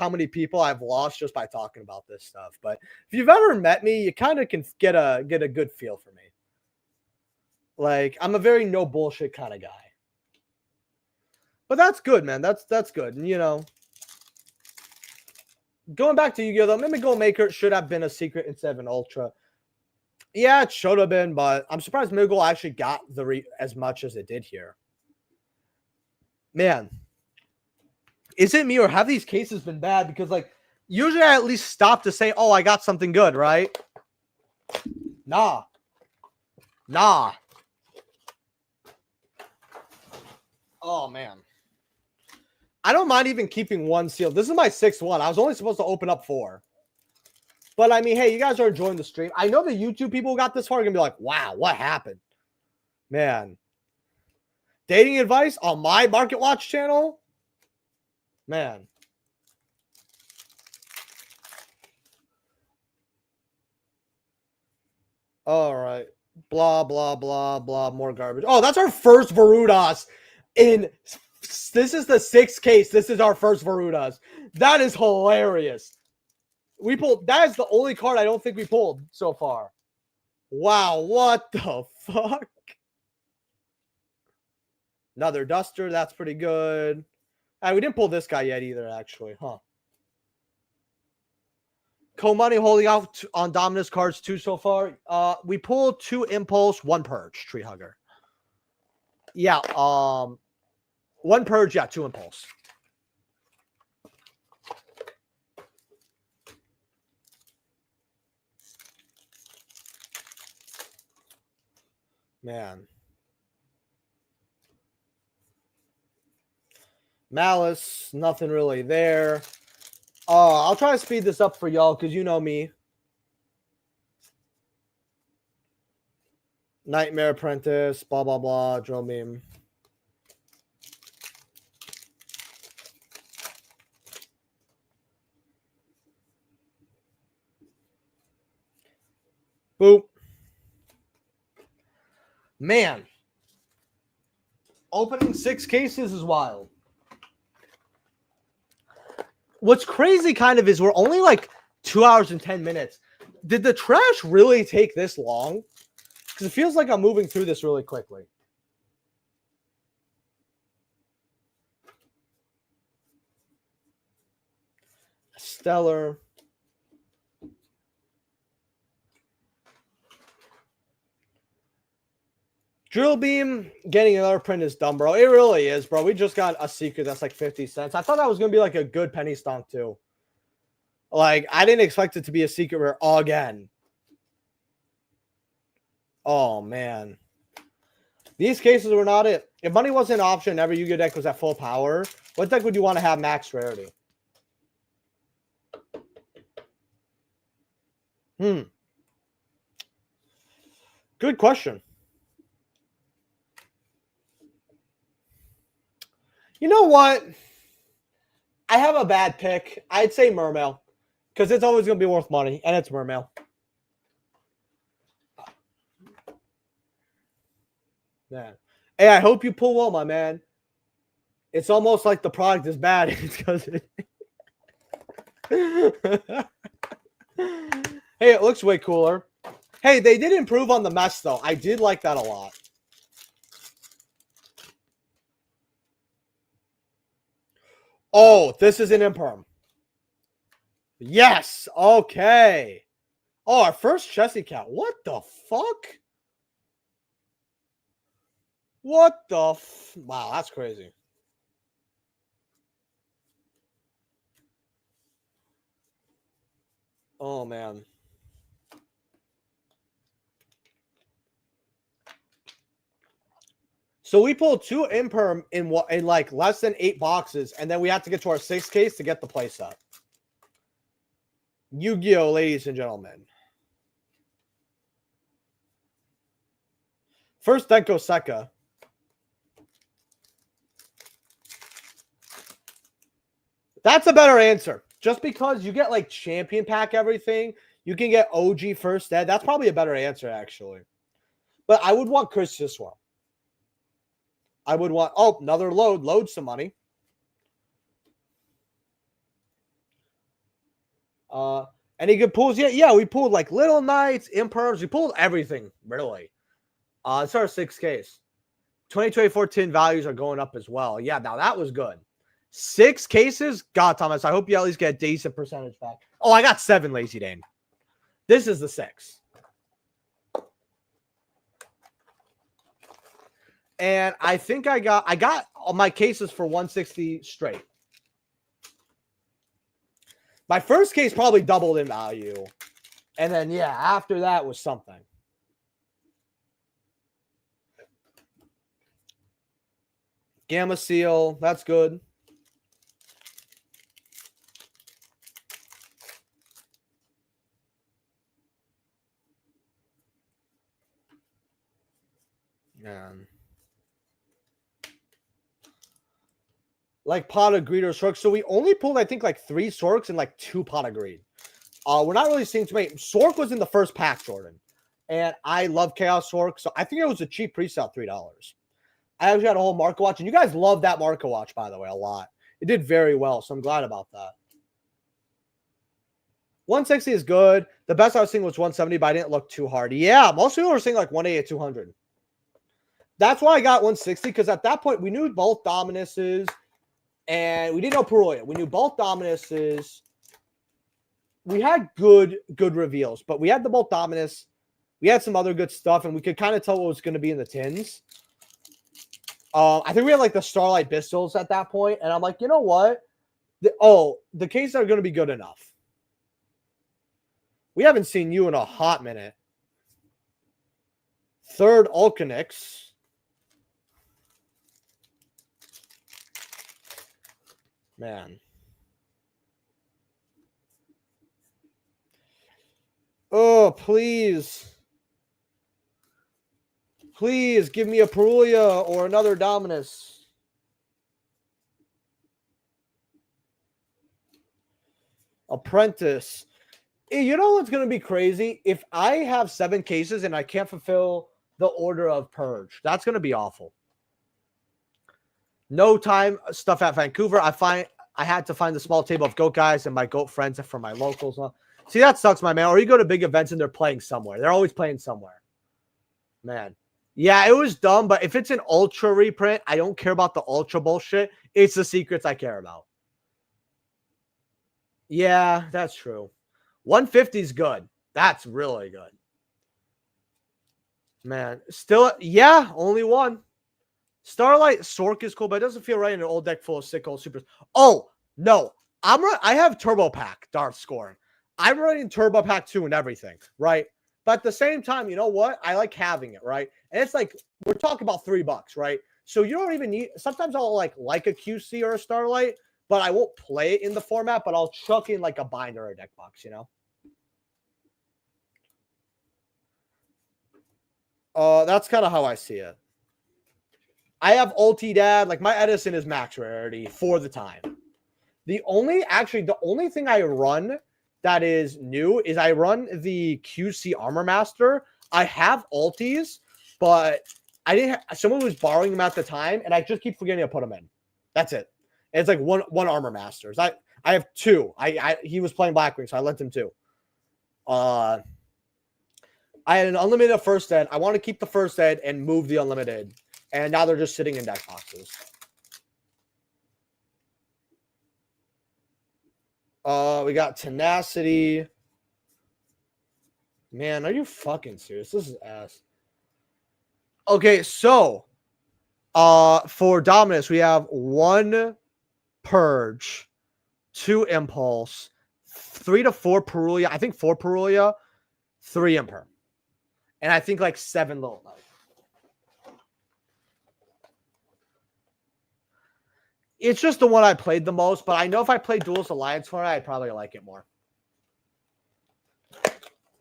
many people I've lost just by talking about this stuff. But if you've ever met me, you kind of can get a good feel for me. Like, I'm a very no bullshit kind of guy. But that's good, man. That's good. And, you know, going back to Yu-Gi-Oh! Though, Mimic Maker should have been a secret instead of an ultra. Yeah, it should have been, but I'm surprised Mimic actually got as much as it did here. Man, is it me or have these cases been bad? Because, like, usually I at least stop to say, oh, I got something good, right? Nah. Oh, man. I don't mind even keeping one sealed. This is my 6th one. I was only supposed to open up 4. But, I mean, hey, you guys are enjoying the stream. I know the YouTube people who got this far are going to be like, wow, what happened? Man. Dating advice on my Market Watch channel? Man. All right. Blah, blah, blah, blah. More garbage. Oh, that's our first Varudas in... This is the 6th case. This is our first Varudas. That is hilarious. We pulled... That is the only card I don't think we pulled so far. Wow, what the fuck? Another Duster. That's pretty good. We didn't pull this guy yet either, actually. Huh. Co-Money holding out on Dominus cards 2 so far. We pulled 2 Impulse, 1 Purge, Tree Hugger. Yeah, 1 Purge, yeah, 2 Impulse. Man. Malice, nothing really there. I'll try to speed this up for y'all because you know me. Nightmare Apprentice, blah, blah, blah, drill beam. Boop. Man. Opening 6 cases is wild. What's crazy kind of is we're only like 2 hours and 10 minutes. Did the trash really take this long? Because it feels like I'm moving through this really quickly. Stellar. Drill beam getting another print is dumb, bro. It really is, bro. We just got a secret that's like 50 cents. I thought that was going to be like a good penny stonk too. Like, I didn't expect it to be a secret rare again. Oh, man. These cases were not it. If money wasn't an option, every Yu-Gi-Oh deck was at full power, what deck would you want to have max rarity? Good question. You know what? I have a bad pick. I'd say Mermail. Because it's always going to be worth money. And it's Mermail. Man. Hey, I hope you pull well, my man. It's almost like the product is bad. It's because it... Hey, it looks way cooler. Hey, they did improve on the mesh, though. I did like that a lot. Oh, this is an imperm. Yes. Okay. Oh, our first Chessie count. What the fuck? What the wow, that's crazy. Oh, man. So we pulled 2 imperm in like less than 8 boxes, and then we have to get to our 6th case to get the playset. Yu-Gi-Oh, ladies and gentlemen. First Denko Seka. That's a better answer. Just because you get like champion pack everything, you can get OG first ed. That's probably a better answer, actually. But I would want Chris as well. I would want, another load. Load some money. Any good pulls? Yeah, we pulled like Little Knights, Imperms. We pulled everything, really. It's our 6Ks. 2024 tin values are going up as well. Yeah, now that was good. 6 cases? God, Thomas, I hope you at least get a decent percentage back. Oh, I got 7, Lazy Dane. This is the 6. And I think I got all my cases for 160 straight. My first case probably doubled in value. And then, yeah, after that was something. Gamma Seal, that's good. Man. Like pot of greed or Sork. So we only pulled, I think, like 3 Sorks and like 2 pot of greed. We're not really seeing too many. Sork was in the first pack, Jordan. And I love Chaos Sork. So I think it was a cheap pre-sale, $3. I actually had a whole Marco Watch. And you guys love that Marco Watch, by the way, a lot. It did very well. So I'm glad about that. 160 is good. The best I was seeing was 170, but I didn't look too hard. Yeah, most people were seeing like 180 at 200. That's why I got 160, because at that point we knew both Dominuses, and we didn't know Perulia. We knew both Dominuses. We had good reveals, but we had the both Dominus. We had some other good stuff, and we could kind of tell what was going to be in the tins. I think we had like the Starlight Pistols at that point, and I'm like, you know what? The cases are going to be good enough. We haven't seen you in a hot minute. Third Alkanix. Man. Oh, please. Please give me a Perulia or another Dominus. Apprentice. You know what's going to be crazy? If I have 7 cases and I can't fulfill the order of Purge, that's going to be awful. No time stuff at Vancouver. I had to find the small table of GOAT guys and my GOAT friends for my locals. See, that sucks, my man. Or you go to big events and they're playing somewhere. They're always playing somewhere. Man. Yeah, it was dumb, but if it's an ultra reprint, I don't care about the ultra bullshit. It's the secrets I care about. Yeah, that's true. 150 is good. That's really good. Man, still, yeah, only one. Starlight Sork is cool, but it doesn't feel right in an old deck full of sick old supers. Oh, no. I have Turbo Pack, Darth Scorn. I'm running Turbo Pack 2 and everything, right? But at the same time, you know what? I like having it, right? And it's like, we're talking about $3, right? So you don't even need, sometimes I'll like a QC or a Starlight, but I won't play it in the format, but I'll chuck in like a binder or a deck box, you know? That's kind of how I see it. I have Ulti Dad. Like, my Edison is max rarity for the time. The only thing I run that is new is I run the QC Armor Master. I have Ultis, but I didn't. Someone was borrowing them at the time, and I just keep forgetting to put them in. That's it. And it's like one Armor Masters. I have 2. He was playing Blackwing, so I lent him 2. I had an unlimited first ed. I want to keep the first ed and move the unlimited. And now they're just sitting in deck boxes. We got Tenacity. Man, are you fucking serious? This is ass. Okay, so for Dominus, we have 1 Purge, 2 Impulse, 3 to 4 Perulia. I think 4 Perulia, 3 Imperm. And I think like 7 Little Knight. It's just the one I played the most, but I know if I played Duelist Alliance for it, I'd probably like it more.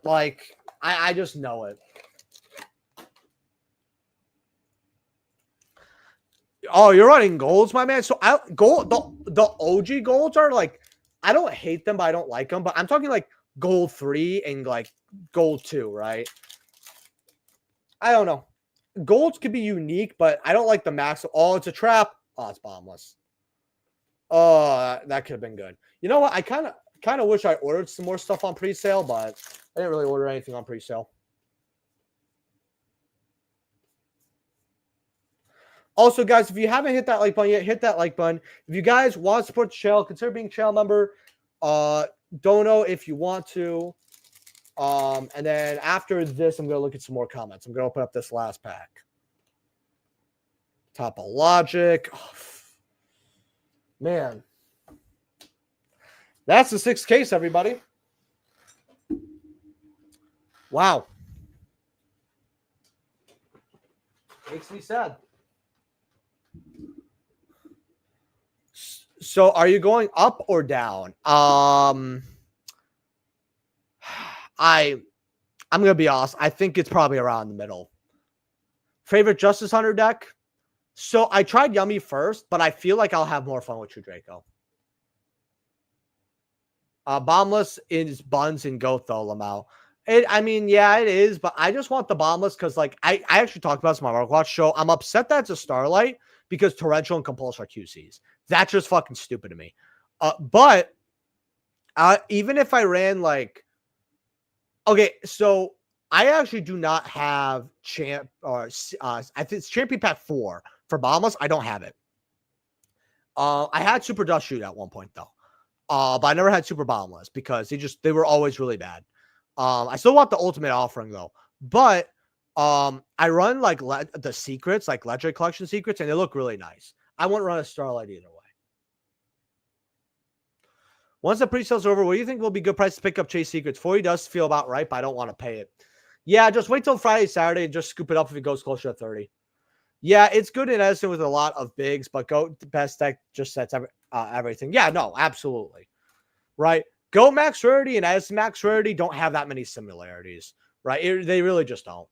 Like, I just know it. Oh, you're running golds, my man. So the OG golds are like, I don't hate them, but I don't like them. But I'm talking like gold 3 and like gold 2, right? I don't know. Golds could be unique, but I don't like the max. Oh, it's a trap. Oh, it's bombless. Oh, that could have been good. You know what? I kind of wish I ordered some more stuff on pre-sale, but I didn't really order anything on pre-sale. Also, guys, if you haven't hit that like button yet, hit that like button. If you guys want to support the channel, consider being a channel member. Don't know if you want to. And then after this, I'm going to look at some more comments. I'm going to open up this last pack. Topologic. Oh, man. That's the 6th case, everybody. Wow. Makes me sad. So are you going up or down? I'm going to be honest. I think it's probably around the middle. Favorite Justice Hunter deck? So I tried Yummy first, but I feel like I'll have more fun with True Draco. Bombless is Buns and Goat, though, Lamau. I mean, yeah, it is, but I just want the Bombless because, like, I actually talked about this on my Mark Watch show. I'm upset that it's a Starlight because Torrential and Compulse are QCs. That's just fucking stupid to me. But even if I ran, like, okay, so I actually do not have Champ, or I think it's Champion Pack 4 for Bombless. I don't have it. I had Super Dust Shoot at one point, though. But I never had Super Bombless because they were always really bad. I still want the Ultimate Offering, though. But I run like the secrets, like Legendary Collection secrets, and they look really nice. I wouldn't run a Starlight either way. Once the pre-sale's over, what do you think will be good price to pick up Chase Secrets? 40 does feel about right, but I don't want to pay it. Yeah, just wait till Friday, Saturday, and just scoop it up if it goes closer to 30. Yeah, it's good in Edison with a lot of bigs, but Goat best deck just sets everything. Yeah, no, absolutely. Right? Goat max rarity and Edison max rarity don't have that many similarities, right? They really just don't.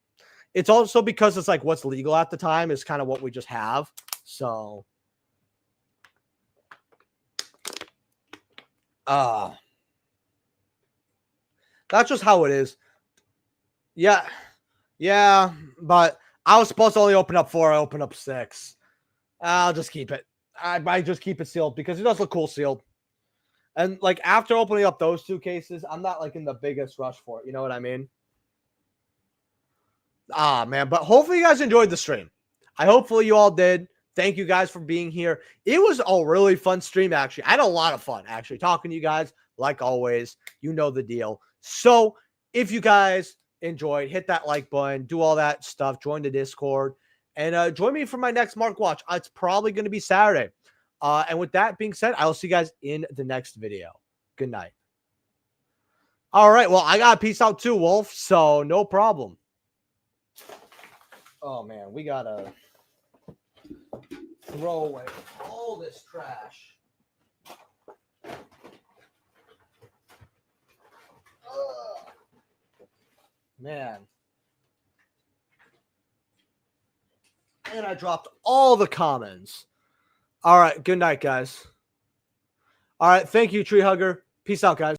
It's also because it's like what's legal at the time is kind of what we just have. So, that's just how it is. Yeah, but I was supposed to only open up 4. I opened up 6. I'll just keep it. I just keep it sealed because it does look cool sealed. And like after opening up those 2 cases, I'm not like in the biggest rush for it. You know what I mean? Man, but hopefully you guys enjoyed the stream. Hopefully you all did. Thank you guys for being here. It was a really fun stream, actually. I had a lot of fun, actually, talking to you guys. Like always, you know the deal. So if you guys enjoyed, hit that like button, do all that stuff, join the Discord, and join me for my next Mark Watch. It's probably going to be Saturday. And with that being said, I'll see you guys in the next video. Good night. All right. Well, I got to peace out too, Wolf. So no problem. Oh, man. We got to throw away all this trash. Ugh. Man. And I dropped all the comments. All right. Good night, guys. All right. Thank you, Tree Hugger. Peace out, guys.